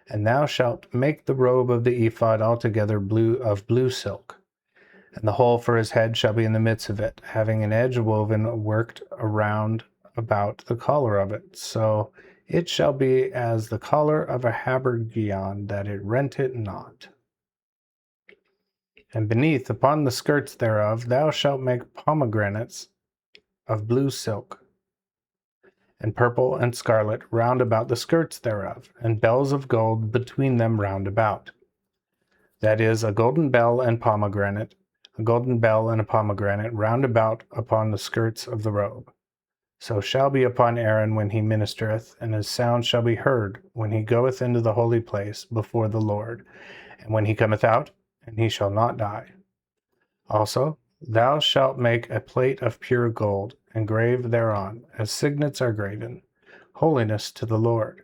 Speaker 1: And thou shalt make the robe of the ephod altogether blue silk, and the hole for his head shall be in the midst of it, having an edge woven worked around about the collar of it. So it shall be as the collar of a habergeon, that it rent it not. And beneath, upon the skirts thereof, thou shalt make pomegranates of blue silk, and purple and scarlet round about the skirts thereof, and bells of gold between them round about. That is, a golden bell and pomegranate, a golden bell and a pomegranate round about upon the skirts of the robe. So shall be upon Aaron when he ministereth, and his sound shall be heard when he goeth into the holy place before the Lord, and when he cometh out, and he shall not die. Also thou shalt make a plate of pure gold, and grave thereon, as signets are graven, holiness to the Lord.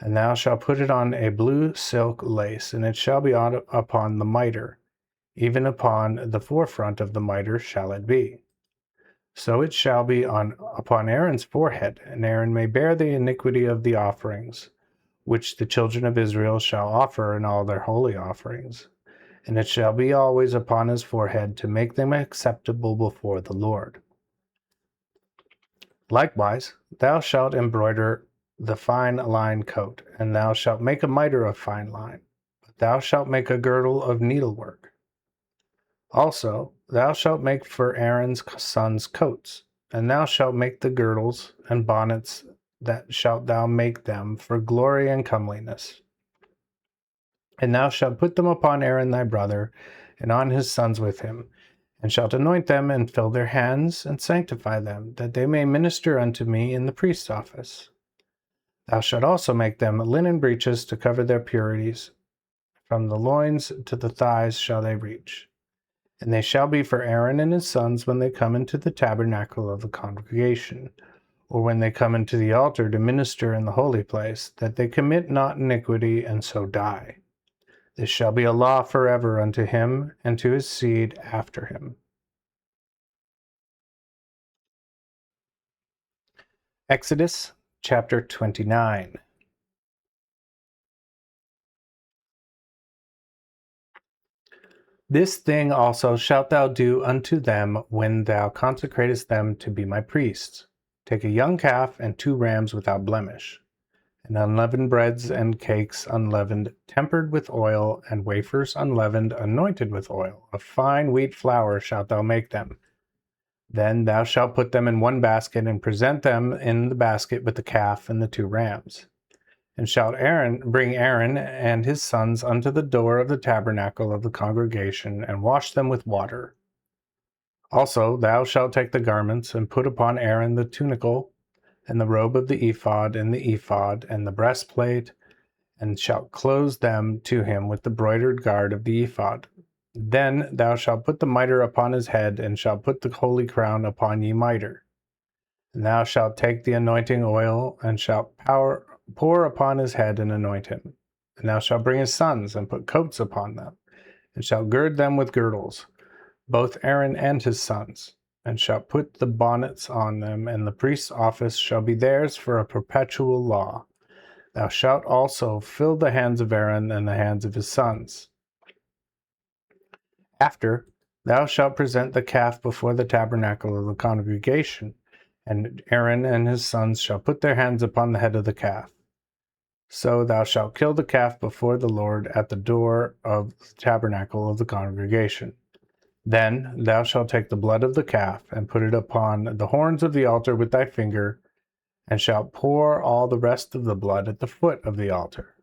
Speaker 1: And thou shalt put it on a blue silk lace, and it shall be upon the mitre, even upon the forefront of the mitre shall it be. So it shall be upon Aaron's forehead, and Aaron may bear the iniquity of the offerings, which the children of Israel shall offer in all their holy offerings. And it shall be always upon his forehead to make them acceptable before the Lord. Likewise, thou shalt embroider the fine line coat, and thou shalt make a mitre of fine line, but thou shalt make a girdle of needlework. Also, thou shalt make for Aaron's sons coats, and thou shalt make the girdles and bonnets that shalt thou make them for glory and comeliness. And thou shalt put them upon Aaron thy brother, and on his sons with him, and shalt anoint them, and fill their hands, and sanctify them, that they may minister unto me in the priest's office. Thou shalt also make them linen breeches to cover their purities. From the loins to the thighs shall they reach. And they shall be for Aaron and his sons when they come into the tabernacle of the congregation, or when they come into the altar to minister in the holy place, that they commit not iniquity and so die. This shall be a law forever unto him and to his seed after him. Exodus chapter 29. This thing also shalt thou do unto them when thou consecratest them to be my priests. Take a young calf and 2 rams without blemish, and unleavened breads and cakes unleavened, tempered with oil, and wafers unleavened, anointed with oil. Of fine wheat flour shalt thou make them. Then thou shalt put them in one basket, and present them in the basket with the calf and the 2 rams. And shalt bring Aaron and his sons unto the door of the tabernacle of the congregation, and wash them with water. Also thou shalt take the garments, and put upon Aaron the tunicle, and the robe of the ephod, and the breastplate, and shalt close them to him with the broidered guard of the ephod. Then thou shalt put the mitre upon his head, and shalt put the holy crown upon ye mitre. And thou shalt take the anointing oil, and shalt pour upon his head, and anoint him. And thou shalt bring his sons, and put coats upon them, and shalt gird them with girdles, both Aaron and his sons, and shalt put the bonnets on them, and the priest's office shall be theirs for a perpetual law. Thou shalt also fill the hands of Aaron and the hands of his sons. After, thou shalt present the calf before the tabernacle of the congregation, and Aaron and his sons shall put their hands upon the head of the calf. So thou shalt kill the calf before the Lord at the door of the tabernacle of the congregation. Then thou shalt take the blood of the calf, and put it upon the horns of the altar with thy finger, and shalt pour all the rest of the blood at the foot of the altar.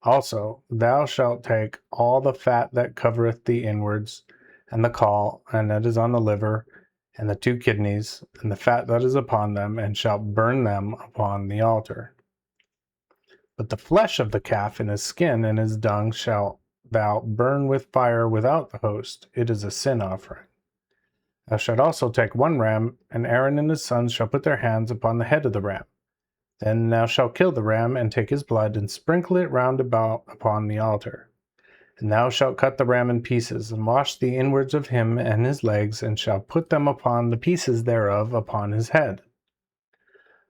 Speaker 1: Also thou shalt take all the fat that covereth the inwards, and the caul, and that is on the liver, and the 2 kidneys, and the fat that is upon them, and shalt burn them upon the altar. But the flesh of the calf and his skin and his dung shalt thou burn with fire without the host. It is a sin offering. Thou shalt also take 1 ram, and Aaron and his sons shall put their hands upon the head of the ram. Then thou shalt kill the ram, and take his blood, and sprinkle it round about upon the altar. And thou shalt cut the ram in pieces, and wash the inwards of him and his legs, and shalt put them upon the pieces thereof upon his head.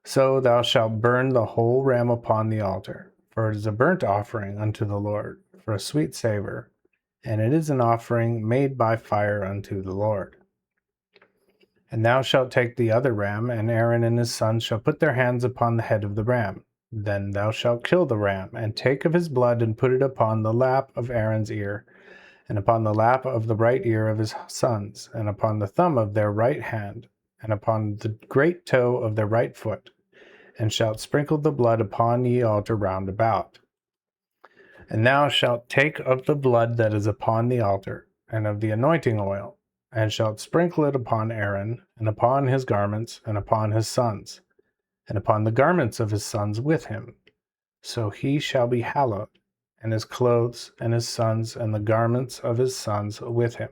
Speaker 1: So thou shalt burn the whole ram upon the altar, for it is a burnt offering unto the Lord, for a sweet savour, and it is an offering made by fire unto the Lord. And thou shalt take the other ram, and Aaron and his sons shall put their hands upon the head of the ram. Then thou shalt kill the ram, and take of his blood, and put it upon the lap of Aaron's ear, and upon the lap of the right ear of his sons, and upon the thumb of their right hand, and upon the great toe of their right foot, and shalt sprinkle the blood upon ye altar round about. And thou shalt take of the blood that is upon the altar, and of the anointing oil, and shalt sprinkle it upon Aaron, and upon his garments, and upon his sons, and upon the garments of his sons with him. So he shall be hallowed, and his clothes, and his sons, and the garments of his sons with him.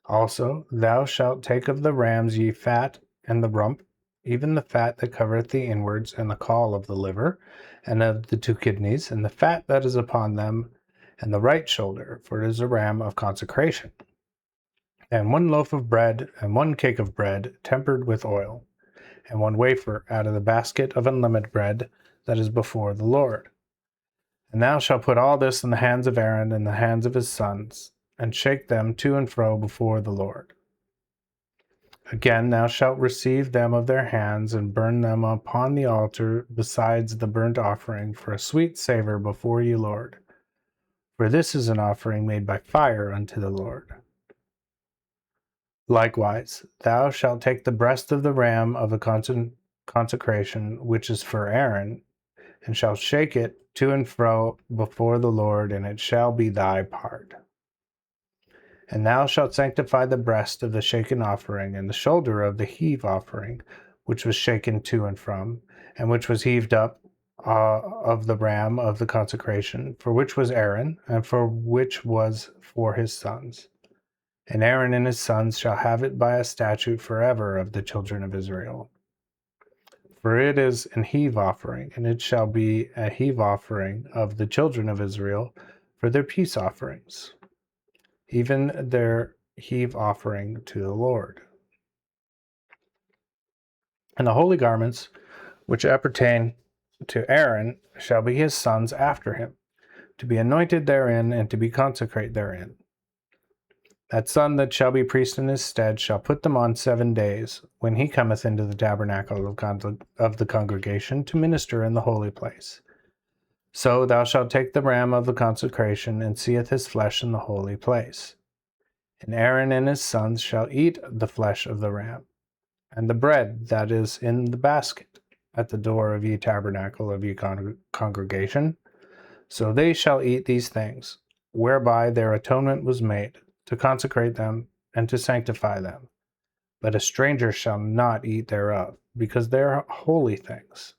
Speaker 1: Also, thou shalt take of the rams ye fat and the rump, even the fat that covereth the inwards, and the caul of the liver, and of the two kidneys, and the fat that is upon them, and the right shoulder, for it is a ram of consecration. And 1 loaf of bread, and 1 cake of bread, tempered with oil, and 1 wafer out of the basket of unleavened bread that is before the Lord. And thou shalt put all this in the hands of Aaron and the hands of his sons, and shake them to and fro before the Lord. Again thou shalt receive them of their hands, and burn them upon the altar besides the burnt offering for a sweet savour before ye, Lord. For this is an offering made by fire unto the Lord. Likewise, thou shalt take the breast of the ram of the consecration, which is for Aaron, and shalt shake it to and fro before the Lord, and it shall be thy part. And thou shalt sanctify the breast of the shaken offering, and the shoulder of the heave offering, which was shaken to and from, and which was heaved up of the ram of the consecration, for which was Aaron, and for which was for his sons. And Aaron and his sons shall have it by a statute forever of the children of Israel. For it is an heave offering, and it shall be a heave offering of the children of Israel for their peace offerings, even their heave offering to the Lord. And the holy garments which appertain to Aaron shall be his sons after him, to be anointed therein and to be consecrate therein. That son that shall be priest in his stead shall put them on 7 days, when he cometh into the tabernacle of the congregation to minister in the holy place. So thou shalt take the ram of the consecration, and seeth his flesh in the holy place. And Aaron and his sons shall eat the flesh of the ram, and the bread that is in the basket, at the door of ye tabernacle of ye congregation. So they shall eat these things, whereby their atonement was made, to consecrate them and to sanctify them. But a stranger shall not eat thereof, because they are holy things.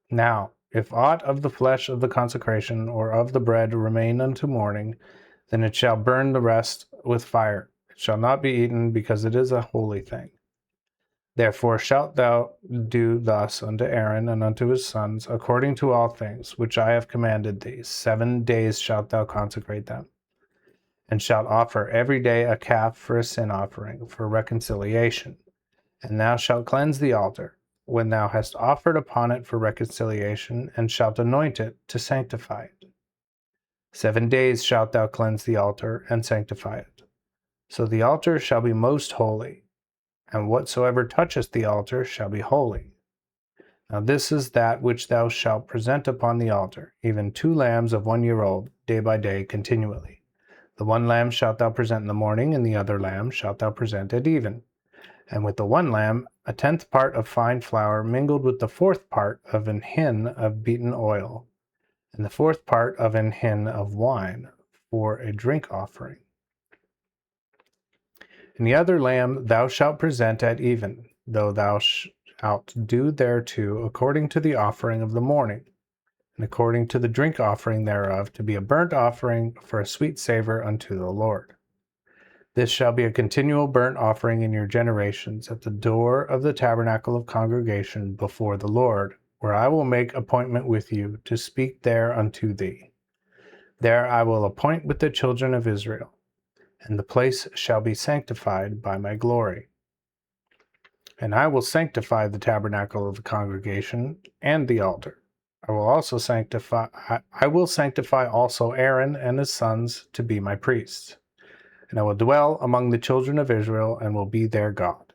Speaker 1: Now, if aught of the flesh of the consecration or of the bread remain unto morning, then it shall burn the rest with fire. It shall not be eaten, because it is a holy thing. Therefore shalt thou do thus unto Aaron and unto his sons, according to all things which I have commanded thee. 7 days shalt thou consecrate them, and shalt offer every day a calf for a sin offering, for reconciliation. And thou shalt cleanse the altar, when thou hast offered upon it for reconciliation, and shalt anoint it to sanctify it. 7 days shalt thou cleanse the altar, and sanctify it. So the altar shall be most holy, and whatsoever toucheth the altar shall be holy. Now this is that which thou shalt present upon the altar, even 2 lambs of 1 year old, day by day continually. The 1 lamb shalt thou present in the morning, and the other lamb shalt thou present at even. And with the 1 lamb, a 10th part of fine flour mingled with the 4th part of an hin of beaten oil, and the 4th part of an hin of wine, for a drink offering. And the other lamb thou shalt present at even, though thou shalt do thereto according to the offering of the morning, and according to the drink offering thereof, to be a burnt offering for a sweet savour unto the Lord. This shall be a continual burnt offering in your generations at the door of the tabernacle of congregation before the Lord, where I will make appointment with you to speak there unto thee. There I will appoint with the children of Israel, and the place shall be sanctified by my glory. And I will sanctify the tabernacle of the congregation and the altar. I will sanctify also Aaron and his sons to be my priests. And I will dwell among the children of Israel, and will be their God.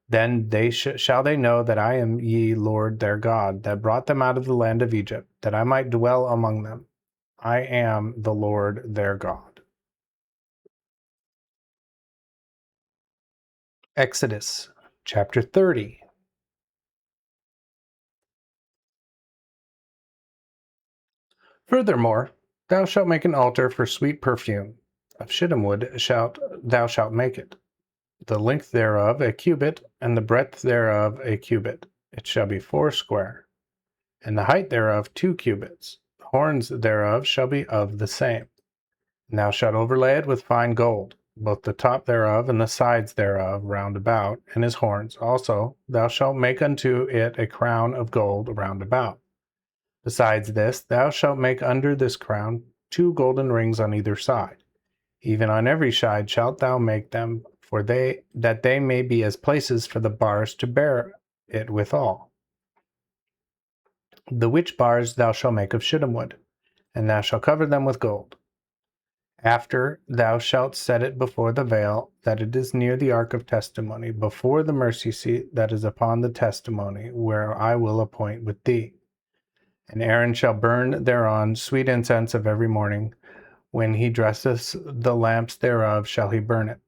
Speaker 1: Then shall they know that I am ye Lord their God, that brought them out of the land of Egypt, that I might dwell among them. I am the Lord their God. Exodus chapter 30. Furthermore, thou shalt make an altar for sweet perfume. Of shittim wood thou shalt make it. The length thereof a cubit, and the breadth thereof a cubit. It shall be foursquare. And the height thereof 2 cubits. The horns thereof shall be of the same. And thou shalt overlay it with fine gold. both the top thereof and the sides thereof round about, and his horns. Also thou shalt make unto it a crown of gold round about. Besides this, thou shalt make under this crown 2 golden rings on either side. Even on every side shalt thou make them, that they may be as places for the bars to bear it withal. The which bars thou shalt make of shittim wood, and thou shalt cover them with gold. After thou shalt set it before the veil, that it is near the ark of testimony, before the mercy seat that is upon the testimony, where I will appoint with thee. And Aaron shall burn thereon sweet incense of every morning. When he dresseth the lamps thereof shall he burn it.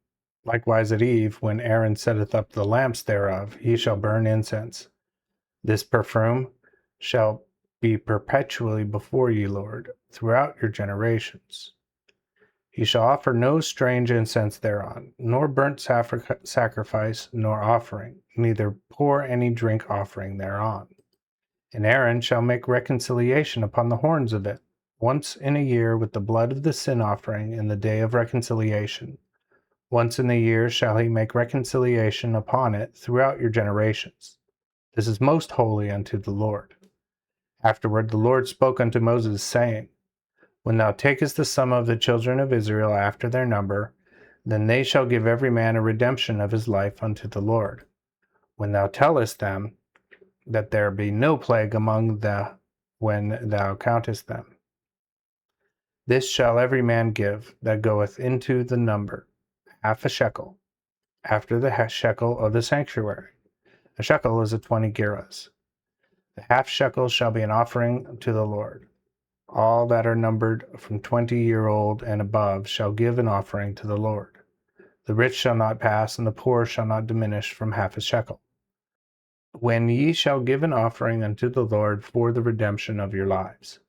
Speaker 1: Likewise at eve, when Aaron setteth up the lamps thereof, he shall burn incense. This perfume shall be perpetually before ye, Lord, throughout your generations. He shall offer no strange incense thereon, nor burnt sacrifice, nor offering, neither pour any drink offering thereon. And Aaron shall make reconciliation upon the horns of it, once in a year with the blood of the sin offering in the day of reconciliation. Once in the year shall he make reconciliation upon it throughout your generations. This is most holy unto the Lord. Afterward the Lord spoke unto Moses, saying, When thou takest the sum of the children of Israel after their number, then they shall give every man a redemption of his life unto the Lord. When thou tellest them, that there be no plague among them when thou countest them. This shall every man give that goeth into the number, half a shekel, after the shekel of the sanctuary. A shekel is 20 gerahs. The half shekel shall be an offering to the Lord. All that are numbered from 20-year-old and above shall give an offering to the Lord. The rich shall not pass, and the poor shall not diminish from half a shekel. When ye shall give an offering unto the Lord for the redemption of your lives.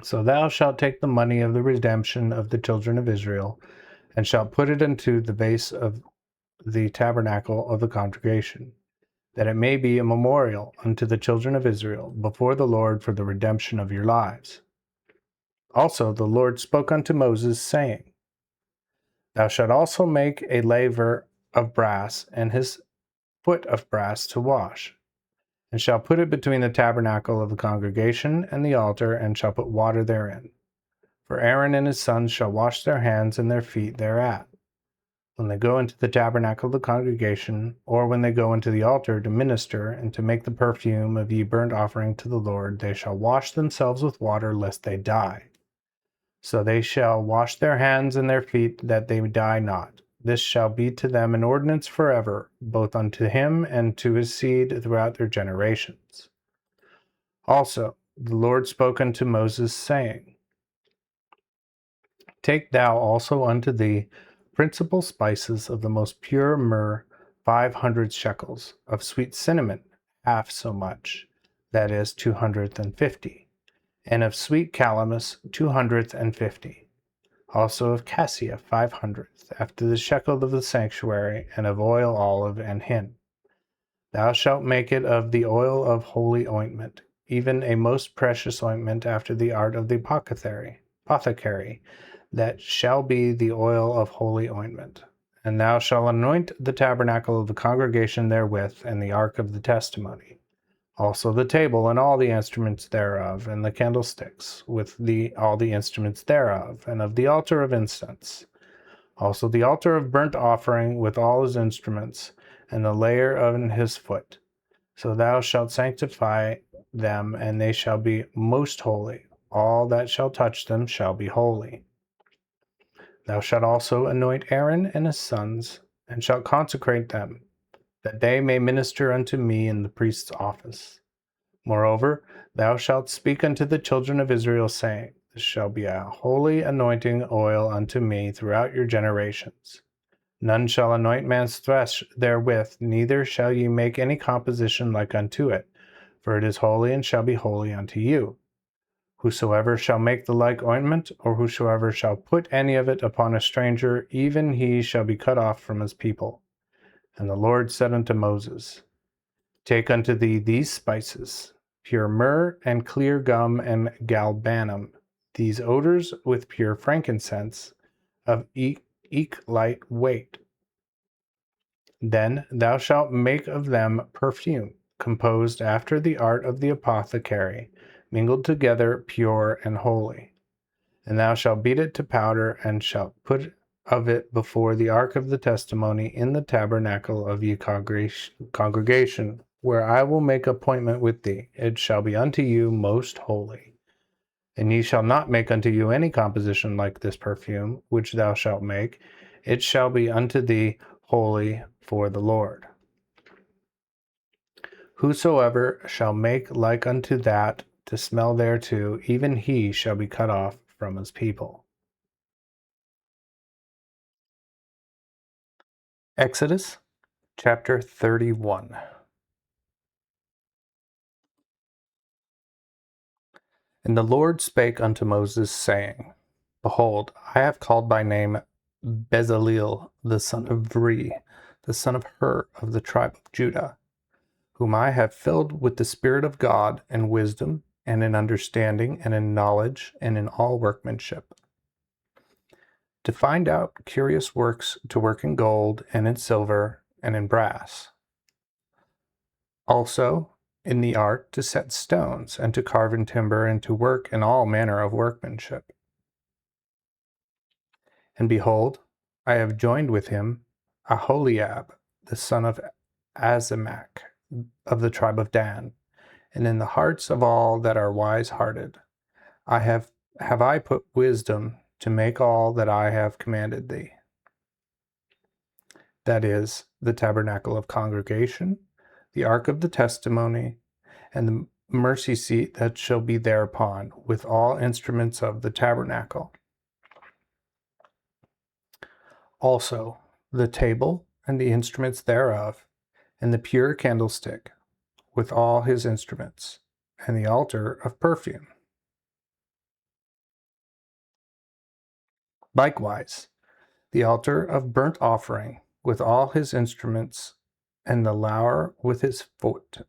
Speaker 1: So thou shalt take the money of the redemption of the children of Israel, and shalt put it into the base of the tabernacle of the congregation, that it may be a memorial unto the children of Israel before the Lord for the redemption of your lives. Also the Lord spoke unto Moses, saying, Thou shalt also make a laver of brass, and his foot of brass to wash, and shall put it between the tabernacle of the congregation and the altar, and shall put water therein. For Aaron and his sons shall wash their hands and their feet thereat, when they go into the tabernacle of the congregation, or when they go into the altar to minister and to make the perfume of ye burnt offering to the Lord, they shall wash themselves with water, lest they die. So they shall wash their hands and their feet, that they die not. This shall be to them an ordinance forever, both unto him and to his seed throughout their generations. Also the Lord spoke unto Moses, saying, Take thou also unto thee principal spices of the most pure myrrh, 500 shekels, of sweet cinnamon, half so much, that is 250, and of sweet calamus, 250, also of cassia, 500, after the shekel of the sanctuary, and of oil, olive, and hin. Thou shalt make it of the oil of holy ointment, even a most precious ointment after the art of the apothecary, that shall be the oil of holy ointment. And thou shalt anoint the tabernacle of the congregation therewith, and the ark of the testimony. Also the table and all the instruments thereof, and the candlesticks with all the instruments thereof, and of the altar of incense. Also the altar of burnt offering with all his instruments, and the layer on his foot. So thou shalt sanctify them, and they shall be most holy. All that shall touch them shall be holy. Thou shalt also anoint Aaron and his sons, and shalt consecrate them, that they may minister unto me in the priest's office. Moreover, thou shalt speak unto the children of Israel, saying, This shall be a holy anointing oil unto me throughout your generations. None shall anoint man's flesh therewith, neither shall ye make any composition like unto it, for it is holy, and shall be holy unto you. Whosoever shall make the like ointment, or whosoever shall put any of it upon a stranger, even he shall be cut off from his people. And the Lord said unto Moses, Take unto thee these spices, pure myrrh, and clear gum, and galbanum, these odors with pure frankincense, of eclite weight. Then thou shalt make of them perfume, composed after the art of the apothecary, mingled together pure and holy. And thou shalt beat it to powder, and shalt put of it before the ark of the testimony in the tabernacle of ye congregation, where I will make appointment with thee. It shall be unto you most holy. And ye shall not make unto you any composition like this perfume, which thou shalt make. It shall be unto thee holy for the Lord. Whosoever shall make like unto that to smell thereto, even he shall be cut off from his people. Exodus chapter 31. And the Lord spake unto Moses, saying, Behold, I have called by name Bezaleel, the son of Uri, the son of Hur, of the tribe of Judah, whom I have filled with the Spirit of God, and wisdom, and in understanding, and in knowledge, and in all workmanship, to find out curious works to work in gold, and in silver, and in brass. Also in the art to set stones, and to carve in timber, and to work in all manner of workmanship. And behold, I have joined with him Aholiab, the son of Azimach, of the tribe of Dan. And in the hearts of all that are wise-hearted, have I put wisdom to make all that I have commanded thee. That is, the tabernacle of congregation, the ark of the testimony, and the mercy seat that shall be thereupon, with all instruments of the tabernacle. Also the table and the instruments thereof, and the pure candlestick, with all his instruments, and the altar of perfume. Likewise, the altar of burnt offering, with all his instruments, and the laver with his foot.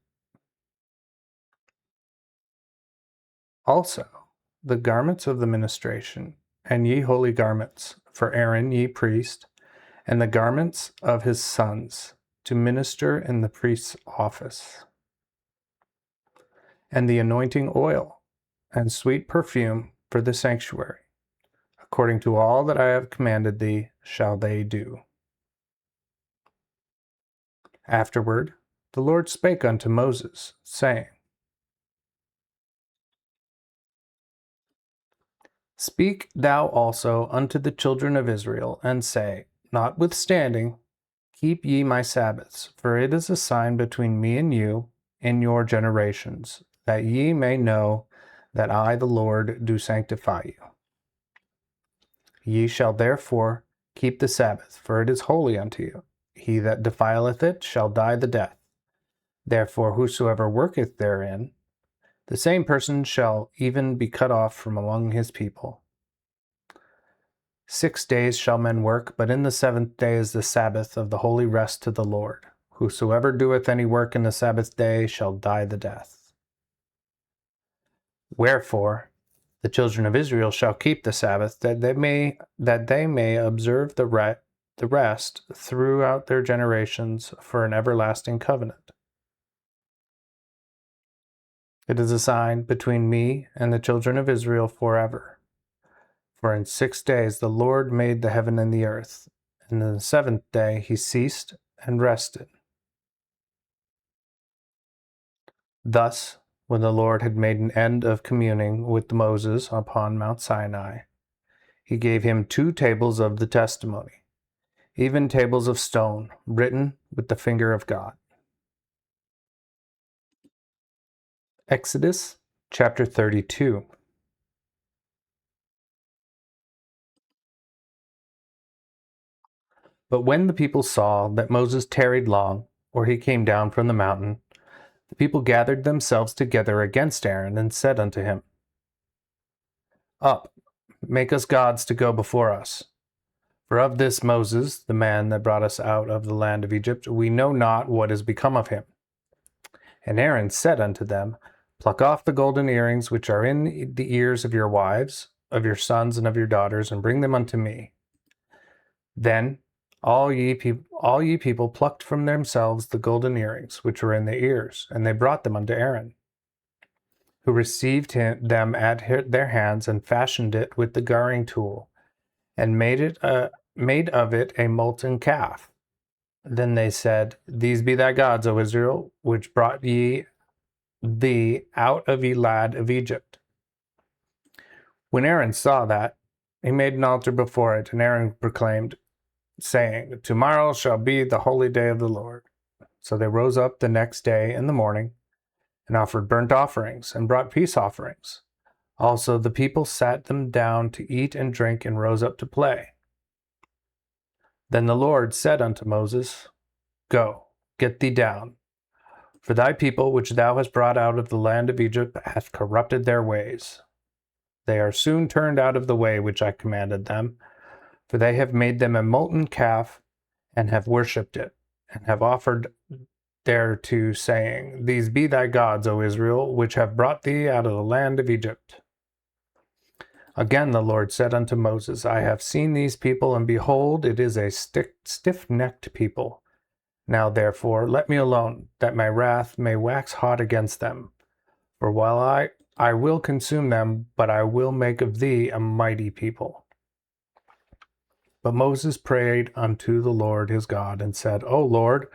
Speaker 1: Also the garments of the ministration, and ye holy garments, for Aaron ye priest, and the garments of his sons, to minister in the priest's office, and the anointing oil, and sweet perfume for the sanctuary. According to all that I have commanded thee, shall they do. Afterward, the Lord spake unto Moses, saying, Speak thou also unto the children of Israel, and say, Notwithstanding, keep ye my Sabbaths, for it is a sign between me and you in your generations, that ye may know that I, the Lord, do sanctify you. Ye shall therefore keep the Sabbath, for it is holy unto you. He that defileth it shall die the death. Therefore whosoever worketh therein, the same person shall even be cut off from among his people. 6 days shall men work, but in the 7th day is the Sabbath of the holy rest to the Lord. Whosoever doeth any work in the Sabbath day shall die the death. Wherefore the children of Israel shall keep the Sabbath, that they may observe the rest throughout their generations for an everlasting covenant. It is a sign between me and the children of Israel forever. For in 6 days the Lord made the heaven and the earth, and in the 7th day he ceased and rested. Thus, when the Lord had made an end of communing with Moses upon Mount Sinai, he gave him 2 tables of the testimony, even tables of stone, written with the finger of God. Exodus chapter 32. But when the people saw that Moses tarried long, or he came down from the mountain, the people gathered themselves together against Aaron, and said unto him, Up, make us gods to go before us. For of this Moses, the man that brought us out of the land of Egypt, we know not what is become of him. And Aaron said unto them, Pluck off the golden earrings which are in the ears of your wives, of your sons, and of your daughters, and bring them unto me. Then all ye people plucked from themselves the golden earrings which were in their ears, and they brought them unto Aaron, who received them at their hands, and fashioned it with the garring tool, and made of it a molten calf. Then they said, These be thy gods, O Israel, which brought thee out of Aloud of Egypt. When Aaron saw that, he made an altar before it, and Aaron proclaimed, saying, Tomorrow shall be the holy day of the Lord. So they rose up the next day in the morning, and offered burnt offerings, and brought peace offerings. Also the people sat them down to eat and drink, and rose up to play. Then the Lord said unto Moses, Go, get thee down, for thy people which thou hast brought out of the land of Egypt hath corrupted their ways. They are soon turned out of the way which I commanded them, for they have made them a molten calf, and have worshipped it, and have offered thereto, saying, These be thy gods, O Israel, which have brought thee out of the land of Egypt. Again the Lord said unto Moses, I have seen these people, and behold, it is a stiff-necked people. Now therefore let me alone, that my wrath may wax hot against them. For while I will consume them, but I will make of thee a mighty people. But Moses prayed unto the Lord his God, and said, O Lord,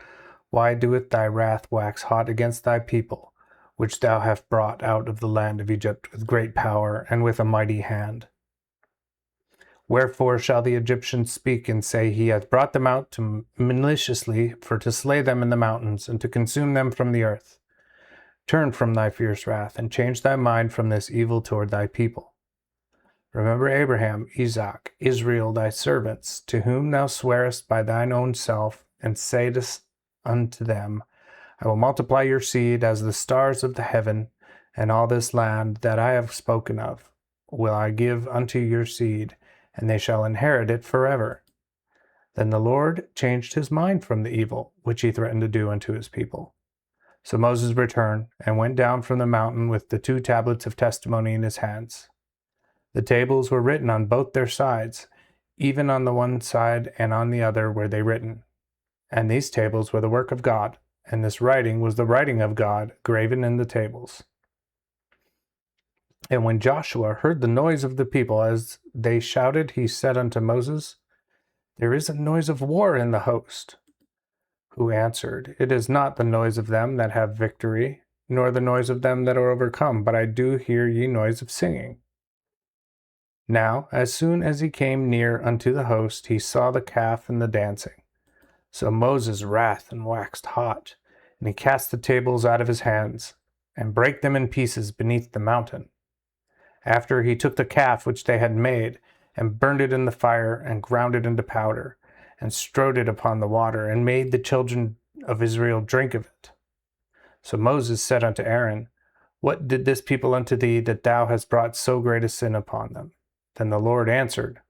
Speaker 1: why doeth thy wrath wax hot against thy people, which thou hast brought out of the land of Egypt with great power and with a mighty hand? Wherefore shall the Egyptians speak and say, He hath brought them out maliciously, for to slay them in the mountains, and to consume them from the earth? Turn from thy fierce wrath, and change thy mind from this evil toward thy people. Remember Abraham, Isaac, Israel thy servants, to whom thou swarest by thine own self, and saidst unto them, I will multiply your seed as the stars of the heaven, and all this land that I have spoken of will I give unto your seed, and they shall inherit it forever. Then the Lord changed his mind from the evil which he threatened to do unto his people. So Moses returned, and went down from the mountain with the 2 tablets of testimony in his hands. The tables were written on both their sides, even on the one side and on the other were they written. And these tables were the work of God, and this writing was the writing of God, graven in the tables. And when Joshua heard the noise of the people as they shouted, he said unto Moses, There is a noise of war in the host. Who answered, It is not the noise of them that have victory, nor the noise of them that are overcome, but I do hear ye noise of singing. Now, as soon as he came near unto the host, he saw the calf and the dancing. So Moses wrath and waxed hot, and he cast the tables out of his hands, and brake them in pieces beneath the mountain. After he took the calf which they had made, and burned it in the fire, and ground it into powder, and strode it upon the water, and made the children of Israel drink of it. So Moses said unto Aaron, What did this people unto thee, that thou hast brought so great a sin upon them? Then the Lord answered,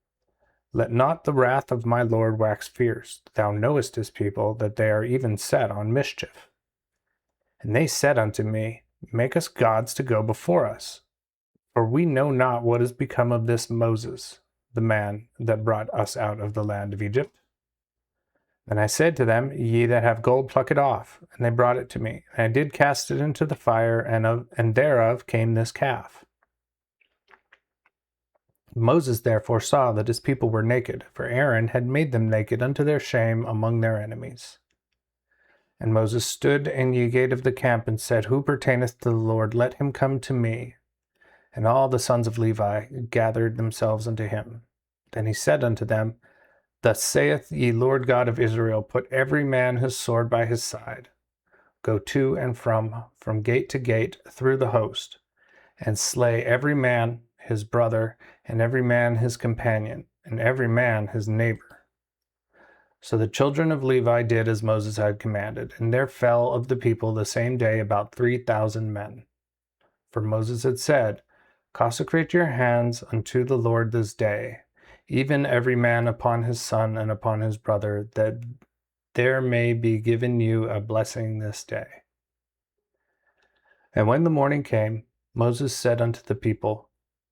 Speaker 1: Let not the wrath of my Lord wax fierce. Thou knowest his people, that they are even set on mischief. And they said unto me, Make us gods to go before us. For we know not what is become of this Moses, the man that brought us out of the land of Egypt. Then I said to them, Ye that have gold, pluck it off. And they brought it to me. And I did cast it into the fire, and thereof came this calf. Moses therefore saw that his people were naked, for Aaron had made them naked unto their shame among their enemies. And Moses stood in the gate of the camp, and said, Who pertaineth to the Lord, let him come to me. And all the sons of Levi gathered themselves unto him. Then he said unto them, Thus saith ye Lord God of Israel, Put every man his sword by his side. Go to and from gate to gate through the host, and slay every man his brother, and every man his companion, and every man his neighbor. So the children of Levi did as Moses had commanded, and there fell of the people the same day about 3,000 men. For Moses had said, Consecrate your hands unto the Lord this day, even every man upon his son and upon his brother, that there may be given you a blessing this day. And when the morning came, Moses said unto the people,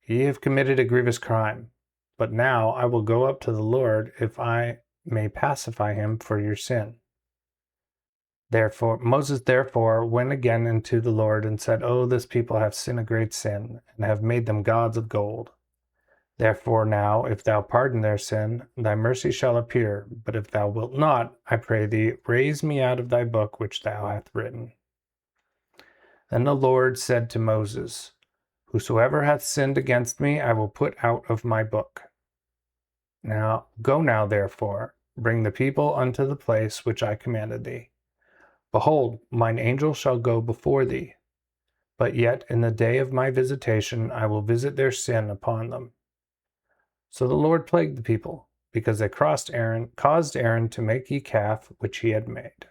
Speaker 1: Ye have committed a grievous crime, but now I will go up to the Lord. If I may pacify him for your sin. Moses went again unto the Lord and said, Oh, this people have sinned a great sin, and have made them gods of gold. Therefore now, if thou pardon their sin, thy mercy shall appear. But if thou wilt not, I pray thee, raise me out of thy book which thou hast written. Then the Lord said to Moses, Whosoever hath sinned against me, I will put out of my book. Go now, therefore, bring the people unto the place which I commanded thee. Behold, mine angel shall go before thee, but yet in the day of my visitation I will visit their sin upon them. So the Lord plagued the people, because they caused Aaron to make a calf which he had made.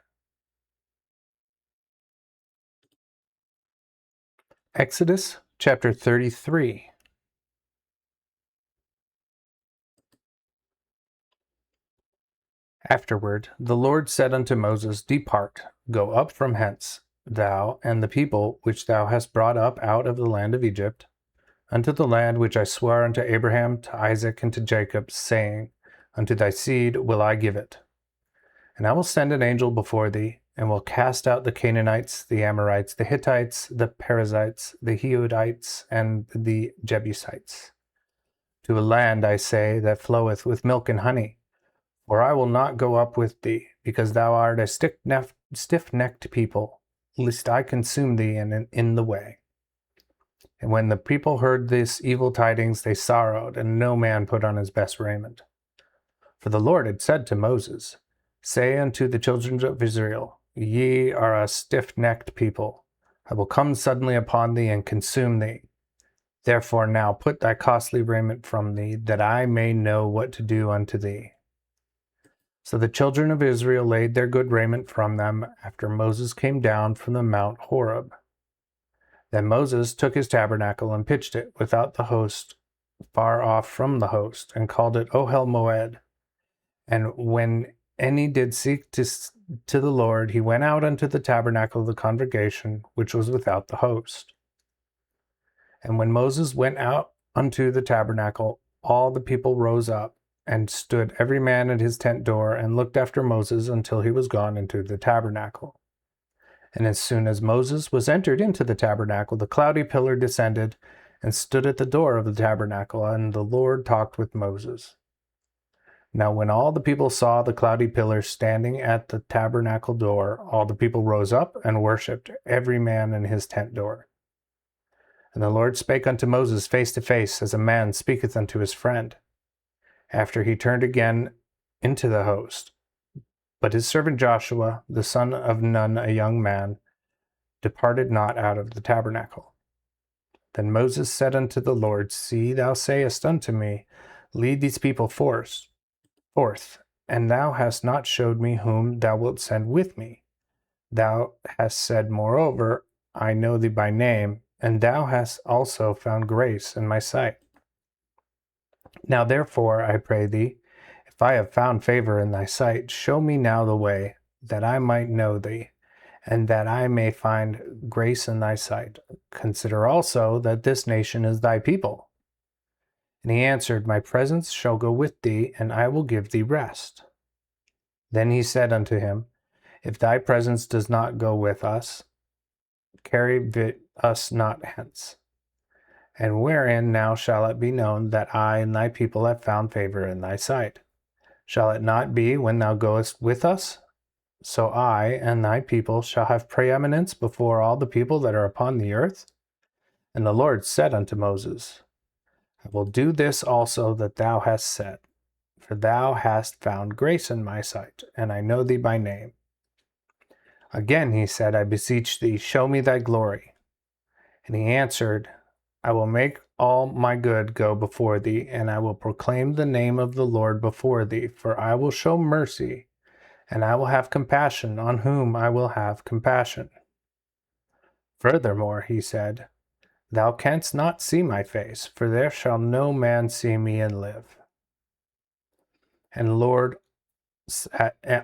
Speaker 1: Exodus chapter 33. Afterward, the Lord said unto Moses, Depart, go up from hence, thou and the people which thou hast brought up out of the land of Egypt, unto the land which I sware unto Abraham, to Isaac, and to Jacob, saying, Unto thy seed will I give it. And I will send an angel before thee, and will cast out the Canaanites, the Amorites, the Hittites, the Perizzites, the Hivites, and the Jebusites, to a land, I say, that floweth with milk and honey. For I will not go up with thee, because thou art a stiff-necked people, lest I consume thee in the way. And when the people heard this evil tidings, they sorrowed, and no man put on his best raiment. For the Lord had said to Moses, Say unto the children of Israel, Ye are a stiff-necked people. I will come suddenly upon thee and consume thee. Therefore now put thy costly raiment from thee, that I may know what to do unto thee. So the children of Israel laid their good raiment from them, after Moses came down from the Mount Horeb. Then Moses took his tabernacle and pitched it without the host, far off from the host, and called it Ohel Moed. And when any did seek to the Lord, he went out unto the tabernacle of the congregation, which was without the host. And when Moses went out unto the tabernacle, all the people rose up, and stood every man at his tent door, and looked after Moses until he was gone into the tabernacle. And as soon as Moses was entered into the tabernacle, the cloudy pillar descended, and stood at the door of the tabernacle, and the Lord talked with Moses. Now when all the people saw the cloudy pillar standing at the tabernacle door, all the people rose up and worshipped, every man in his tent door. And the Lord spake unto Moses face to face, as a man speaketh unto his friend, after he turned again into the host. But his servant Joshua, the son of Nun, a young man, departed not out of the tabernacle. Then Moses said unto the Lord, See, thou sayest unto me, Lead these people forth, and thou hast not showed me whom thou wilt send with me. Thou hast said, moreover, I know thee by name, and thou hast also found grace in my sight. Now therefore, I pray thee, if I have found favor in thy sight, show me now the way, that I might know thee, and that I may find grace in thy sight. Consider also that this nation is thy people. And he answered, My presence shall go with thee, and I will give thee rest. Then he said unto him, If thy presence does not go with us, carry us not hence. And wherein now shall it be known that I and thy people have found favor in thy sight? Shall it not be when thou goest with us? So I and thy people shall have preeminence before all the people that are upon the earth? And the Lord said unto Moses, I will do this also that thou hast said, for thou hast found grace in my sight, and I know thee by name. Again he said, I beseech thee, show me thy glory. And he answered, I will make all my good go before thee, and I will proclaim the name of the Lord before thee, for I will show mercy, and I will have compassion on whom I will have compassion. Furthermore, he said, Thou canst not see my face, for there shall no man see me and live. And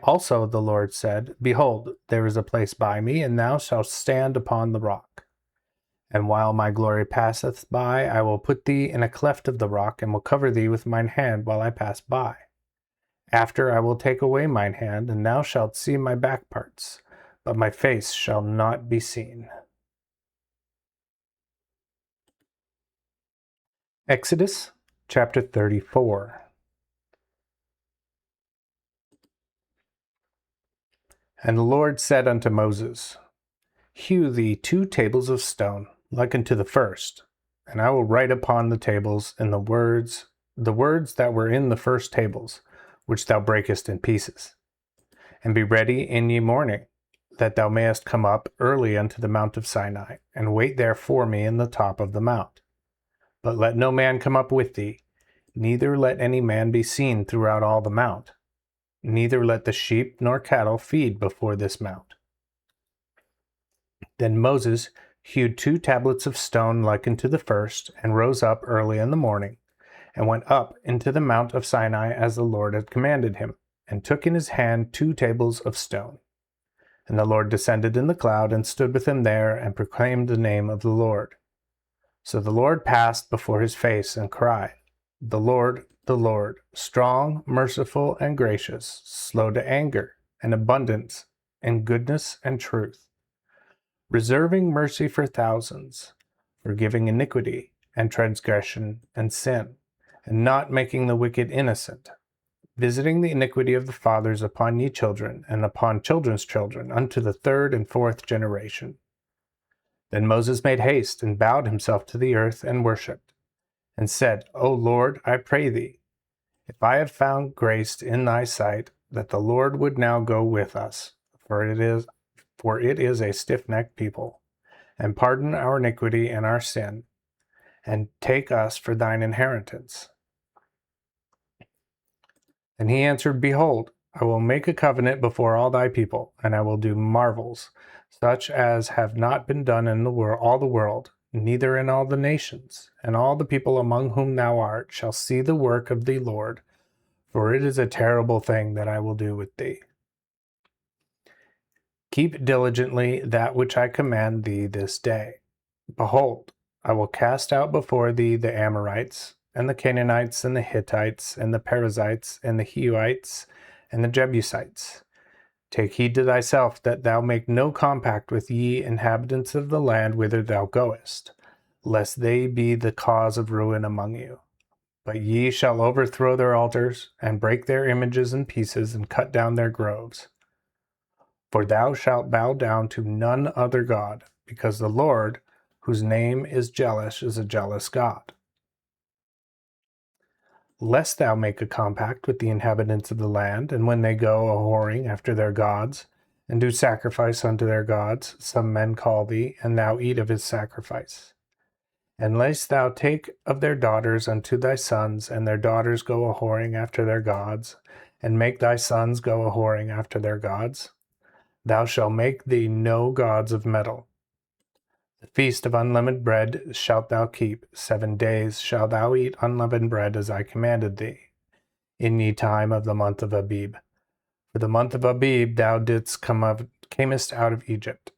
Speaker 1: also the Lord said, Behold, there is a place by me, and thou shalt stand upon the rock. And while my glory passeth by, I will put thee in a cleft of the rock, and will cover thee with mine hand while I pass by. After I will take away mine hand, and thou shalt see my back parts, but my face shall not be seen. Exodus chapter 34. And the Lord said unto Moses, Hew thee 2 tables of stone, like unto the first, and I will write upon the tables in the words that were in the first tables, which thou breakest in pieces. And be ready in ye morning, that thou mayest come up early unto the mount of Sinai, and wait there for me in the top of the mount. But let no man come up with thee, neither let any man be seen throughout all the mount, neither let the sheep nor cattle feed before this mount. Then Moses hewed 2 tablets of stone like unto the first, and rose up early in the morning, and went up into the mount of Sinai as the Lord had commanded him, and took in his hand 2 tables of stone. And the Lord descended in the cloud, and stood with him there, and proclaimed the name of the Lord. So the Lord passed before his face, and cried, the Lord, strong, merciful, and gracious, slow to anger, and abundant in goodness and truth, reserving mercy for thousands, forgiving iniquity and transgression and sin, and not making the wicked innocent, visiting the iniquity of the fathers upon ye children, and upon children's children, unto the 3rd and 4th generation. Then Moses made haste, and bowed himself to the earth, and worshipped, and said, O Lord, I pray thee, if I have found grace in thy sight, that the Lord would now go with us, for it is a stiff-necked people, and pardon our iniquity and our sin, and take us for thine inheritance. And he answered, Behold, I will make a covenant before all thy people, and I will do marvels, such as have not been done in all the world, neither in all the nations. And all the people among whom thou art shall see the work of the Lord, for it is a terrible thing that I will do with thee. Keep diligently that which I command thee this day. Behold, I will cast out before thee the Amorites, and the Canaanites, and the Hittites, and the Perizzites, and the Hivites, and the Jebusites. Take heed to thyself that thou make no compact with ye inhabitants of the land whither thou goest, lest they be the cause of ruin among you. But ye shall overthrow their altars, and break their images in pieces, and cut down their groves. For thou shalt bow down to none other God, because the Lord, whose name is jealous, is a jealous God. Lest thou make a compact with the inhabitants of the land, and when they go a-whoring after their gods, and do sacrifice unto their gods, some men call thee, and thou eat of his sacrifice. And lest thou take of their daughters unto thy sons, and their daughters go a-whoring after their gods, and make thy sons go a-whoring after their gods, thou shalt make thee no gods of metal. The feast of unleavened bread shalt thou keep. 7 days shalt thou eat unleavened bread as I commanded thee, in ye time of the month of Abib. For the month of Abib thou camest out of Egypt.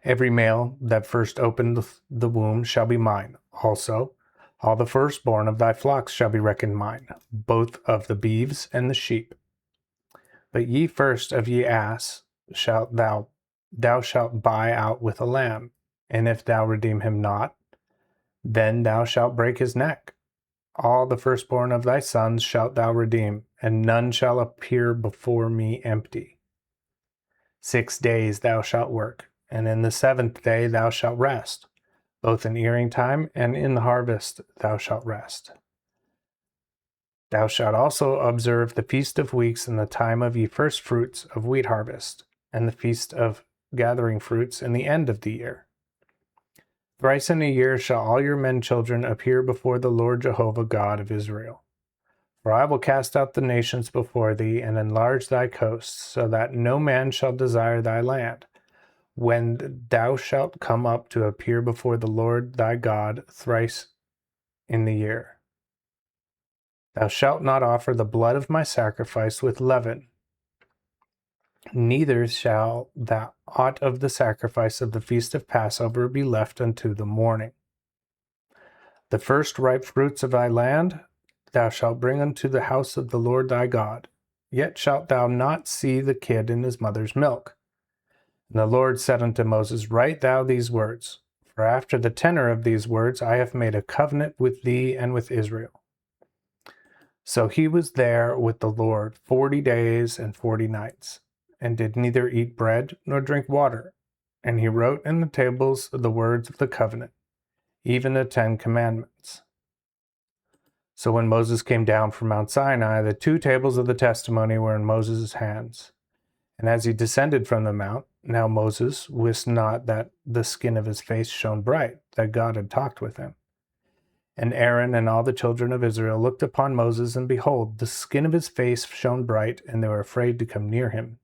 Speaker 1: Every male that first opened the womb shall be mine. Also, all the firstborn of thy flocks shall be reckoned mine, both of the beeves and the sheep. But ye first of ye ass thou shalt buy out with a lamb, and if thou redeem him not, then thou shalt break his neck. All the firstborn of thy sons shalt thou redeem, and none shall appear before me empty. 6 days thou shalt work, and in the 7th day thou shalt rest. Both in earing time and in the harvest thou shalt rest. Thou shalt also observe the feast of weeks in the time of ye first fruits of wheat harvest, and the feast of gathering fruits in the end of the year. Thrice in a year shall all your men children appear before the Lord Jehovah God of Israel. For I will cast out the nations before thee, and enlarge thy coasts, so that no man shall desire thy land, when thou shalt come up to appear before the Lord thy God thrice in the year. Thou shalt not offer the blood of my sacrifice with leaven, neither shall that aught of the sacrifice of the feast of Passover be left unto the morning. The first ripe fruits of thy land thou shalt bring unto the house of the Lord thy God. Yet shalt thou not see the kid in his mother's milk. And the Lord said unto Moses, Write thou these words, for after the tenor of these words I have made a covenant with thee and with Israel. So he was there with the Lord 40 days and 40 nights, and did neither eat bread nor drink water. And he wrote in the tables the words of the covenant, even the 10 commandments. So when Moses came down from Mount Sinai, the 2 tables of the testimony were in Moses' hands. And as he descended from the mount, now Moses wist not that the skin of his face shone bright, that God had talked with him. And Aaron and all the children of Israel looked upon Moses, and behold, the skin of his face shone bright, and they were afraid to come near him.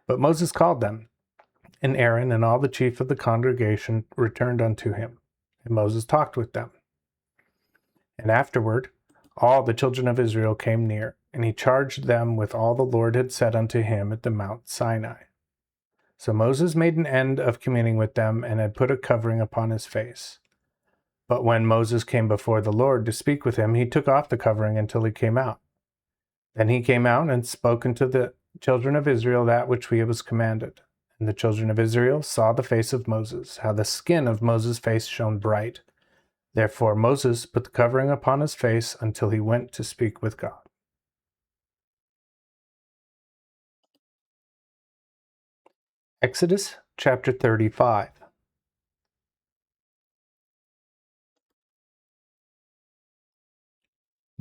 Speaker 1: But Moses called them, and Aaron and all the chief of the congregation returned unto him, and Moses talked with them. And afterward, all the children of Israel came near, and he charged them with all the Lord had said unto him at the Mount Sinai. So Moses made an end of communing with them, and had put a covering upon his face. But when Moses came before the Lord to speak with him, he took off the covering until he came out. Then he came out and spoke unto the children of Israel that which he was commanded. And the children of Israel saw the face of Moses, how the skin of Moses' face shone bright. Therefore Moses put the covering upon his face until he went to speak with God. Exodus chapter 35.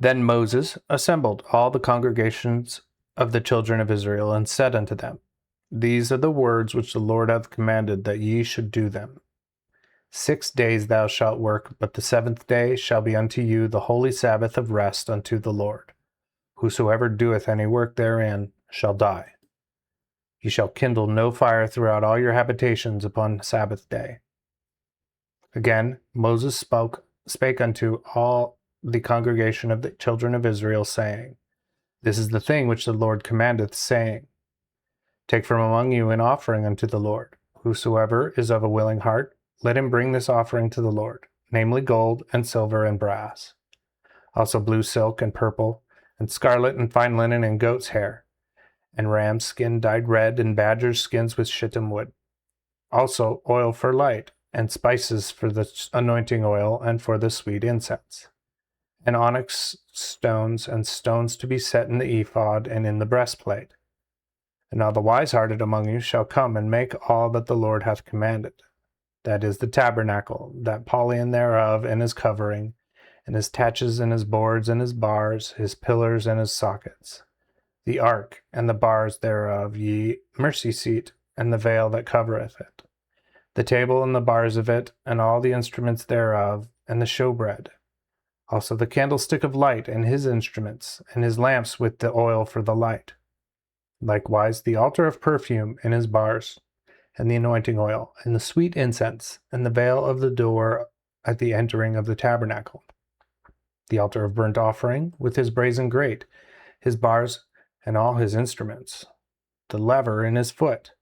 Speaker 1: Then Moses assembled all the congregations of the children of Israel, and said unto them, These are the words which the Lord hath commanded that ye should do them. 6 days thou shalt work, but the 7th day shall be unto you the holy Sabbath of rest unto the Lord. Whosoever doeth any work therein shall die. Ye shall kindle no fire throughout all your habitations upon the Sabbath day. Again Moses spake unto all the congregation of the children of Israel, saying, This is the thing which the Lord commandeth, saying, Take from among you an offering unto the Lord. Whosoever is of a willing heart, let him bring this offering to the Lord, namely gold and silver and brass, also blue silk and purple, and scarlet and fine linen and goat's hair, and ram's skin dyed red, and badger's skins with shittim wood. Also oil for light, and spices for the anointing oil and for the sweet incense, and onyx stones, and stones to be set in the ephod and in the breastplate. And all the wise-hearted among you shall come and make all that the Lord hath commanded. That is the tabernacle, that pallion thereof, and his covering, and his taches, and his boards, and his bars, his pillars, and his sockets, the ark, and the bars thereof, ye mercy seat, and the veil that covereth it, the table and the bars of it, and all the instruments thereof, and the showbread, also the candlestick of light, and his instruments, and his lamps with the oil for the light. Likewise the altar of perfume, and his bars, and the anointing oil, and the sweet incense, and the veil of the door at the entering of the tabernacle, the altar of burnt offering, with his brazen grate, his bars, and all his instruments, the lever in his foot,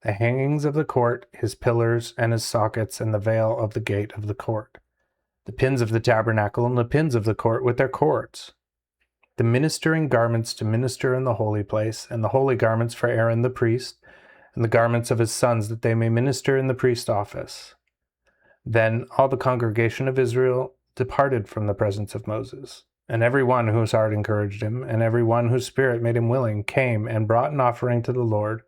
Speaker 1: the hangings of the court, his pillars, and his sockets, and the veil of the gate of the court, the pins of the tabernacle, and the pins of the court with their cords, the ministering garments to minister in the holy place, and the holy garments for Aaron the priest, and the garments of his sons, that they may minister in the priest office. Then all the congregation of Israel departed from the presence of Moses, and every one whose heart encouraged him, and every one whose spirit made him willing, came and brought an offering to the Lord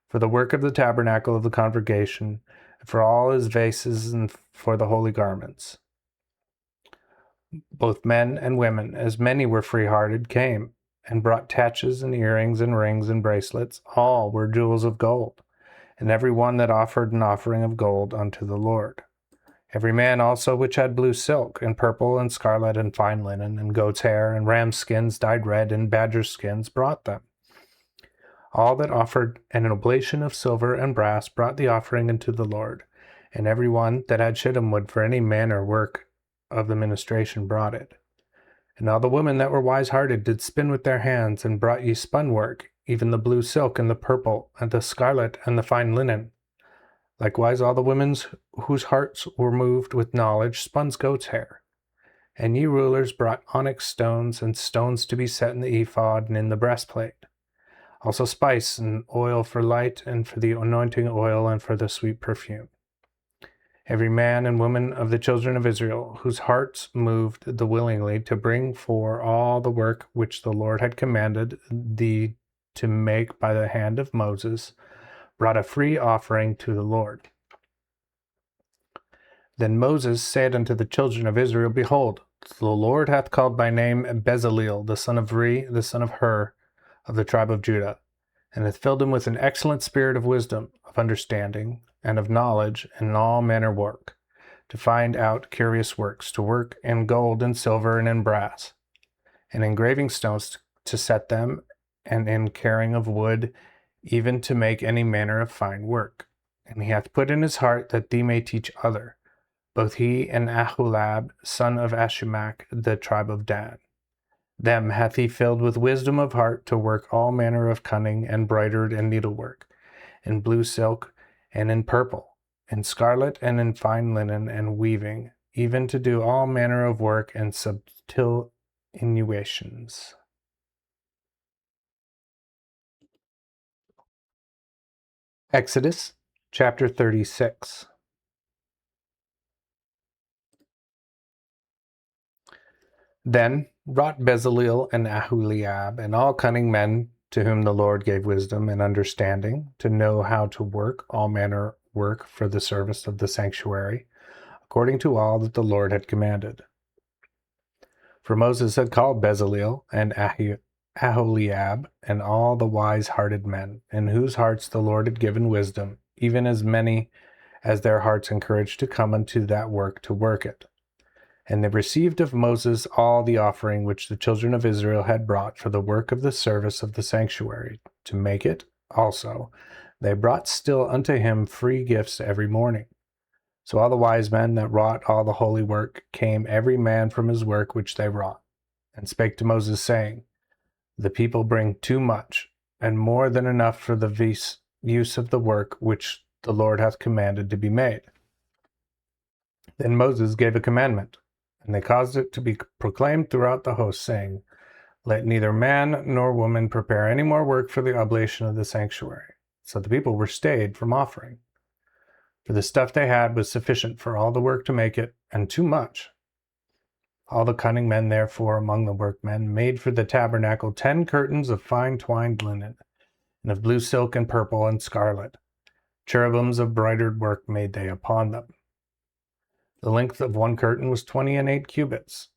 Speaker 1: for the work of the tabernacle of the congregation, for all his vases, and for the holy garments. Both men and women, as many were free-hearted, came, and brought taches and earrings and rings and bracelets. All were jewels of gold, and every one that offered an offering of gold unto the Lord. Every man also which had blue silk, and purple, and scarlet, and fine linen, and goat's hair, and ram's skins dyed red, and badger's skins, brought them. All that offered an oblation of silver and brass brought the offering unto the Lord, and every one that had shittim wood for any manner work of the ministration brought it. And all the women that were wise-hearted did spin with their hands, and brought ye spun work, even the blue silk, and the purple, and the scarlet, and the fine linen. Likewise all the women whose hearts were moved with knowledge spun goat's hair. And ye rulers brought onyx stones, and stones to be set in the ephod and in the breastplate. Also spice and oil for light, and for the anointing oil, and for the sweet perfume. Every man and woman of the children of Israel, whose hearts moved the willingly to bring for all the work which the Lord had commanded thee to make by the hand of Moses, brought a free offering to the Lord. Then Moses said unto the children of Israel, Behold, the Lord hath called by name Bezaleel, the son of Uri, the son of Hur, of the tribe of Judah, and hath filled him with an excellent spirit of wisdom, of understanding, and of knowledge, in all manner work, to find out curious works, to work in gold and silver and in brass, and engraving stones to set them, and in carrying of wood, even to make any manner of fine work. And he hath put in his heart that thee may teach other, both he and Aloud, son of Ashimach, the tribe of Dan. Them hath he filled with wisdom of heart to work all manner of cunning and broidered and needlework, in blue silk and in purple, in scarlet and in fine linen and weaving, even to do all manner of work and subtle innuations. Exodus chapter 36. Then wrought Bezaleel and Aholiab and all cunning men, to whom the Lord gave wisdom and understanding, to know how to work all manner work for the service of the sanctuary, according to all that the Lord had commanded. For Moses had called Bezaleel and Aholiab and all the wise-hearted men, in whose hearts the Lord had given wisdom, even as many as their hearts encouraged to come unto that work to work it. And they received of Moses all the offering which the children of Israel had brought for the work of the service of the sanctuary. To make it also, they brought still unto him free gifts every morning. So all the wise men that wrought all the holy work came every man from his work which they wrought, and spake to Moses, saying, The people bring too much, and more than enough for the use of the work which the Lord hath commanded to be made. Then Moses gave a commandment, and they caused it to be proclaimed throughout the host, saying, Let neither man nor woman prepare any more work for the oblation of the sanctuary. So the people were stayed from offering. For the stuff they had was sufficient for all the work to make it, and too much. All the cunning men, therefore, among the workmen, made for the tabernacle 10 curtains of fine twined linen, and of blue silk and purple and scarlet. Cherubims of broidered work made they upon them. The length of one curtain was 28 cubits,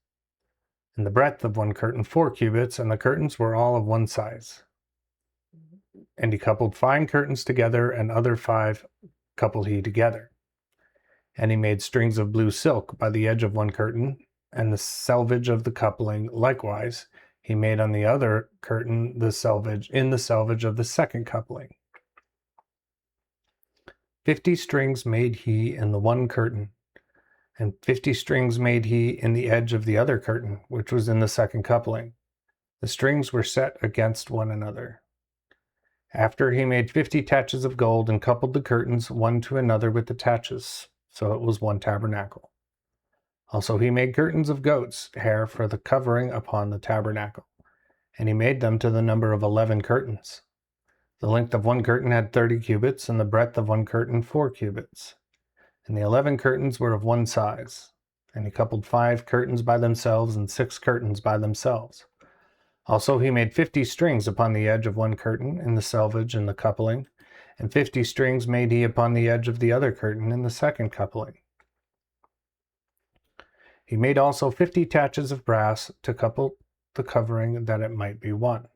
Speaker 1: and the breadth of one curtain 4 cubits, and the curtains were all of one size. And he coupled fine curtains together, and other 5 coupled he together. And he made strings of blue silk by the edge of one curtain, and the selvage of the coupling likewise he made on the other curtain the selvage of the second coupling. 50 strings made he in the one curtain, and 50 strings made he in the edge of the other curtain, which was in the second coupling. The strings were set against one another. After he made 50 taches of gold, and coupled the curtains one to another with the taches, so it was one tabernacle. Also he made curtains of goat's hair for the covering upon the tabernacle, and he made them to the number of 11 curtains. The length of one curtain had 30 cubits, and the breadth of one curtain 4 cubits. And the 11 curtains were of one size. And he coupled 5 curtains by themselves, and 6 curtains by themselves. Also he made 50 strings upon the edge of one curtain in the selvage and the coupling, and 50 strings made he upon the edge of the other curtain in the second coupling. He made also 50 taches of brass to couple the covering, that it might be one.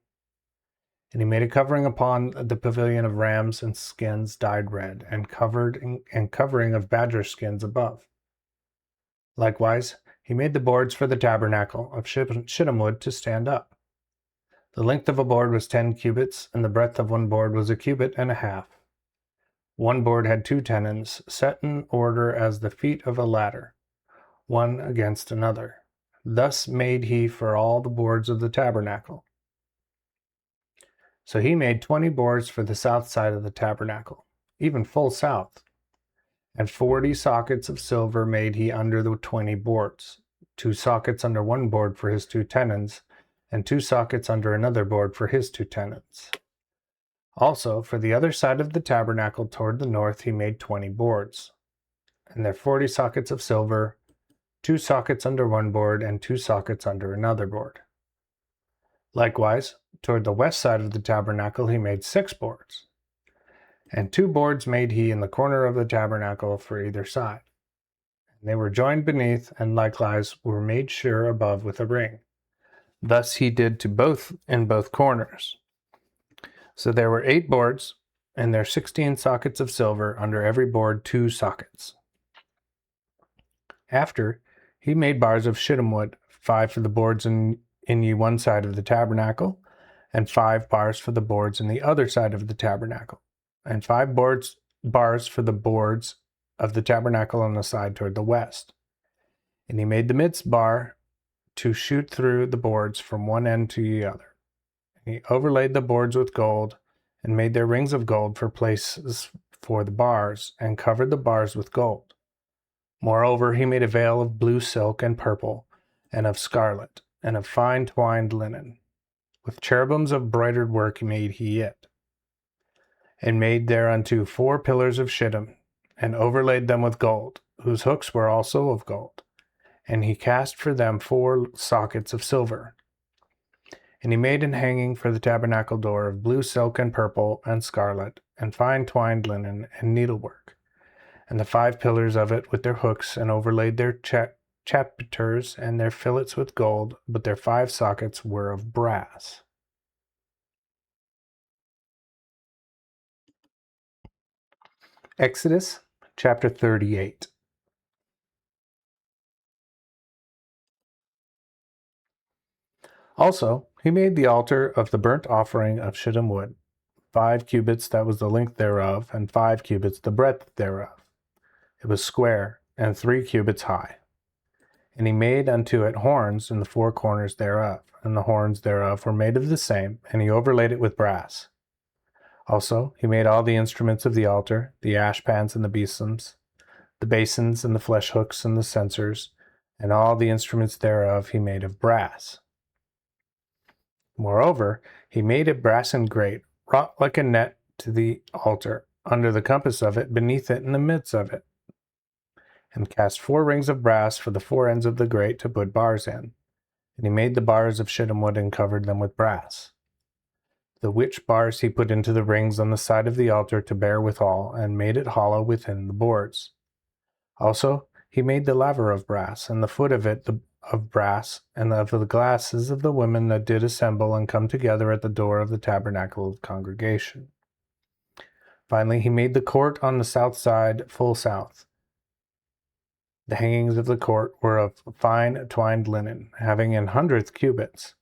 Speaker 1: And he made a covering upon the pavilion of rams and skins dyed red, and covering of badger skins above. Likewise, he made the boards for the tabernacle of shittim wood to stand up. The length of a board was 10 cubits, and the breadth of one board was 1.5 cubits. One board had 2 tenons, set in order as the feet of a ladder, one against another. Thus made he for all the boards of the tabernacle. So he made 20 boards for the south side of the tabernacle, even full south. And 40 sockets of silver made he under the 20 boards, 2 sockets under one board for his 2 tenons, and 2 sockets under another board for his 2 tenons. Also, for the other side of the tabernacle toward the north he made 20 boards, and their 40 sockets of silver, 2 sockets under one board and 2 sockets under another board. Likewise, toward the west side of the tabernacle he made 6 boards, and 2 boards made he in the corner of the tabernacle for either side. And they were joined beneath, and likewise were made sure above with a ring. Thus he did to both in both corners. So there were 8 boards, and there 16 sockets of silver, under every board 2 sockets. After, he made bars of shittim wood, 5 for the boards in ye one side of the tabernacle, and 5 bars for the boards in the other side of the tabernacle, and 5 bars for the boards of the tabernacle on the side toward the west. And he made the midst bar to shoot through the boards from one end to the other. And he overlaid the boards with gold, and made their rings of gold for places for the bars, and covered the bars with gold. Moreover, he made a veil of blue silk and purple, and of scarlet, and of fine twined linen. With cherubims of broidered work made he it, and made thereunto 4 pillars of shittim, and overlaid them with gold, whose hooks were also of gold. And he cast for them 4 sockets of silver. And he made an hanging for the tabernacle door of blue silk and purple and scarlet, and fine twined linen and needlework, and the 5 pillars of it with their hooks, and overlaid their chapiters and their fillets with gold, but their 5 sockets were of brass. Exodus chapter 38. Also, he made the altar of the burnt offering of shittim wood, 5 cubits that was the length thereof, and 5 cubits the breadth thereof. It was square, and 3 cubits high. And he made unto it horns in the 4 corners thereof, and the horns thereof were made of the same, and he overlaid it with brass. Also, he made all the instruments of the altar, the ashpans and the basins and the flesh hooks and the censers, and all the instruments thereof he made of brass. Moreover, he made a brassen grate, wrought like a net to the altar, under the compass of it, beneath it, in the midst of it, and cast 4 rings of brass for the 4 ends of the grate to put bars in. And he made the bars of shittim wood, and covered them with brass. The which bars he put into the rings on the side of the altar to bear withal, and made it hollow within the boards. Also he made the laver of brass, and the foot of it of brass, and of the glasses of the women that did assemble and come together at the door of the tabernacle of the congregation. Finally, he made the court on the south side full south. The hangings of the court were of fine twined linen, having 100 cubits.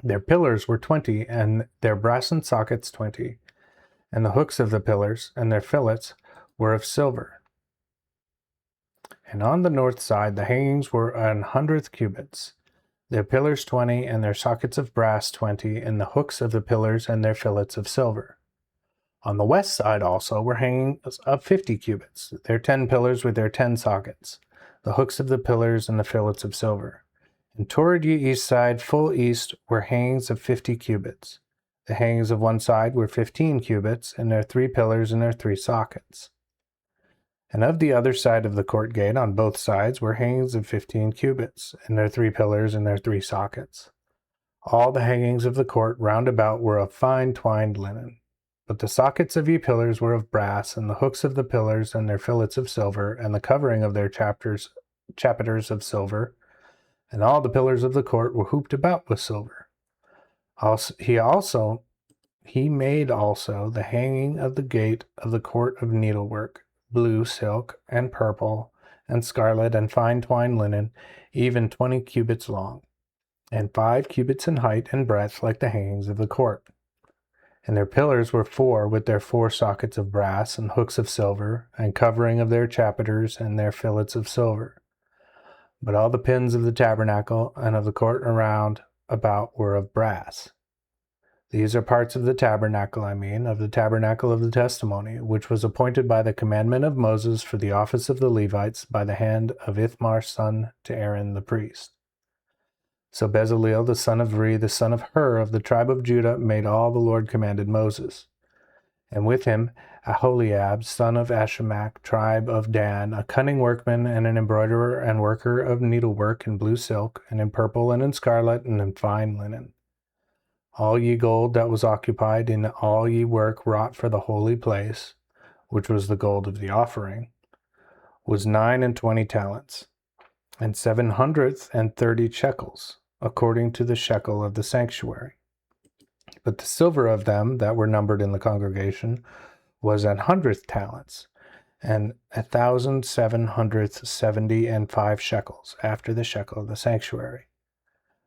Speaker 1: Their pillars were 20, and their brassen sockets 20, and the hooks of the pillars and their fillets were of silver. And on the north side the hangings were 100 cubits, their pillars 20, and their sockets of brass 20, and the hooks of the pillars and their fillets of silver. On the west side also were hangings of 50 cubits, their 10 pillars with their 10 sockets, the hooks of the pillars and the fillets of silver. And toward ye east side, full east, were hangings of 50 cubits. The hangings of one side were 15 cubits, and their 3 pillars and their 3 sockets. And of the other side of the court gate on both sides were hangings of 15 cubits, and their 3 pillars and their 3 sockets. All the hangings of the court round about were of fine twined linen. But the sockets of ye pillars were of brass, and the hooks of the pillars and their fillets of silver, and the covering of their chapiters of silver, and all the pillars of the court were hooped about with silver. He made also the hanging of the gate of the court of needlework, blue silk and purple and scarlet and fine twined linen, even 20 cubits long, and 5 cubits in height and breadth, like the hangings of the court. And their pillars were 4 with their 4 sockets of brass and hooks of silver, and covering of their chapiters and their fillets of silver. But all the pins of the tabernacle and of the court around about were of brass. These are parts of the tabernacle, of the tabernacle of the testimony, which was appointed by the commandment of Moses for the office of the Levites by the hand of Ithamar son to Aaron the priest. So Bezaleel the son of Uri, the son of Hur of the tribe of Judah, made all the Lord commanded Moses. And with him Aholiab, son of Ahisamach, tribe of Dan, a cunning workman and an embroiderer and worker of needlework in blue silk, and in purple, and in scarlet, and in fine linen. All ye gold that was occupied in all ye work wrought for the holy place, which was the gold of the offering, was 29 talents, and 730 shekels, according to the shekel of the sanctuary. But the silver of them that were numbered in the congregation was 100 talents, and 1,775 shekels, after the shekel of the sanctuary.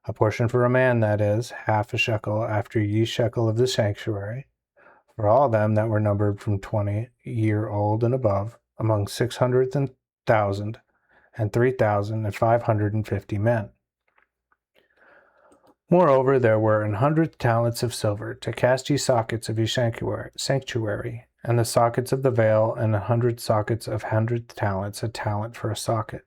Speaker 1: A portion for a man, that is, half a shekel after ye shekel of the sanctuary, for all them that were numbered from 20-year-old and above, among 600,000 and 3,550 men. Moreover, there were 100 talents of silver, to cast ye sockets of ye sanctuary, and the sockets of the veil, and 100 sockets of 100 talents, a talent for a socket.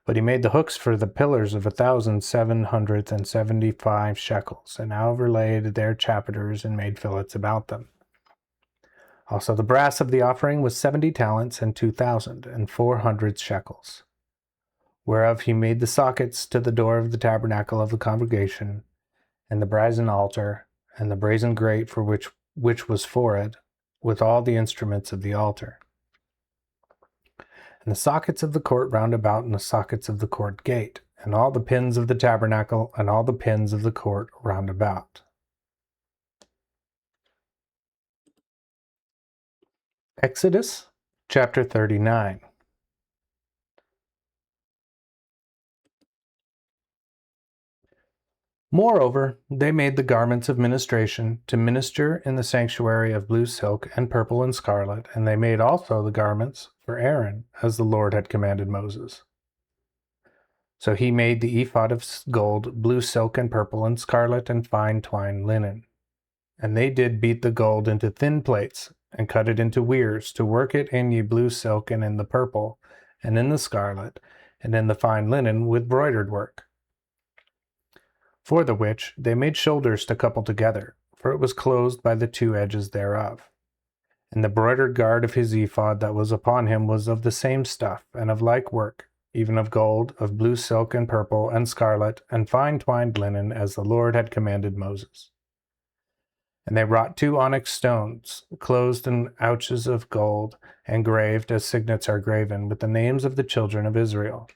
Speaker 1: But he made the hooks for the pillars of 1,775 shekels, and overlaid their chapiters, and made fillets about them. Also the brass of the offering was 70 talents, and 2,400 shekels, whereof he made the sockets to the door of the tabernacle of the congregation, and the brazen altar, and the brazen grate for which was for it, with all the instruments of the altar. And the sockets of the court round about, and the sockets of the court gate, and all the pins of the tabernacle, and all the pins of the court round about. Exodus chapter 39. Moreover, they made the garments of ministration to minister in the sanctuary of blue silk and purple and scarlet, and they made also the garments for Aaron, as the Lord had commanded Moses. So he made the ephod of gold, blue silk and purple and scarlet and fine twined linen. And they did beat the gold into thin plates, and cut it into weirs, to work it in ye blue silk, and in the purple, and in the scarlet, and in the fine linen with broidered work. For the which they made shoulders to couple together, for it was closed by the two edges thereof. And the broidered guard of his ephod that was upon him was of the same stuff, and of like work, even of gold, of blue silk and purple and scarlet, and fine twined linen, as the Lord had commanded Moses. And they wrought 2 onyx stones, closed in ouches of gold, and graved, as signets are graven, with the names of the children of Israel,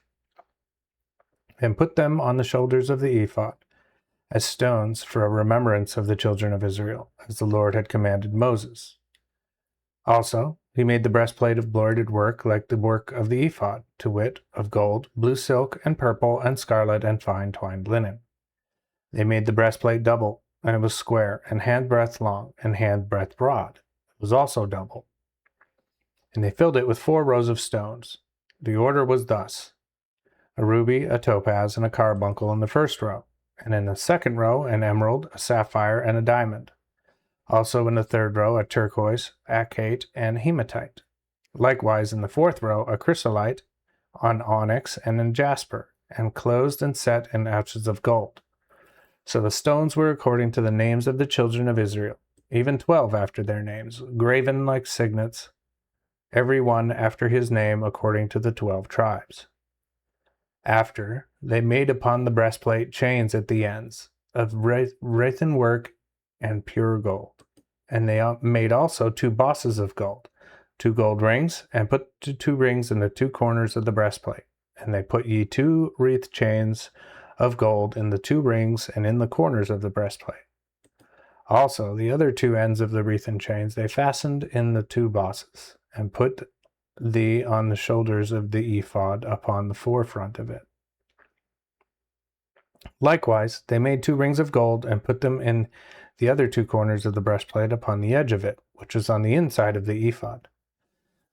Speaker 1: and put them on the shoulders of the ephod, as stones for a remembrance of the children of Israel, as the Lord had commanded Moses. Also, he made the breastplate of broidered work like the work of the ephod, to wit, of gold, blue silk, and purple, and scarlet, and fine twined linen. They made the breastplate double, and it was square, and handbreadth long, and handbreadth broad. It was also double. And they filled it with 4 rows of stones. The order was thus: a ruby, a topaz, and a carbuncle in the first row, and in the second row an emerald, a sapphire, and a diamond. Also in the third row a turquoise, agate, and hematite. Likewise in the fourth row a chrysolite, an onyx, and a jasper, and closed and set in ouches of gold. So the stones were according to the names of the children of Israel, even 12 after their names, graven like signets, every one after his name according to the 12 tribes. After, they made upon the breastplate chains at the ends, of writhen work and pure gold. And they made also 2 bosses of gold, 2 gold rings, and put the 2 rings in the 2 corners of the breastplate. And they put ye 2 wreath chains of gold in the 2 rings and in the corners of the breastplate. Also the other 2 ends of the wreathen chains they fastened in the 2 bosses, and put thee on the shoulders of the ephod upon the forefront of it. Likewise, they made 2 rings of gold, and put them in the other 2 corners of the breastplate upon the edge of it, which is on the inside of the ephod.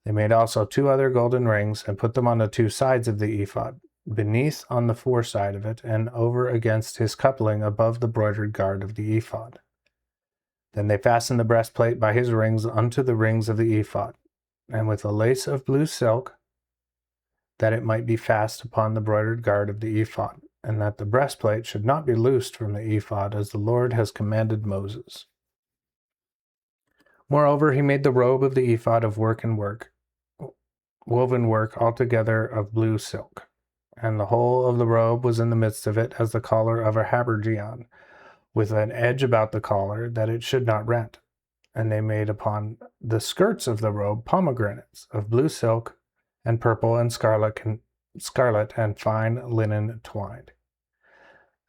Speaker 1: They made also 2 other golden rings, and put them on the 2 sides of the ephod, beneath on the foreside of it, and over against his coupling above the broidered guard of the ephod. Then they fastened the breastplate by his rings unto the rings of the ephod, and with a lace of blue silk, that it might be fast upon the broidered guard of the ephod, and that the breastplate should not be loosed from the ephod, as the Lord has commanded Moses. Moreover, he made the robe of the ephod of woven work altogether of blue silk, and the whole of the robe was in the midst of it as the collar of a habergeon, with an edge about the collar, that it should not rent. And they made upon the skirts of the robe pomegranates of blue silk, and purple and scarlet and fine linen twined.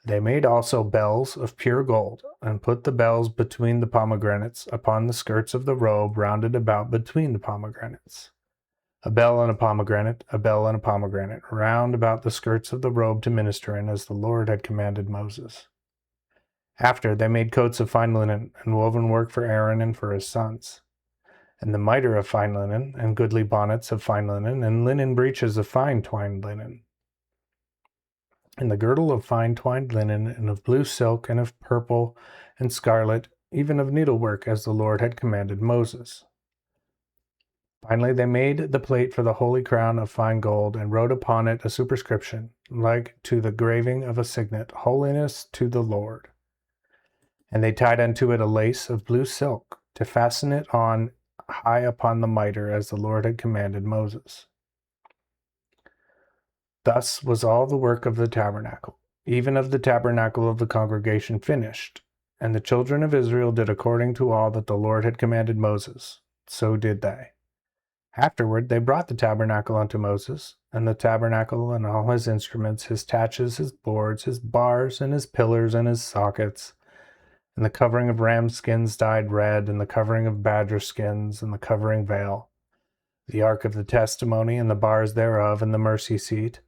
Speaker 1: They made also bells of pure gold, and put the bells between the pomegranates upon the skirts of the robe rounded about between the pomegranates. A bell and a pomegranate, a bell and a pomegranate, round about the skirts of the robe to minister in, as the Lord had commanded Moses. After they made coats of fine linen, and woven work for Aaron and for his sons, and the mitre of fine linen, and goodly bonnets of fine linen, and linen breeches of fine twined linen, and the girdle of fine twined linen, and of blue silk, and of purple and scarlet, even of needlework, as the Lord had commanded Moses. Finally, they made the plate for the holy crown of fine gold, and wrote upon it a superscription, like to the graving of a signet, Holiness to the Lord. And they tied unto it a lace of blue silk, to fasten it on high upon the mitre, as the Lord had commanded Moses. Thus was all the work of the tabernacle, even of the tabernacle of the congregation, finished. And the children of Israel did according to all that the Lord had commanded Moses. So did they. Afterward they brought the tabernacle unto Moses, and the tabernacle and all his instruments, his taches, his boards, his bars, and his pillars, and his sockets, and the covering of ram skins dyed red, and the covering of badger skins, and the covering veil, the ark of the testimony, and the bars thereof, and the mercy seat,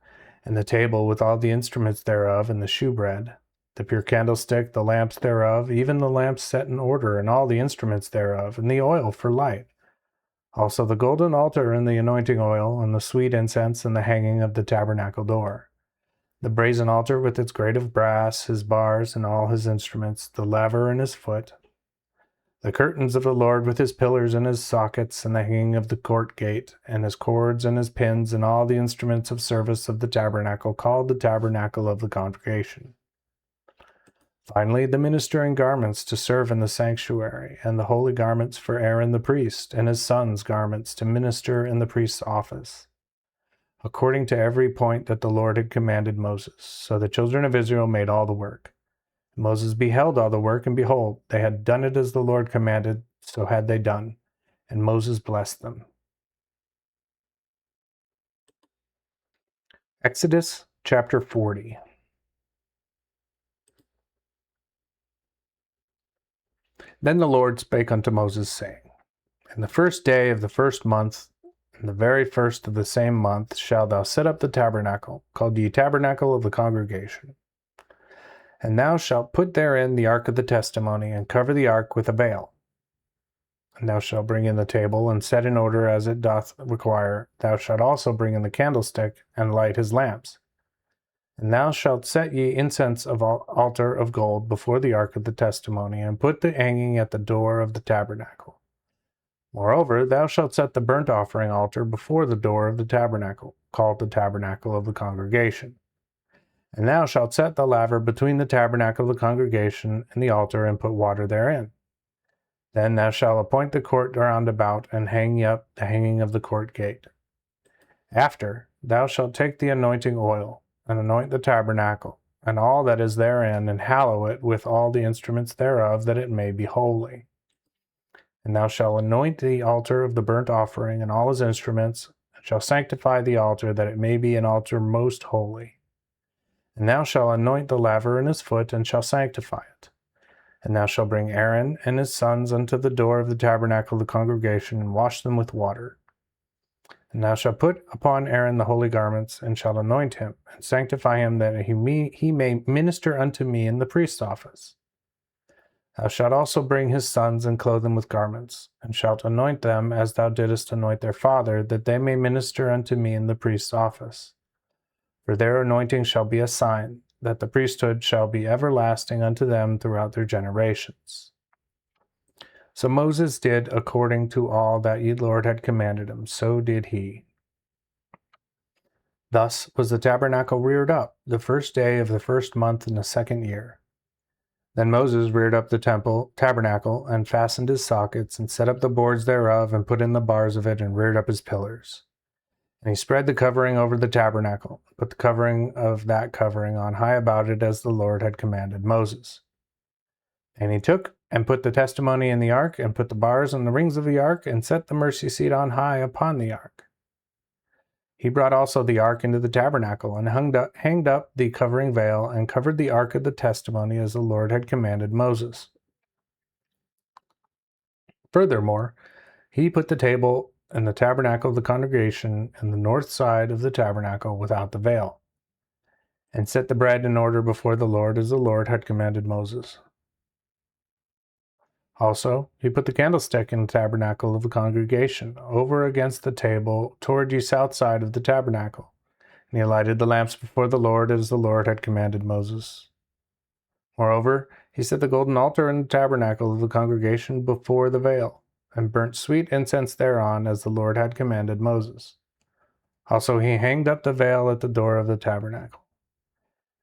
Speaker 1: and the table with all the instruments thereof, and the shewbread, the pure candlestick, the lamps thereof, even the lamps set in order, and all the instruments thereof, and the oil for light. Also the golden altar, and the anointing oil, and the sweet incense, and the hanging of the tabernacle door. The brazen altar with its grate of brass, his bars, and all his instruments, the laver and his foot. The curtains of the Lord with his pillars and his sockets, and the hanging of the court gate, and his cords and his pins, and all the instruments of service of the tabernacle, called the tabernacle of the congregation. Finally, the ministering garments to serve in the sanctuary, and the holy garments for Aaron the priest, and his sons' garments to minister in the priest's office, according to every point that the Lord had commanded Moses. So the children of Israel made all the work. Moses beheld all the work, and behold, they had done it as the Lord commanded, so had they done. And Moses blessed them. Exodus chapter 40. Then the Lord spake unto Moses, saying, In the first day of the first month, in the very first of the same month, shalt thou set up the tabernacle, called the tabernacle of the congregation. And thou shalt put therein the ark of the testimony, and cover the ark with a veil. And thou shalt bring in the table, and set in order as it doth require. Thou shalt also bring in the candlestick, and light his lamps. And thou shalt set ye incense of altar of gold before the ark of the testimony, and put the hanging at the door of the tabernacle. Moreover, thou shalt set the burnt offering altar before the door of the tabernacle, called the tabernacle of the congregation. And thou shalt set the laver between the tabernacle of the congregation and the altar, and put water therein. Then thou shalt appoint the court round about, and hang up the hanging of the court gate. After, thou shalt take the anointing oil, and anoint the tabernacle, and all that is therein, and hallow it with all the instruments thereof, that it may be holy. And thou shalt anoint the altar of the burnt offering, and all his instruments, and shalt sanctify the altar, that it may be an altar most holy. And thou shalt anoint the laver in his foot, and shalt sanctify it. And thou shalt bring Aaron and his sons unto the door of the tabernacle of the congregation, and wash them with water. And thou shalt put upon Aaron the holy garments, and shalt anoint him, and sanctify him, that he may minister unto me in the priest's office. Thou shalt also bring his sons, and clothe them with garments, and shalt anoint them as thou didst anoint their father, that they may minister unto me in the priest's office. For their anointing shall be a sign, that the priesthood shall be everlasting unto them throughout their generations. So Moses did according to all that the Lord had commanded him, so did he. Thus was the tabernacle reared up, the first day of the first month in the second year. Then Moses reared up the tabernacle, and fastened his sockets, and set up the boards thereof, and put in the bars of it, and reared up his pillars. And he spread the covering over the tabernacle, put the covering of that covering on high about it, as the Lord had commanded Moses. And he took and put the testimony in the ark, and put the bars and the rings of the ark, and set the mercy seat on high upon the ark. He brought also the ark into the tabernacle, and hanged up the covering veil, and covered the ark of the testimony, as the Lord had commanded Moses. Furthermore, he put the table and the tabernacle of the congregation in the north side of the tabernacle without the veil, and set the bread in order before the Lord, as the Lord had commanded Moses. Also, he put the candlestick in the tabernacle of the congregation, over against the table toward the south side of the tabernacle. And he lighted the lamps before the Lord, as the Lord had commanded Moses. Moreover, he set the golden altar in the tabernacle of the congregation before the veil, and burnt sweet incense thereon, as the Lord had commanded Moses. Also he hanged up the veil at the door of the tabernacle.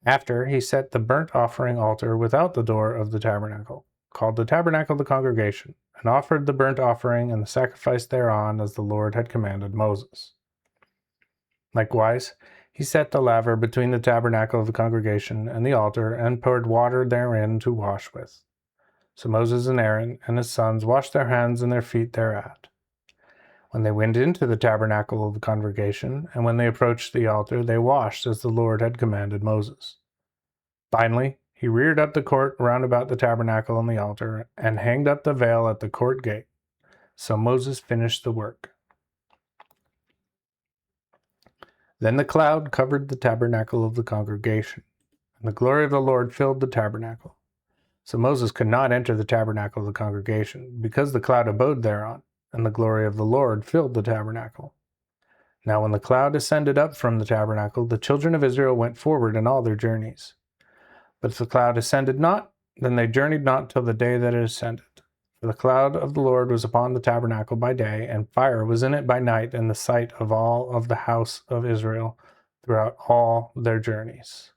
Speaker 1: After, he set the burnt offering altar without the door of the tabernacle, called the tabernacle of the congregation, and offered the burnt offering and the sacrifice thereon, as the Lord had commanded Moses. Likewise, he set the laver between the tabernacle of the congregation and the altar, and poured water therein to wash with. So Moses and Aaron and his sons washed their hands and their feet thereat. When they went into the tabernacle of the congregation, and when they approached the altar, they washed as the Lord had commanded Moses. Finally, he reared up the court round about the tabernacle and the altar, and hanged up the veil at the court gate. So Moses finished the work. Then the cloud covered the tabernacle of the congregation, and the glory of the Lord filled the tabernacle. So Moses could not enter the tabernacle of the congregation, because the cloud abode thereon, and the glory of the Lord filled the tabernacle. Now when the cloud ascended up from the tabernacle, the children of Israel went forward in all their journeys. But if the cloud ascended not, then they journeyed not till the day that it ascended. For the cloud of the Lord was upon the tabernacle by day, and fire was in it by night, in the sight of all of the house of Israel throughout all their journeys.